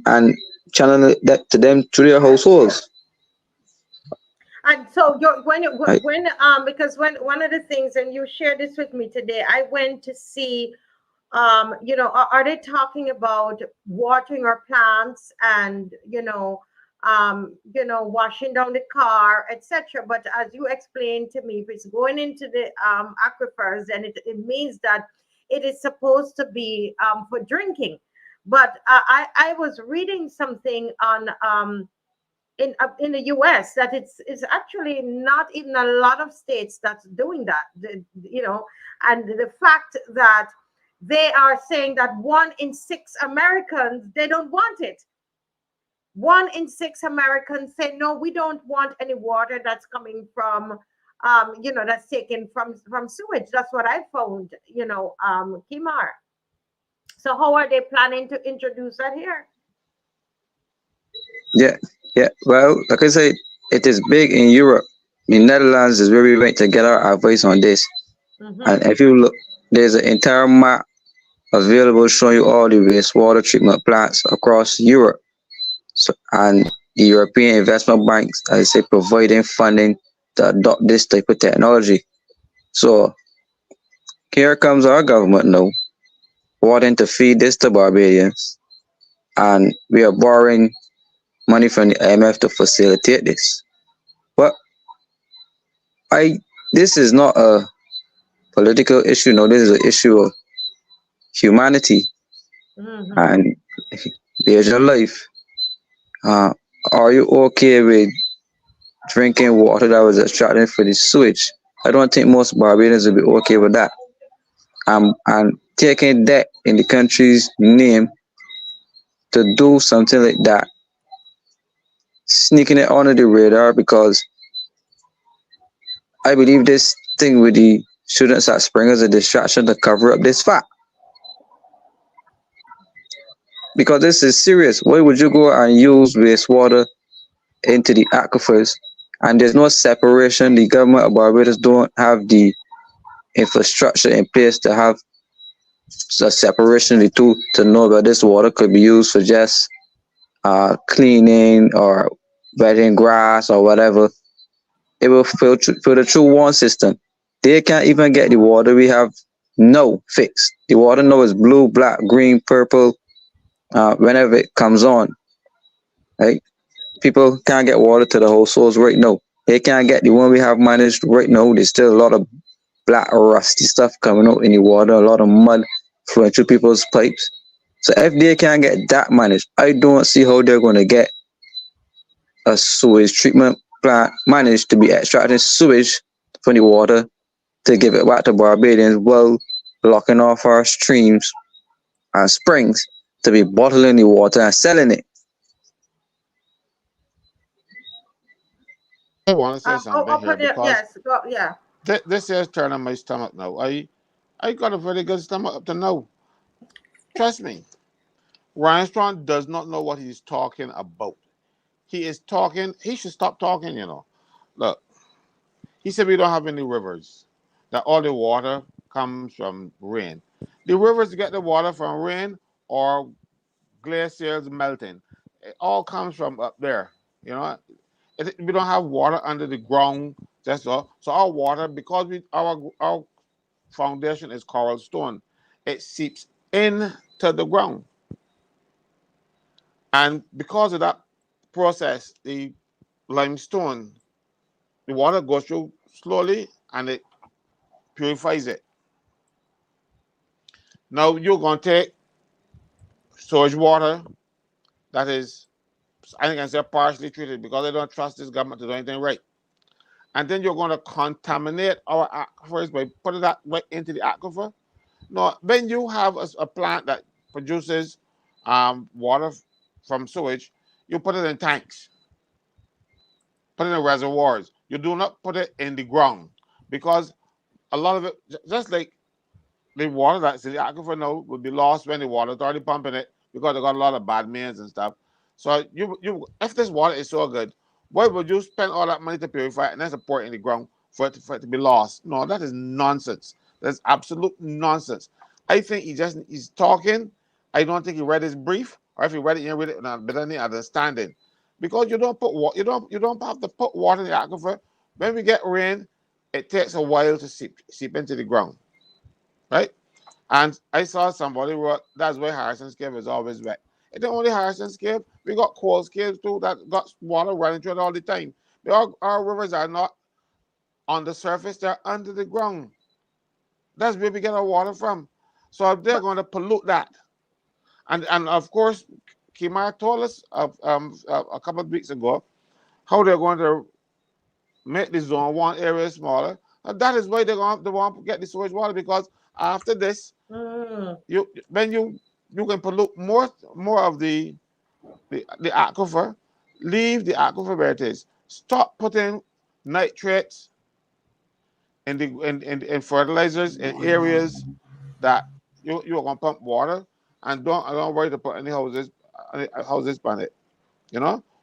channeling that to them through their households. And so because when one of the things, and you shared this with me today, I went to see, are they talking about watering our plants and washing down the car, etc. But as you explained to me, if it's going into the aquifers, then it means that it is supposed to be for drinking. But I was reading something on in the US that it's actually not even a lot of states that's doing that, and the fact that they are saying that 1 in 6 Americans, they don't want it. 1 in 6 Americans say, no, we don't want any water that's coming from, that's taken from sewage. That's what I found, Kimar. So how are they planning to introduce that here? Yeah. Well, like I said, it is big in Europe. The Netherlands is where we went to get our advice on this. Mm-hmm. And if you look, there's an entire map available showing you all the wastewater treatment plants across Europe. So, and the European investment banks, as I say, providing funding to adopt this type of technology. So here comes our government now, wanting to feed this to Barbadians, and we are borrowing money from the IMF to facilitate this. But this is not a political issue. No, this is an issue of humanity. Mm-hmm. And there's your life. Are you okay with drinking water that was extracted for the sewage? I don't think most Barbadians will be okay with that. And taking that in the country's name to do something like that, sneaking it under the radar, because I believe this thing with the students at Spring is a distraction to cover up this fact. Because this is serious. Why would you go and use wastewater into the aquifers and there's no separation? The government of Barbados don't have the infrastructure in place to have a separation of the two, to know that this water could be used for just cleaning or wetting grass or whatever. It will filter through one system. They can't even get the water we have no fixed. The water now is blue, black, green, purple. Whenever it comes on, right? People can't get water to the whole source right now. They can't get the one we have managed right now. There's still a lot of black rusty stuff coming out in the water, a lot of mud flowing through people's pipes. So if they can't get that managed, I don't see how they're going to get a sewage treatment plant managed to be extracting sewage from the water to give it back to Barbadians, while blocking off our streams and springs to be bottling the water and selling it. I want to say something here Open it. because Yes. Go, yeah. this is turning my stomach now. I got a very good stomach up to now. Trust me. Ryan Strong does not know what he's talking about. He is talking. He should stop talking. Look, he said we don't have any rivers. That all the water comes from rain. The rivers get the water from rain or glaciers melting. It all comes from up there. You know, we don't have water under the ground. That's all. So our water, because our foundation is coral stone, it seeps into the ground, and because of that process, the limestone, the water goes through slowly, and it purifies it. Now you're gonna take sewage water that is, I think I say partially treated, because I don't trust this government to do anything right. And then you're going to contaminate our aquifers by putting that right into the aquifer. No, when you have a plant that produces water from sewage, you put it in tanks, put it in reservoirs. You do not put it in the ground, because a lot of it, just like the water that's in the aquifer now, will be lost when the water authority pumping it, because they got a lot of bad mains and stuff. So if this water is so good, why would you spend all that money to purify it and then pour it in the ground for it to be lost? No, that is nonsense. That's absolute nonsense. I think he's talking. I don't think he read his brief, or if he read it, he read it without any understanding. Because you don't put water, you don't have to put water in the aquifer. When we get rain, it takes a while to seep into the ground, right? And I saw somebody wrote, that's why Harrison's Cave is always wet. It ain't only Harrison's Cave. We got Coles Caves too that got water running through it all the time. Our rivers are not on the surface, they're under the ground. That's where we get our water from. So if they're going to pollute that, and of course, Kimar told us a couple of weeks ago how they're going to make the zone 1 area smaller. And that is why they want to get the sewage water, because after this, you can pollute more of the aquifer. Leave the aquifer where it is. Stop putting nitrates in fertilizers in areas that you're gonna pump water, and don't worry to put any houses on it.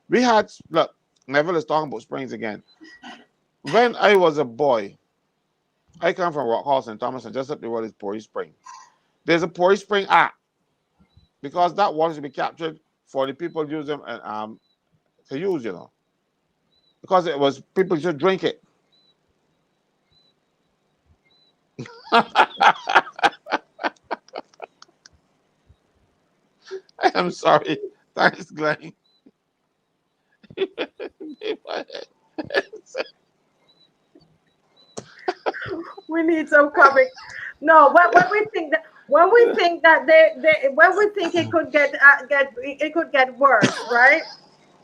We had, look, Neville is talking about springs again. When I was a boy, I come from Rock Hall, St. Thomas, and just up the road is Porry Spring. There's a Porry Spring Act, because that water should be captured for the people use them and to use, because it was people should drink it. I'm sorry. Thanks, Glenn. We need some comic. No, when we think that when we think it could get worse, right?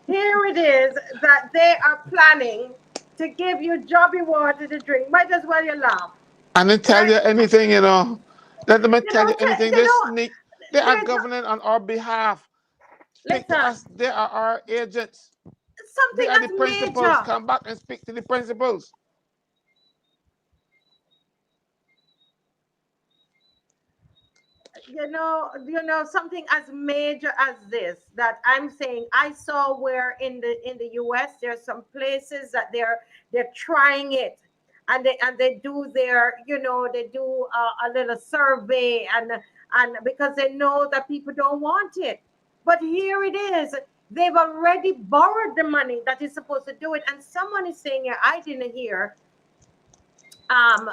Here it is that they are planning to give you jobby water to drink. Might as well you laugh, And then tell right? you anything, Let them You tell know, you anything. they They don't. sneak. They are There's governing on our behalf. Speak to listen us. They are our agents. We something are the as principals. major. Come back and speak to the principals. Something as major as this that I'm saying I saw where in the US there's some places that they're trying it, and they do they do a little survey, and because they know that people don't want it, but here it is, they've already borrowed the money that is supposed to do it, and someone is saying here, I didn't hear, um,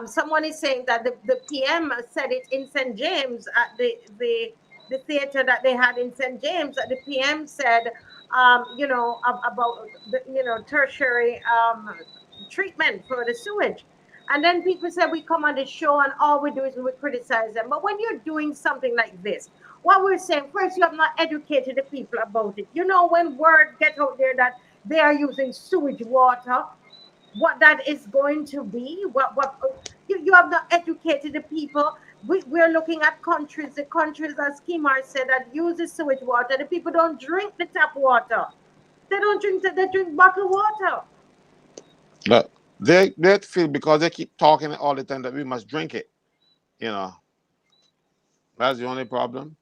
someone is saying that the PM said it in St. James at the theater that they had in St. James. That the PM said, about the tertiary treatment for the sewage. And then people said we come on the show and all we do is we criticize them. But when you're doing something like this, what we're saying first, you have not educated the people about it. When word get out there that they are using sewage water, what that is going to be, what you have not educated the people. We're looking at the countries, as Kimar said, that uses sewage water. The people don't drink the tap water. They don't drink they drink bottled water. Look, they feel because they keep talking all the time that we must drink it. You know, that's the only problem.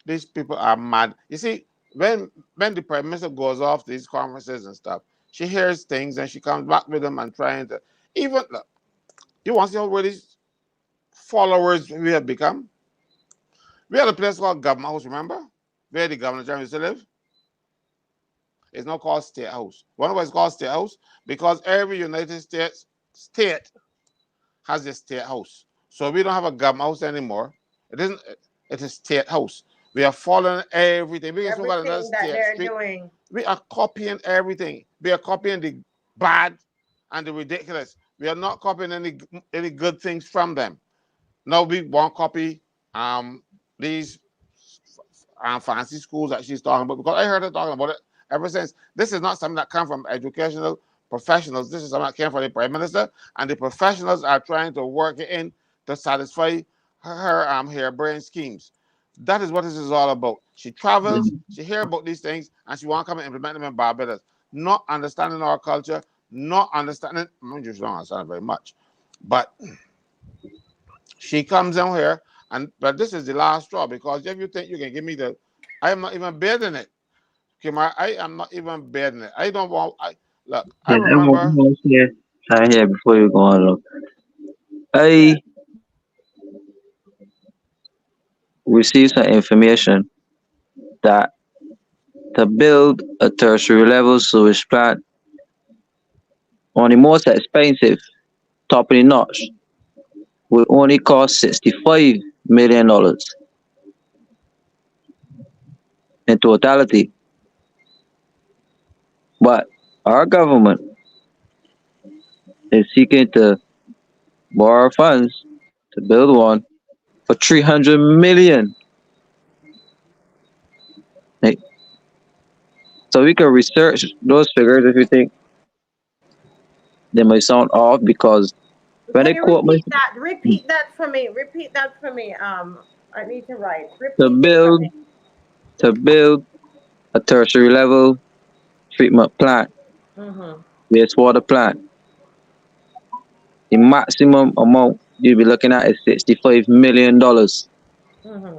These people are mad. You see, when the prime minister goes off these conferences and stuff, she hears things and she comes back with them and trying to even look, you want to see how really followers we have become? We had a place called Government House, remember? Where the Governor General used to live? It's not called State House. One of why it's called State House? Because every United States state has a state house. So we don't have a government house anymore. It isn't. It is state house. We are following everything. We just got another Everything that state they're street. doing. We are copying everything. We are copying the bad and the ridiculous. We are not copying any good things from them. No, we won't copy these fancy schools that she's talking about, because I heard her talking about it ever since. This is not something that comes from educational professionals. This is something that came from the prime minister, and the professionals are trying to work it in to satisfy her harebrained schemes. That is what this is all about. She travels, she hears about these things, and she want to come and implement them in Barbados. Not understanding our culture, not understanding. I mean, you don't understand very much, but she comes down here, but this is the last straw, because if you think you can give me I am not even bedding it. Kimar, I am not even bedding it. I don't want. Look. I Yeah, I'm remember. gonna say right here before you go on. Look, I received some information that to build a tertiary level sewage plant on the most expensive, top of the notch, would only cost $65 million in totality. But our government is seeking to borrow funds to build one for 300 million. Like, so we can research those figures if you think they might sound off, because when Can they you quote me repeat that for me? Repeat that for me. I need to write. to Repeat it for build me. to build a tertiary level treatment plant, Mm-hmm. wastewater plant, the maximum amount you'll be looking at is $65 million. Mm-hmm.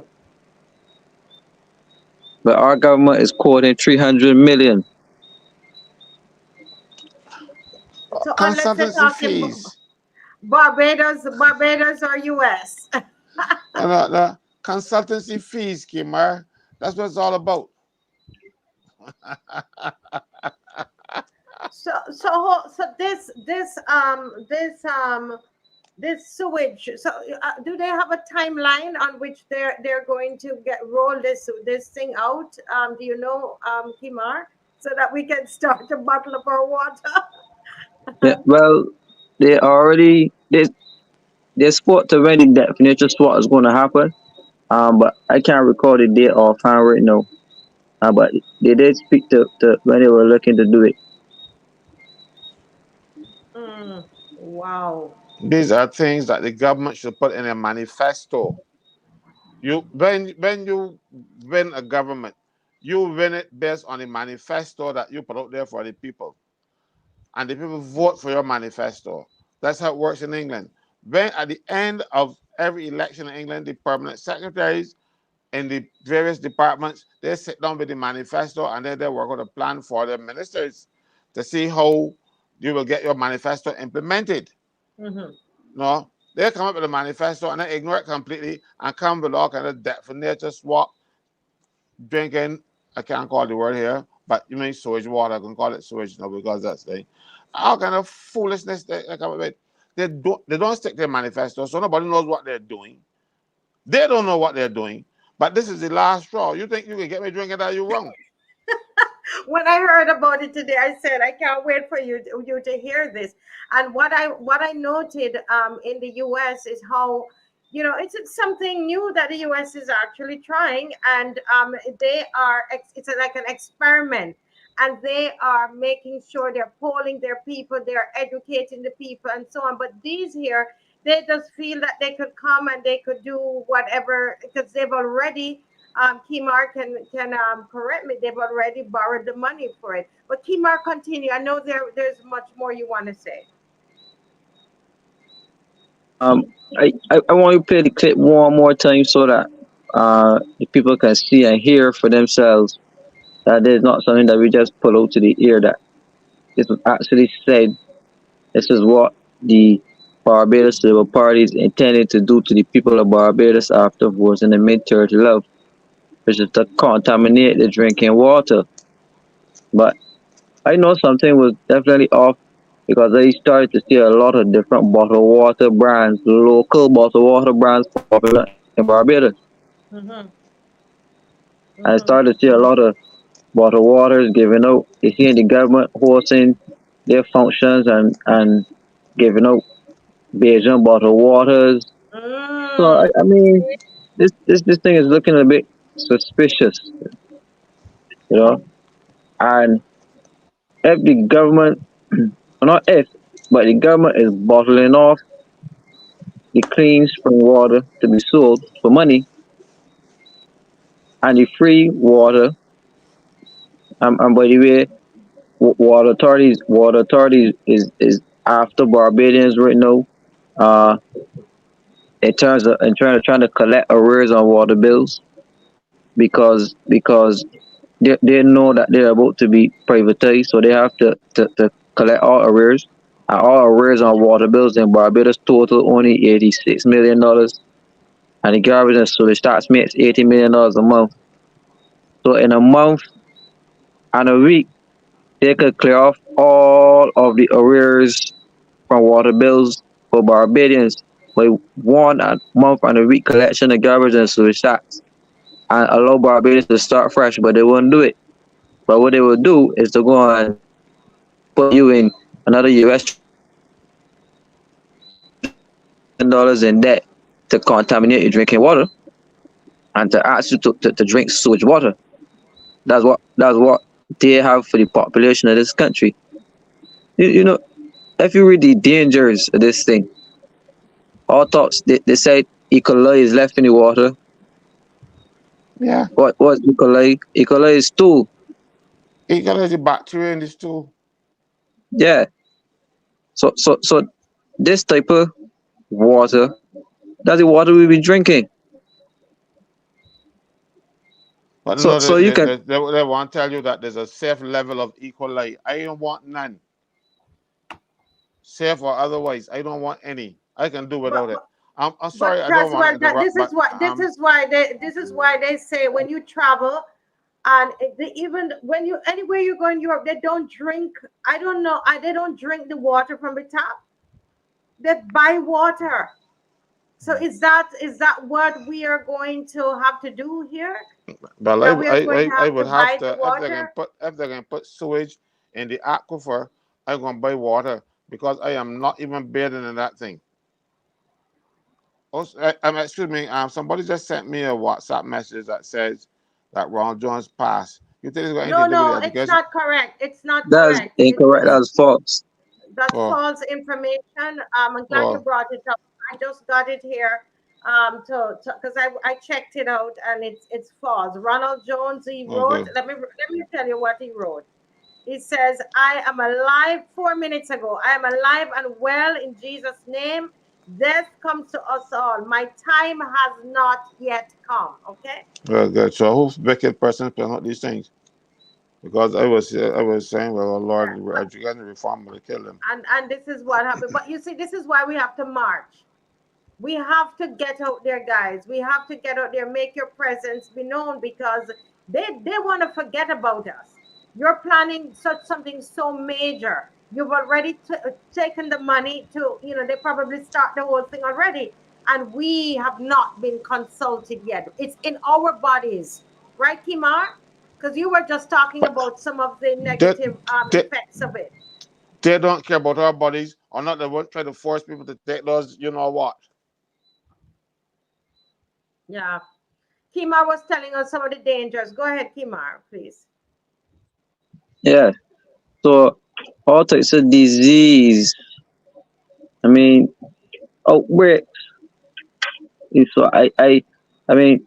But our government is quoting 300 million. So unless you're Consultancy talking fees. Barbados or US. The consultancy fees, Kimar. That's what it's all about. So this sewage. So do they have a timeline on which they're going to roll this thing out? Do you know, Kimar, so that we can start to bottle up our water? Yeah, well, they already they spot already definition what is going to happen, But I can't recall the date offhand right now. But they did speak to when they were looking to do it. Mm, wow. These are things that the government should put in a manifesto. You win a government, you win it based on a manifesto that you put out there for the people, and the people vote for your manifesto. That's how it works in England. When at the end of every election in England, the permanent secretaries in the various departments, they sit down with the manifesto and then they work on a plan for the ministers to see how you will get your manifesto implemented. Mm-hmm. No, they come up with a manifesto and they ignore it completely and come with all kind of definition swap drinking. I can't call the word here, but you mean sewage water. I can call it sewage now because that's the all kind of foolishness they come up with. They don't stick to their manifesto, so nobody knows what they're doing. They don't know what they're doing. But this is the last straw. You think you can get me drinking that? You're wrong. When I heard about it today, I said I can't wait for you to hear this. And what I noted in the U.S. is how, it's something new that the U.S. is actually trying, and they are it's like an experiment, and they are making sure they're polling their people, they're educating the people, and so on. But these here, they just feel that they could come and they could do whatever because they've already Kimar can correct me. They've already borrowed the money for it. But Kimar, continue. I know there's much more you want to say. Um, I want you to play the clip one more time so that the people can see and hear for themselves that there's not something that we just pull out to the ear. That this was actually said. This is what the Barbados Labour Party is intending to do to the people of Barbados after votes in the mid-30 love, which is to contaminate the drinking water. But I know something was definitely off because I started to see a lot of different bottled water brands, local bottled water brands popular in Barbados. Mm-hmm. I Mm-hmm. started to see a lot of bottled waters given out. You see the government hosting their functions and giving out Beijing bottled waters. So Mm. I mean, this thing is looking a bit suspicious, you know. And if the government, or not if, but the government is bottling off the clean spring water to be sold for money, and the free water, and by the way, water authorities is after Barbadians right now. Uh, in trying to collect arrears on water bills because they know that they're about to be privatized, so they have to collect all arrears. And all arrears on water bills in Barbados total only $86 million, and the garbage and sewage tax makes $80 million a month. So in a month and a week, they could clear off all of the arrears from water bills for Barbadians by one month and a week collection of garbage and sewage tax, and allow Barbados to start fresh, but they won't do it. But what they will do is to go and put you in another US $3 million in debt to contaminate your drinking water and to ask you to drink sewage water. That's what they have for the population of this country. You know, if you read the dangers of this thing, autopsy they said E. coli is left in the water. Yeah. What's E. coli? E. coli is stool. You got the bacteria in this too. Yeah. So this type of water, that's the water we be drinking. But So no, so you can they want to tell you that there's a safe level of E. coli. I don't want none. Safe or otherwise, I don't want any. I can do But, without it. but I'm but sorry, I don't want to Caswell, that interrupt, but this is why they say when you travel and even when you anywhere you go in Europe, they don't drink. I don't know. They don't drink the water from the tap. They buy water. So is that what we are going to have to do here? but That we are going to I have to would have buy the to water? if they can put sewage in the aquifer, I'm gonna buy water because I am not even bathing in that thing. Also, excuse me. Somebody just sent me a WhatsApp message that says that Ron Jones passed. You think it's got anything No, to do with the no, it's education? not correct. It's not That's correct. incorrect. That's false. That's Oh, false information. I'm glad you oh, brought it up. I just got it here. To because I checked it out and it's false. Ronald Jones, he wrote. okay. Let me tell you what he wrote. He says, "I am alive 4 minutes ago. I am alive and well in Jesus' name. Death comes to us all. My time has not yet come." Okay. Well, good. So, who's wicked person playing out these things? Because I was saying, well, Lord, Yeah. the education reform will kill him. And this is what happened. But you see, this is why we have to march. We have to get out there, guys. We have to get out there, make your presence be known, because they want to forget about us. You're planning such something so major. You've already taken the money to, they probably start the whole thing already, and we have not been consulted yet. It's in our bodies, right, Kimar? Because you were just talking But about some of the they, negative they, effects of it. they don't care about our bodies, or not. They won't try to force people to take those. You know what? Yeah. Kimar was telling us some of the dangers. Go ahead, Kimar, please. Yeah. So all types of disease. I mean, outbreak. So I mean,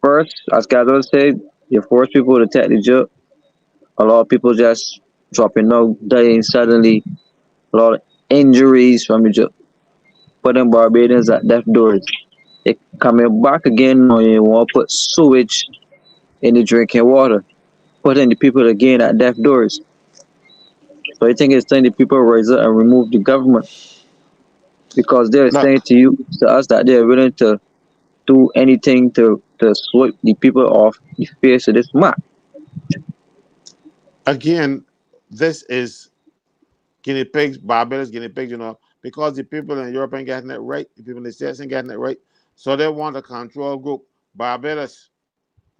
first, as Gato said, you force people to take the job. A lot of people just dropping out, dying suddenly. A lot of injuries from the job. Putting Barbadians at death doors. They coming back again when you want to put sewage in the drinking water. Putting the people again at death doors. So I think it's time the people rise up and remove the government because they're No, saying to us that they're willing to do anything to sweep the people off the face of this map. again, this is guinea pigs, Barbados guinea pigs. Because the people in Europe ain't getting it right, the people in the States ain't getting it right, so they want a control group. Barbados,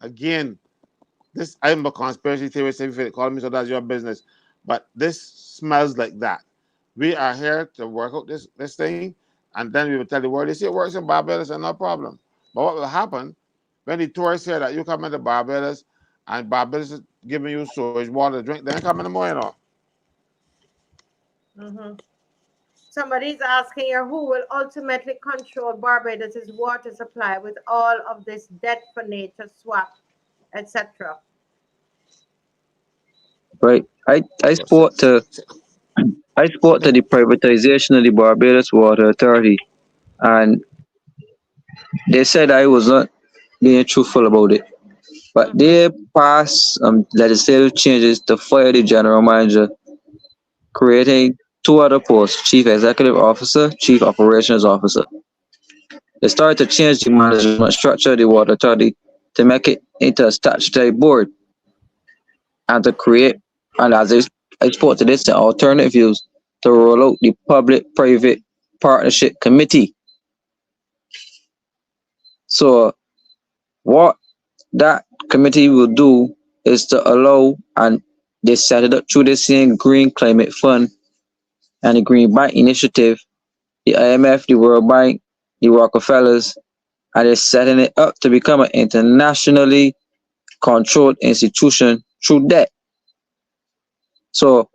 again, this I'm a conspiracy theorist. If you call me, so that's your business. But this smells like that. We are here to work out this thing, and then we will tell the world. They see it works in Barbados, and no problem. But what will happen when the tourists hear that you come into Barbados and Barbados is giving you sewage water to drink? They ain't coming no more, Hmm. Somebody's asking here, who will ultimately control Barbados' water supply with all of this debt for nature swap, etc. Right? I spoke to the privatization of the Barbados Water Authority, and they said I was not being truthful about it. But Hmm. they passed legislative changes to fire the general manager, creating two other posts: chief executive officer, chief operations officer. They started to change the management structure of the water authority to make it into a statutory board and to create, and as I spoke to this, the alternative views to roll out the public-private partnership committee. So what that committee will do is to allow, and they set it up through the same Green Climate Fund and the Green Bank Initiative, the IMF, the World Bank, the Rockefellers, and they're setting it up to become an internationally controlled institution through debt. So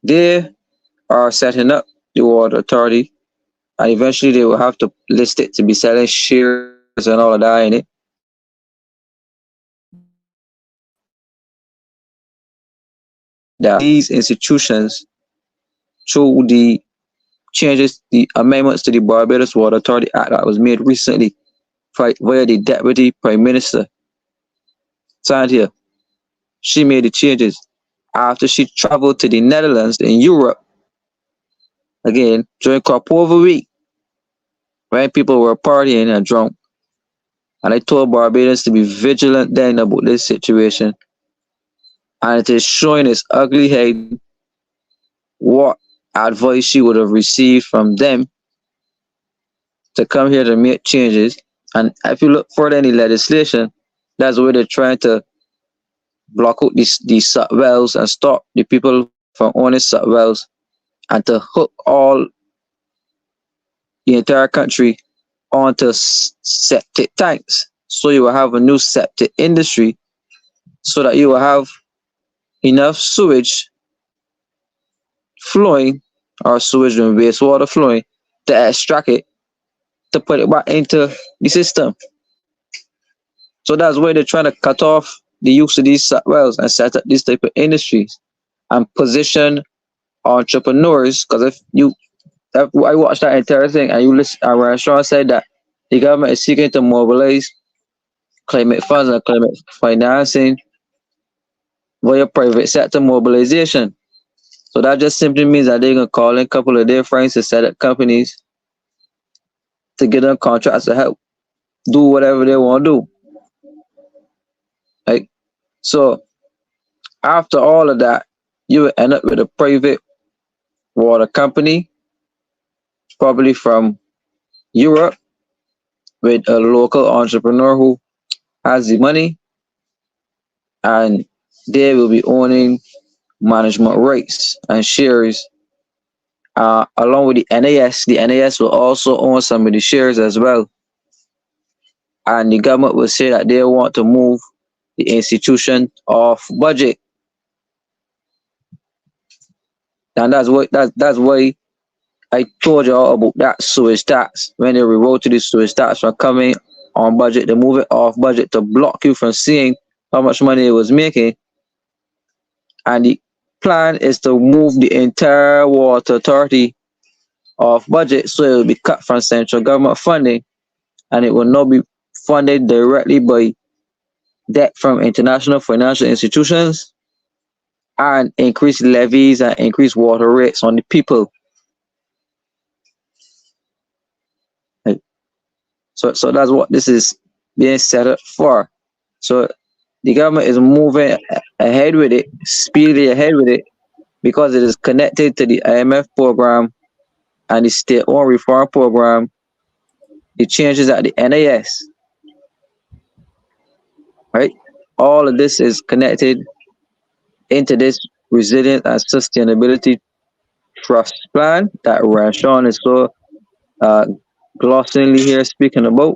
they are setting up the water authority, and eventually they will have to list it to be selling shares and all of that in it. That these institutions, through the changes, the amendments to the Barbados Water Authority Act that was made recently via the Deputy Prime Minister, Santia, she made the changes after she traveled to the Netherlands in Europe again during crop over week when people were partying and drunk. And I told Barbadians to be vigilant then about this situation. And it is showing its ugly head what advice she would have received from them to come here to make changes. And if you look further in the legislation, that's where they're trying to block out these sub wells and stop the people from owning sub wells and to hook all the entire country onto septic tanks. So you will have a new septic industry so that you will have enough sewage flowing or sewage and wastewater flowing to extract it to put it back into the system. So that's why they're trying to cut off the use of these wells and set up this type of industries and position entrepreneurs. Because if I watched that entire thing and you listen, and Restaurant said that the government is seeking to mobilize climate funds and climate financing via private sector mobilization. So that just simply means that they're gonna call in a couple of their friends to set up companies to get them contracts to help do whatever they want to do. Like, so after all of that, you will end up with a private water company, probably from Europe, with a local entrepreneur who has the money, and they will be owning management rights and shares along with the NAS. The NAS will also own some of the shares as well. And the government will say that they want to move the institution off budget. And that's why I told you all about that sewage tax. When they revoted the sewage tax from coming on budget, they move it off budget to block you from seeing how much money it was making. And the plan is to move the entire water authority off budget, so it will be cut from central government funding, and it will not be funded directly by debt from international financial institutions, and increase levies and increase water rates on the people. So that's what this is being set up for. So the government is moving ahead with it, speedily ahead with it, because it is connected to the IMF program and the state-owned reform program, the changes at the NAS, right? All of this is connected into this resilience and sustainability trust plan that Rashawn is so glossingly here speaking about.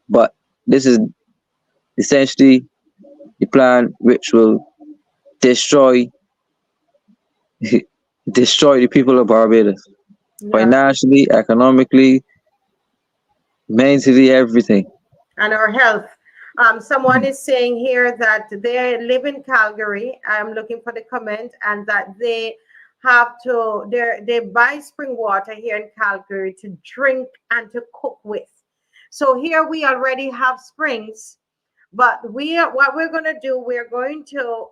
But this is essentially the plan which will destroy the people of Barbados, financially, economically, mentally, everything. And our health. Someone is saying here that they live in Calgary. I'm looking for the comment, and that they buy spring water here in Calgary to drink and to cook with. So here we already have springs, but what we're going to do, we're going to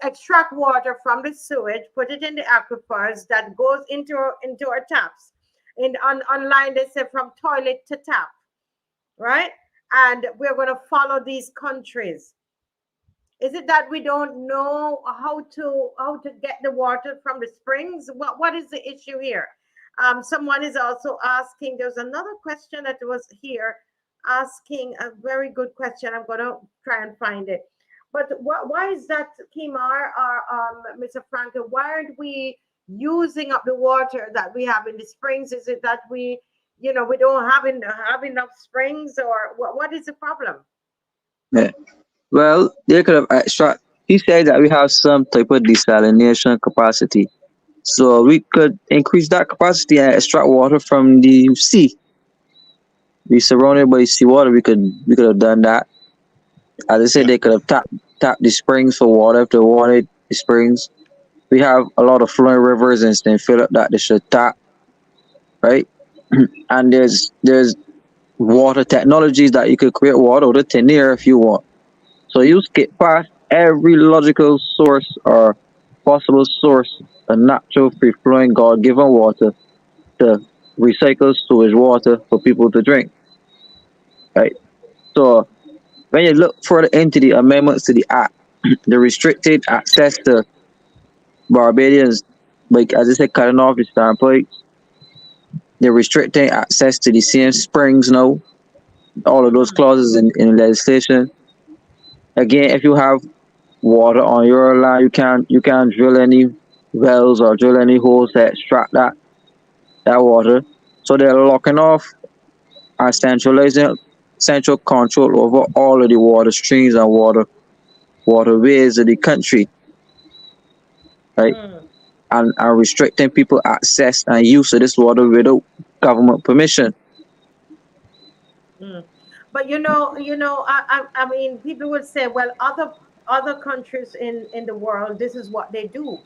extract water from the sewage, put it in the aquifers that goes into our taps. Online they say from toilet to tap, right? And we're going to follow these countries. Is it that we don't know how to get the water from the springs? What is the issue here? Someone is also asking, there's another question that was here asking a very good question. I'm going to try and find it. But why is that, Kimar or Mr. Franco? Why aren't we using up the water that we have in the springs? Is it that we don't have enough springs, or what is the problem? Yeah. Well, they could have extract. He said that we have some type of desalination capacity, so we could increase that capacity and extract water from the sea. We surrounded by seawater. We could have done that. As I said, they could have tapped the springs for water if they wanted the springs. We have a lot of flowing rivers and then fill up that they should tap, right? And there's water technologies that you could create water with thin air if you want. So you skip past every logical source or possible source of natural free-flowing God-given water to recycle sewage water for people to drink, right? So when you look further into the amendments to the act, the restricted access to Barbadians, like as I said, cutting off the standpipes, they're restricting access to the same springs now. All of those clauses in legislation. Again, if you have water on your land, you can't drill any wells or drill any holes that extract that water. So they're locking off and centralizing central control over all of the water streams and waterways of the country, right? Mm, And restricting people access and use of this water without government permission. mm. But I mean, people would say, well, other countries in the world, this is what they do.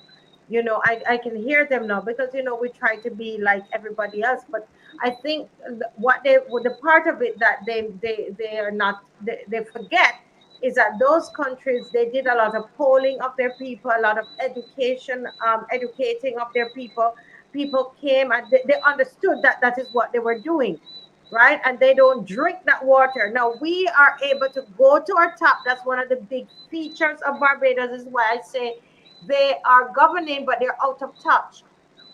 I can hear them now because we try to be like everybody else, but I think the part of it that they are not they forget is that those countries, they did a lot of polling of their people, a lot of educating of their people. People came and they understood that that is what they were doing, right? And they don't drink that water. Now we are able to go to our tap. That's one of the big features of Barbados. This is why I say they are governing, but they're out of touch.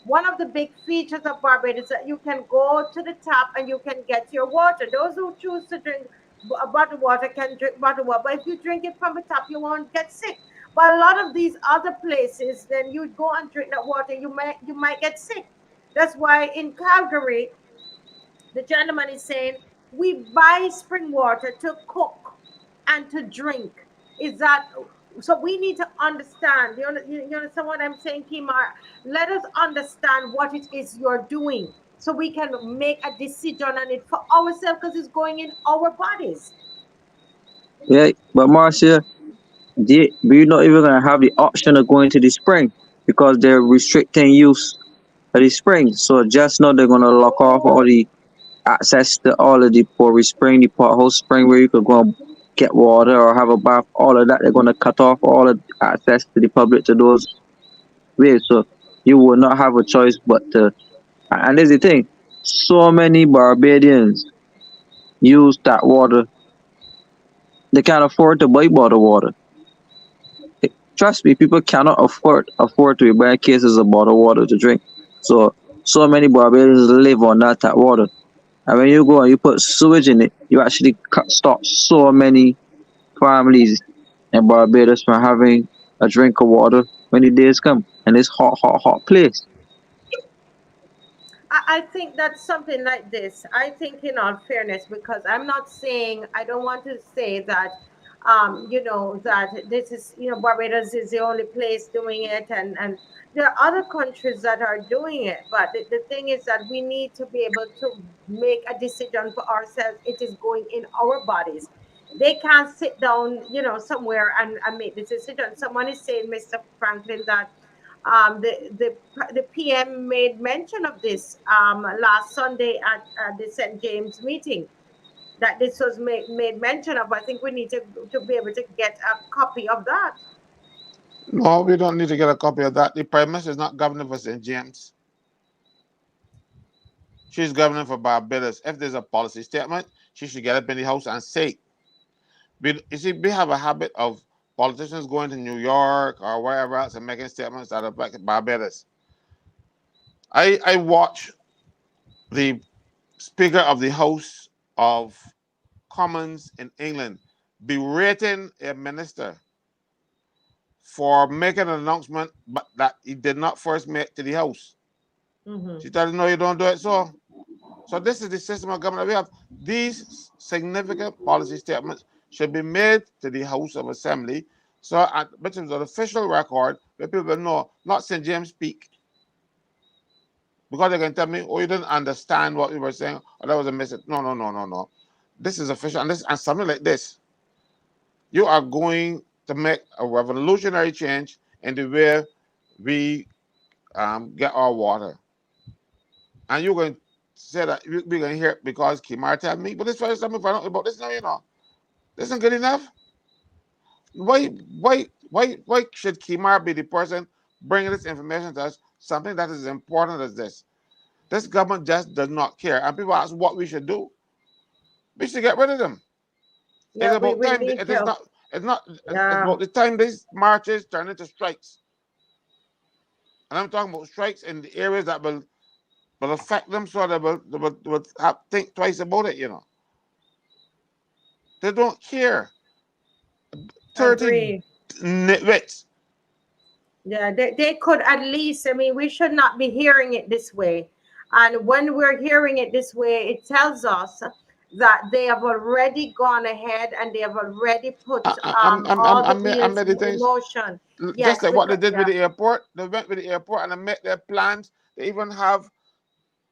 One of the big features of Barbados is that you can go to the tap and you can get your water. Those who choose to drink bottled water can drink bottled water, but if you drink it from the tap, you won't get sick. But a lot of these other places, then you go and drink that water, you might get sick. That's why in Calgary, the gentleman is saying we buy spring water to cook and to drink. Is that so? We need to understand. You understand what I'm saying, Kimar? Let us understand what it is you're doing so we can make a decision on it for ourselves because it's going in our bodies. Yeah, but Marcia, we're not even gonna have the option of going to the spring because they're restricting use of the spring. So just know they're gonna lock off all the access to all of the Pori Spring, the pothole spring where you could go and get water or have a bath. All of that, they're gonna cut off all of access to the public to those ways. So you will not have a choice but to. And there's the thing, so many Barbadians use that water. They can't afford to buy bottled water. Trust me, people cannot afford to be buying cases of bottled water to drink. So many Barbadians live on that water. And when you go and you put sewage in it, you actually stop so many families in Barbados from having a drink of water when the days come. And it's hot place. I think that's something like this. I think, in all fairness, because I'm not saying, I don't want to say that, that this is, Barbados is the only place doing it, and there are other countries that are doing it. But the thing is that we need to be able to make a decision for ourselves. It is going in our bodies. They can't sit down, somewhere and make this decision. Someone is saying, Mr. Franklin, that the PM made mention of this last Sunday at the St. James meeting. That this was made mention of. I think we need to be able to get a copy of that. No, we don't need to get a copy of that. The Prime Minister is not governor for St. James. She's governor for Barbados. If there's a policy statement, she should get up in the House and say it. You see, we have a habit of politicians going to New York or wherever else and making statements that affect Barbados. I watch the Speaker of the House of Commons in England berating a minister for making an announcement but that he did not first make to the House. Mm-hmm. She told him, no, you don't do it. So this is the system of government we have. These significant policy statements should be made to the House of Assembly, so which is an official record where people know, not St. James speak. Because they can tell me, oh, you didn't understand what we were saying, or that was a message. No, no, no, no, no. This is official, and something like this. You are going to make a revolutionary change in the way we get our water. And you're going to say that we're going to hear it because Kimar tell me, but this first time we find out about this now, This isn't good enough. Why should Kimar be the person bringing this information to us? Something that is important as this. This government just does not care. And people ask what we should do. We should get rid of them. It's Yeah, about we time. need It is to. not. It's not. It's Yeah, about the time these marches turn into strikes. And I'm talking about strikes in the areas that will affect them, so they will have think twice about it. They don't care. 30 agree. nitwits Yeah, they could at least, I mean, we should not be hearing it this way. And when we're hearing it this way, it tells us that they have already gone ahead and they have already put all the I'm wheels in meditating. motion. Just Yes, like what they because, did with yeah. the airport. They went with the airport and they met their plans. They even have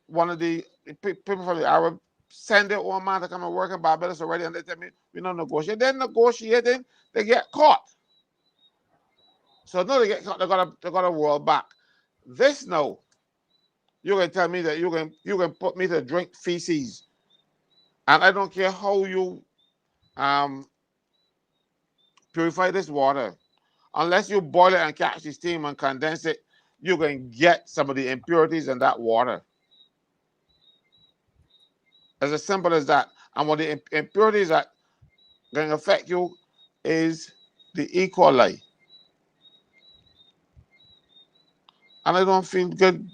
one of the people from the Arab send their own man to come and work in Barbados already, and they tell me we don't negotiate. Then negotiating, they get caught. So no, they get caught. They gotta roll back. This no, you can tell me that you can put me to drink feces, and I don't care how you um purify this water. Unless you boil it and catch the steam and condense it, you can get some of the impurities in that water. As simple as that. And what the impurities that can affect you is the E. coli. And I don't feel good.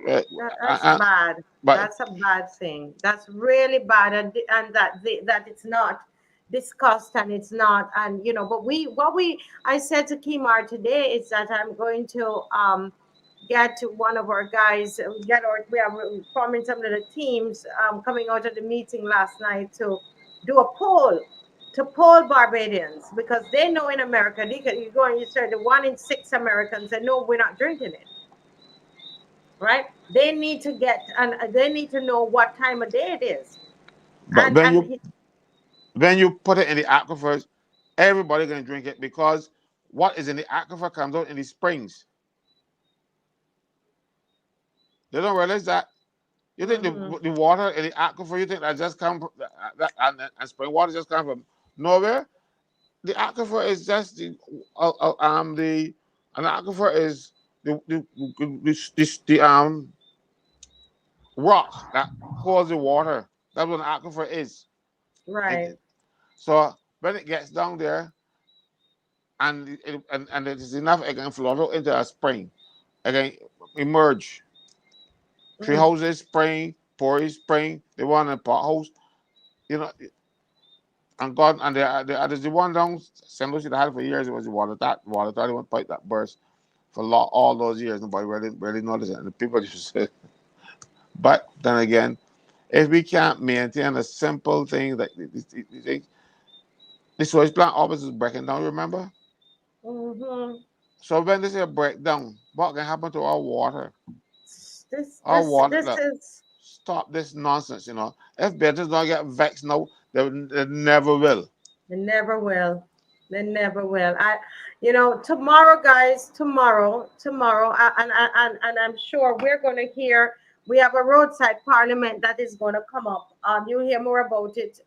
That's bad. But That's a bad thing. That's really bad, and that it's not discussed and it's not, and But I said to Kimar today is that I'm going to get to one of our guys. We are forming some of the teams coming out of the meeting last night to do a poll to poll Barbadians because they know in America you go and you say the 1 in 6 Americans they know we're not drinking it, right? They need to get and they need to know what time of day it is. but And when you put it in the aquifers, everybody gonna drink it because what is in the aquifer comes out in the springs. They don't realize that. You think mhm, the water in the aquifer, you think that just come from and spring water just come from nowhere? The aquifer is just the an aquifer is the rock that holds the water. That's what an aquifer is. right. It, so when it gets down there and it is enough, it can flow out into a spring. It can emerge. Tree Mm, houses spring, porridge spring. The one in potholes, you know. And God and there's the one down St. Lucie that had it for years. It was the water that one pipe that burst for all those years. Nobody really noticed it, and the people just say. But then again, if we can't maintain a simple thing that the sewage plant office is breaking down, remember? mhm. So when this is breakdown, what can happen to our water? This Our this water, this look, is stop this nonsense, If betters don't get vexed now, they never will. They never will. They never will. Tomorrow, guys, tomorrow, and I'm sure we're going to hear. We have a roadside parliament that is going to come up. You'll hear more about it.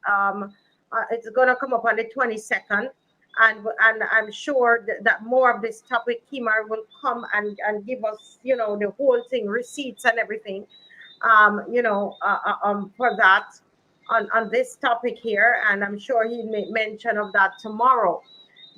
It's going to come up on the 22nd, and I'm sure that more of this topic, Kimar will come and give us, the whole thing, receipts and everything for that on this topic here, and I'm sure he make mention of that tomorrow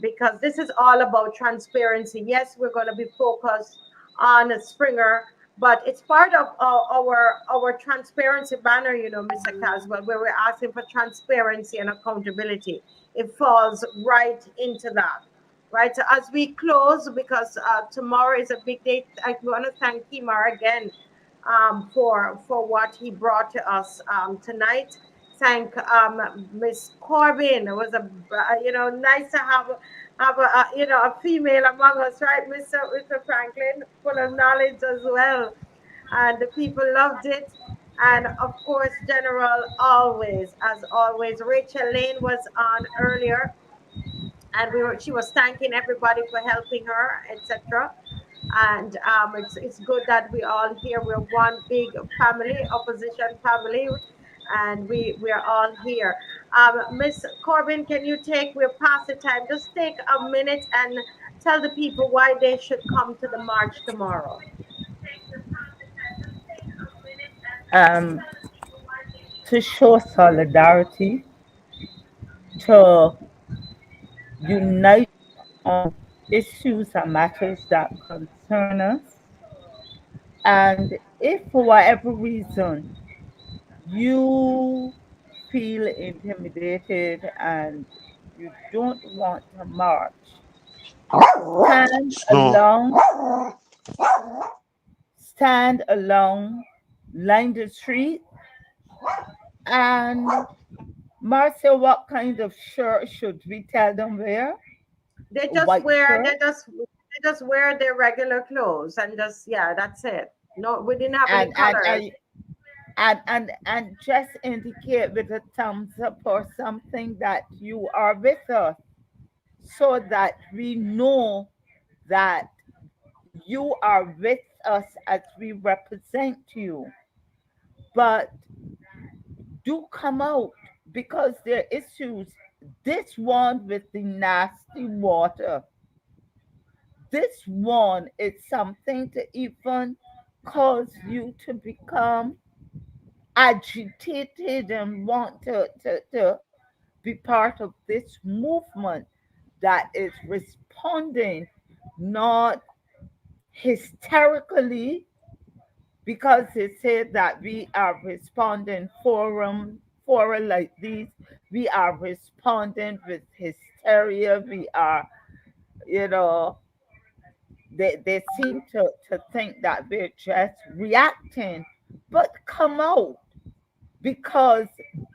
because this is all about transparency. Yes, we're going to be focused on Springer, but it's part of our transparency banner, Mr. Caswell, where we're asking for transparency and accountability. It falls right into that. Right, so as we close, because tomorrow is a big day, I want to thank Kimar again for what he brought to us tonight. Thank Miss Corbin. It was nice to have a female among us, right, Mr. Franklin, full of knowledge as well, and the people loved it. And of course, General, always, as always, Rachel Lane was on earlier, and she was thanking everybody for helping her, etc. And it's good that we all here. We're one big family, opposition family, and we're all here. Miss Corbin, can you take? We're past the time. Just take a minute and tell the people why they should come to the march tomorrow. Um, to show solidarity, to unite on issues and matters that concern us. And if for whatever reason you feel intimidated and you don't want to march, stand Snow. along, stand along, line the street, and Marcia, what kind of shirt should we tell them wear? They A just white wear shirt, they just wear their regular clothes and just yeah, that's it. No, we didn't have any and and colors. and and just indicate with a thumbs up or something that you are with us, so that we know that you are with us as we represent you. But do come out, because there are issues. This one with the nasty water, this one is something to even cause you to become agitated and want to be part of this movement that is responding not hysterically, because they said that we are responding forum like these, we are responding with hysteria, we are, you know, they seem to think that we're just reacting. But come out, because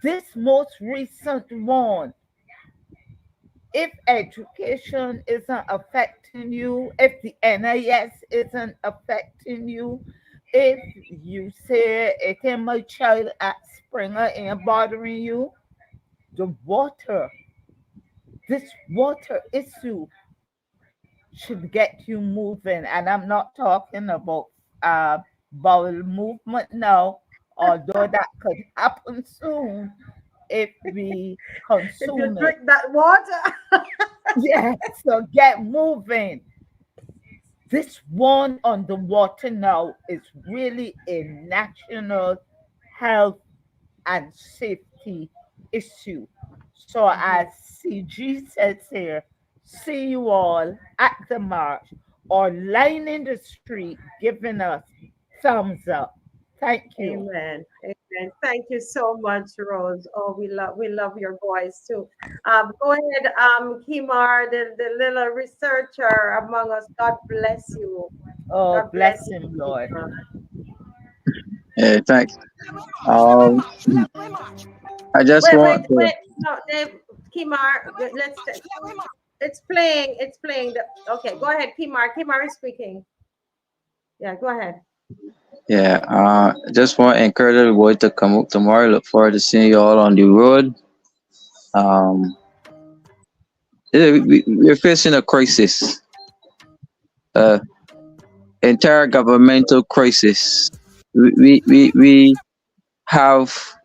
this most recent one, if education isn't affecting you, if the NIS isn't affecting you, if you say it ain't my child at Springer ain't bothering you, the water, this water issue should get you moving. And I'm not talking about bowel movement now, although that could happen soon if we If you consume it. drink that water, Yeah, so get moving. This one on the water now is really a national health and safety issue. So, as CG says here, see you all at the march or line in the street giving us thumbs up. Thank you. amen. Amen. Thank you so much, Rose. Oh, we love your voice too. Go ahead, Kimar, the little researcher among us. God bless you. Oh, God bless bless you, him, Lord. Kimar. Yeah, thanks. Um, I just Wait, wait, want to. wait. No, Dave, Kimar, it's playing. It's playing. Okay, go ahead, Kimar. Kimar is speaking. Yeah, go ahead. Yeah, just want to encourage everybody to come up tomorrow. Look forward to seeing you all on the road. Um, yeah, we're facing a crisis, uh, intergovernmental crisis. We have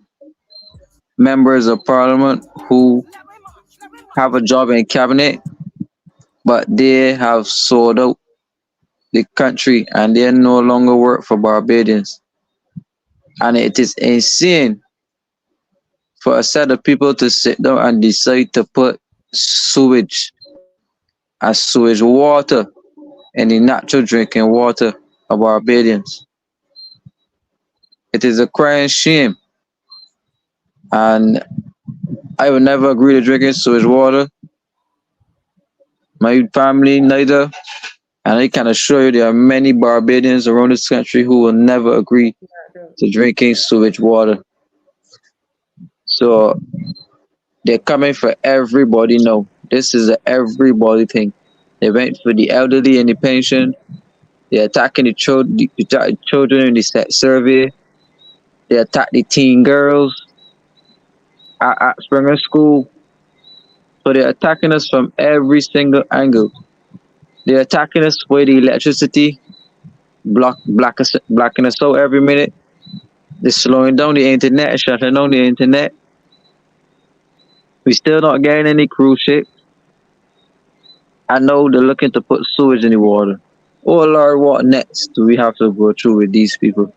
members of parliament who have a job in cabinet, but they have sold out the country and they no longer work for Barbadians. And it is insane for a set of people to sit down and decide to put sewage as sewage water in the natural drinking water of Barbadians. It is a crying shame, and I would never agree to drinking sewage water. My family neither, and I can assure you there are many Barbadians around this country who will never agree to drinking sewage water. So they're coming for everybody now. This is a everybody thing. They went for the elderly and the pension. They're attacking the children in the survey. They attack the teen girls at Springer School. So they're attacking us from every single angle. They're attacking us with the electricity, blocking us out every minute. They're slowing down the internet, shutting down the internet. We still not getting any cruise ship. I know they're looking to put sewage in the water. Oh Lord, what next do we have to go through with these people?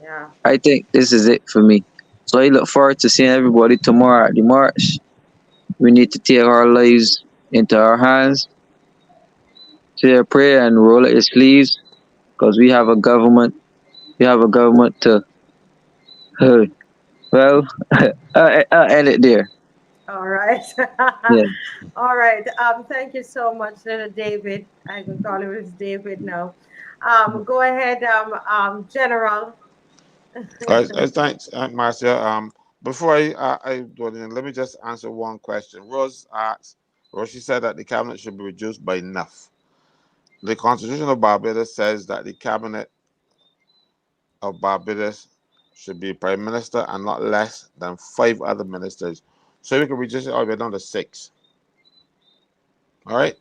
Yeah. I think this is it for me. So I look forward to seeing everybody tomorrow at the march. We need to take our lives into our hands, say a prayer and roll up your sleeves, because we have a government. We have a government to. Well, I'll end it there. All right. Yeah. All right. Thank you so much, little David. I can call him as David now. Go ahead, General. Thanks, Marcia. Before I do it, let me just answer one question. Rose asked, Rose, she said that the cabinet should be reduced by enough. The Constitution of Barbados says that the cabinet of Barbados should be prime minister and not less than 5 other ministers. So we can reduce it all the way down to 6. All right,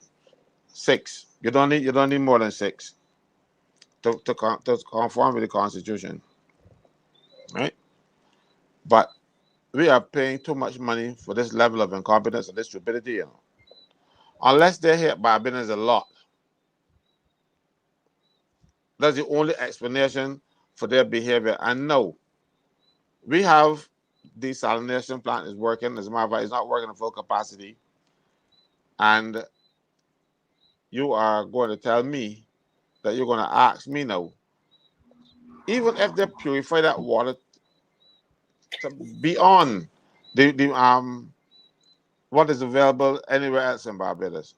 6. You don't need more than 6 to conform with the Constitution, right? But we are paying too much money for this level of incompetence and this stupidity, Unless they hit Barbadians a lot, that's the only explanation for their behavior. And no, we have desalination plant is working. As a matter of fact, it's not working at full capacity. And you are going to tell me that you're going to ask me now, even if they purify that water to beyond the what is available anywhere else in Barbados,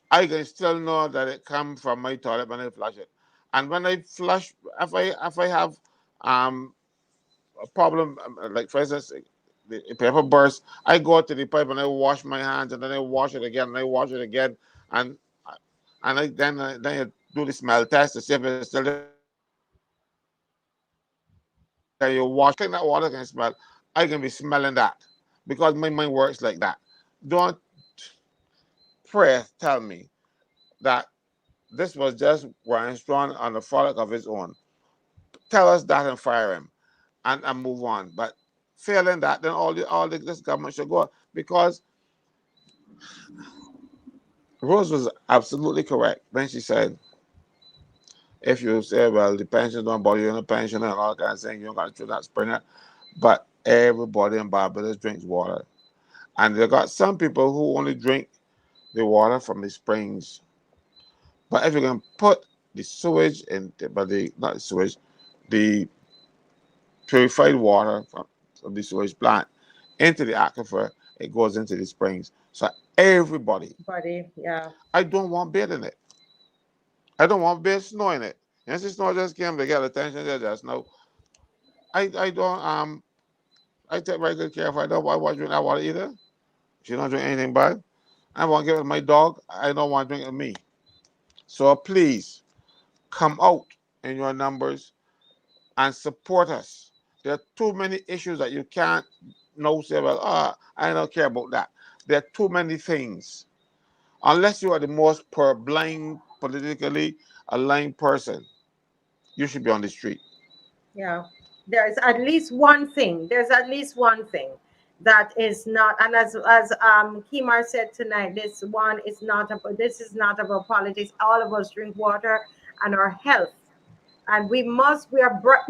I can still know that it comes from my toilet when I flush it. And when I flush, if I have um a problem, like for instance, the paper burst, I go to the pipe and I wash my hands, and then I wash it again, and I wash it again, and then you do the smell test to see if it's still there. You wash, clean that water can smell. I can be smelling that because my mind works like that. Don't pray tell me that this was just Rhinestone on the frolic of his own. Tell us that and fire him, and move on. But failing that, then this government should go, because Rose was absolutely correct when she said, if you say, well, the pension don't bother you in a pension and all that kind of thing, you don't got to choose that springer. But everybody in Barbados drinks water. And they got some people who only drink the water from the springs. But if you can put the sewage in, but the not the sewage, the purified water from the sewage plant into the aquifer, it goes into the springs. So everybody, Buddy, yeah. I don't want bed in it. I don't want bed snow in it. And since snow just came to get attention there just now, I don't I take very good care of her. I don't want to drink that water either. She don't drink anything bad. I want to give it to my dog. I don't want to drink it me. So please come out in your numbers and support us. There are too many issues that you can't know, say, well, I don't care about that. There are too many things. Unless you are the most blind, politically aligned person, you should be on the street. Yeah, there's at least one thing. There's at least one thing that is not, and as Kimar said tonight, this is not about politics. All of us drink water and our health, and we're bright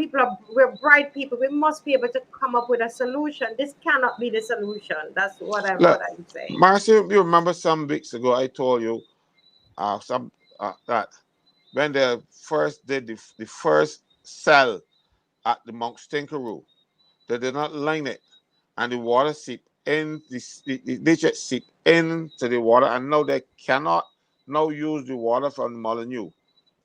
people. We must be able to come up with a solution. This cannot be the solution. That's what Look, I'm saying. Marcy, you remember some weeks ago I told you some that when they first did the first cell at the Mount Stinkeroo, they did not line it, and the water seep in the ditch seep into the water, and now they cannot now use the water from the Molyneux.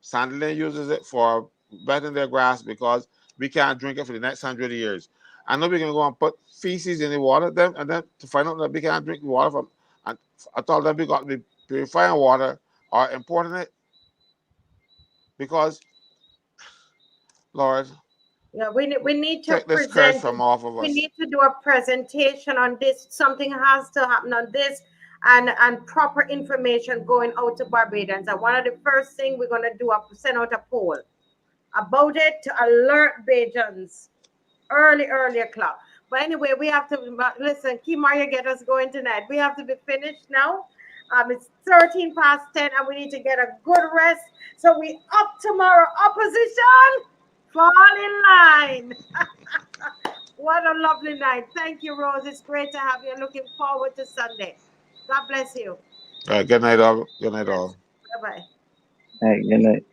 Sandiland uses it for wetting their grass because we can't drink it for the next 100 years. I know we can go and put feces in the water, and then to find out that we can't drink the water from. And I told them we got to be purifying water or importing it, because Lord, Yeah, we need to take this curse present. from off of We us. need to do a presentation on this. Something has to happen on this, and proper information going out to Barbadians. And one of the first thing we're gonna do is send out a poll about it to alert Bajans early o'clock. But anyway, we have to listen. Kimar, get us going tonight. We have to be finished now. It's 13 past 10, and we need to get a good rest. So we up tomorrow. Opposition, fall in line. What a lovely night. Thank you, Rose. It's great to have you. Looking forward to Sunday. God bless you. All right, good night, all. Good night, Yes. all. Bye bye. All right, good night.